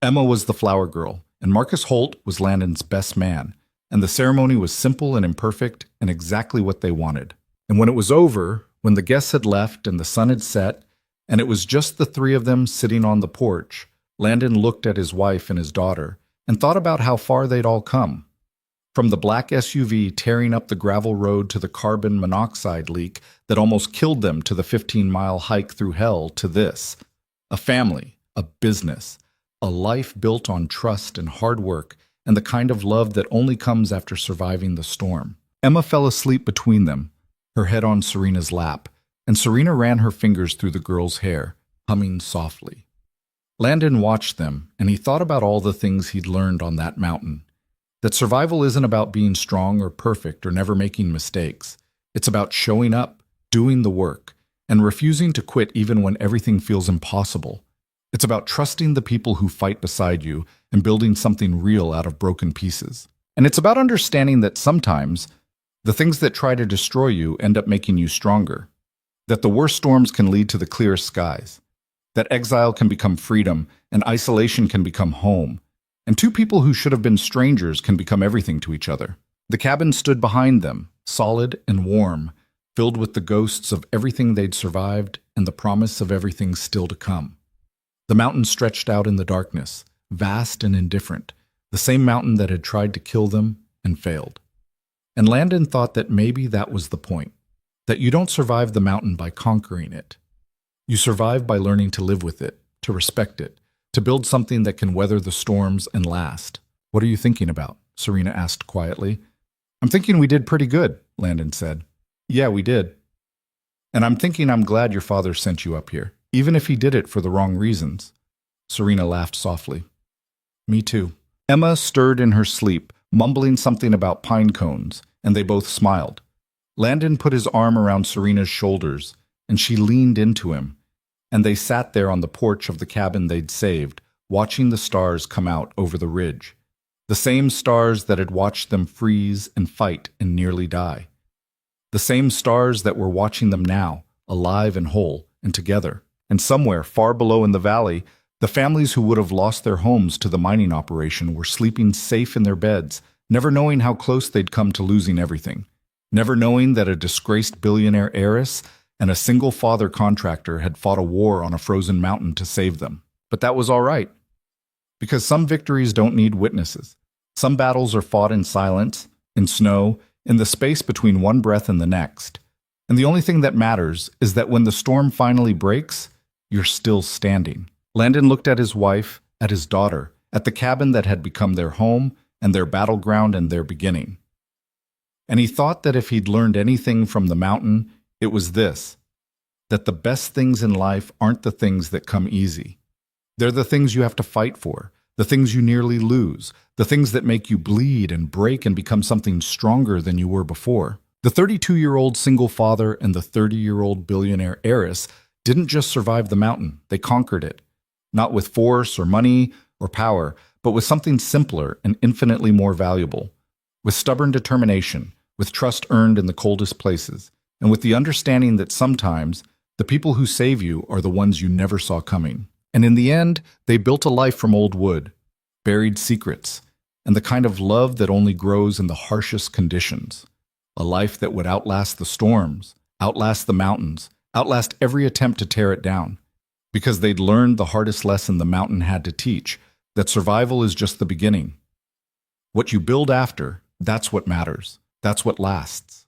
Emma was the flower girl, and Marcus Holt was Landon's best man, and the ceremony was simple and imperfect and exactly what they wanted. And when it was over, when the guests had left and the sun had set, and it was just the three of them sitting on the porch, Landon looked at his wife and his daughter and thought about how far they'd all come. From the black SUV tearing up the gravel road to the carbon monoxide leak that almost killed them to the 15-mile hike through hell to this. A family, a business, a life built on trust and hard work and the kind of love that only comes after surviving the storm. Emma fell asleep between them, her head on Serena's lap, and Serena ran her fingers through the girl's hair, humming softly. Landon watched them, and he thought about all the things he'd learned on that mountain. That survival isn't about being strong or perfect or never making mistakes. It's about showing up, doing the work, and refusing to quit even when everything feels impossible. It's about trusting the people who fight beside you and building something real out of broken pieces. And it's about understanding that sometimes the things that try to destroy you end up making you stronger. That the worst storms can lead to the clearest skies. That exile can become freedom and isolation can become home. And two people who should have been strangers can become everything to each other. The cabin stood behind them, solid and warm, filled with the ghosts of everything they'd survived and the promise of everything still to come. The mountain stretched out in the darkness, vast and indifferent, the same mountain that had tried to kill them and failed. And Landon thought that maybe that was the point, that you don't survive the mountain by conquering it. You survive by learning to live with it, to respect it, to build something that can weather the storms and last. What are you thinking about? Serena asked quietly. I'm thinking we did pretty good, Landon said. Yeah, we did. And I'm thinking I'm glad your father sent you up here, even if he did it for the wrong reasons. Serena laughed softly. Me too. Emma stirred in her sleep, mumbling something about pine cones, and they both smiled. Landon put his arm around Serena's shoulders, and she leaned into him, and they sat there on the porch of the cabin they'd saved, watching the stars come out over the ridge. The same stars that had watched them freeze and fight and nearly die. The same stars that were watching them now, alive and whole and together. And somewhere far below in the valley, the families who would have lost their homes to the mining operation were sleeping safe in their beds, never knowing how close they'd come to losing everything, never knowing that a disgraced billionaire heiress and a single father contractor had fought a war on a frozen mountain to save them. But that was all right, because some victories don't need witnesses. Some battles are fought in silence, in snow, in the space between one breath and the next. And the only thing that matters is that when the storm finally breaks, you're still standing. Landon looked at his wife, at his daughter, at the cabin that had become their home and their battleground and their beginning. And he thought that if he'd learned anything from the mountain, it was this: that the best things in life aren't the things that come easy. They're the things you have to fight for, the things you nearly lose, the things that make you bleed and break and become something stronger than you were before. The 32-year-old single father and the 30-year-old billionaire heiress didn't just survive the mountain, they conquered it. Not with force or money or power, but with something simpler and infinitely more valuable. With stubborn determination, with trust earned in the coldest places, and with the understanding that sometimes the people who save you are the ones you never saw coming. And in the end, they built a life from old wood, buried secrets, and the kind of love that only grows in the harshest conditions. A life that would outlast the storms, outlast the mountains, outlast every attempt to tear it down. Because they'd learned the hardest lesson the mountain had to teach, that survival is just the beginning. What you build after, that's what matters. That's what lasts.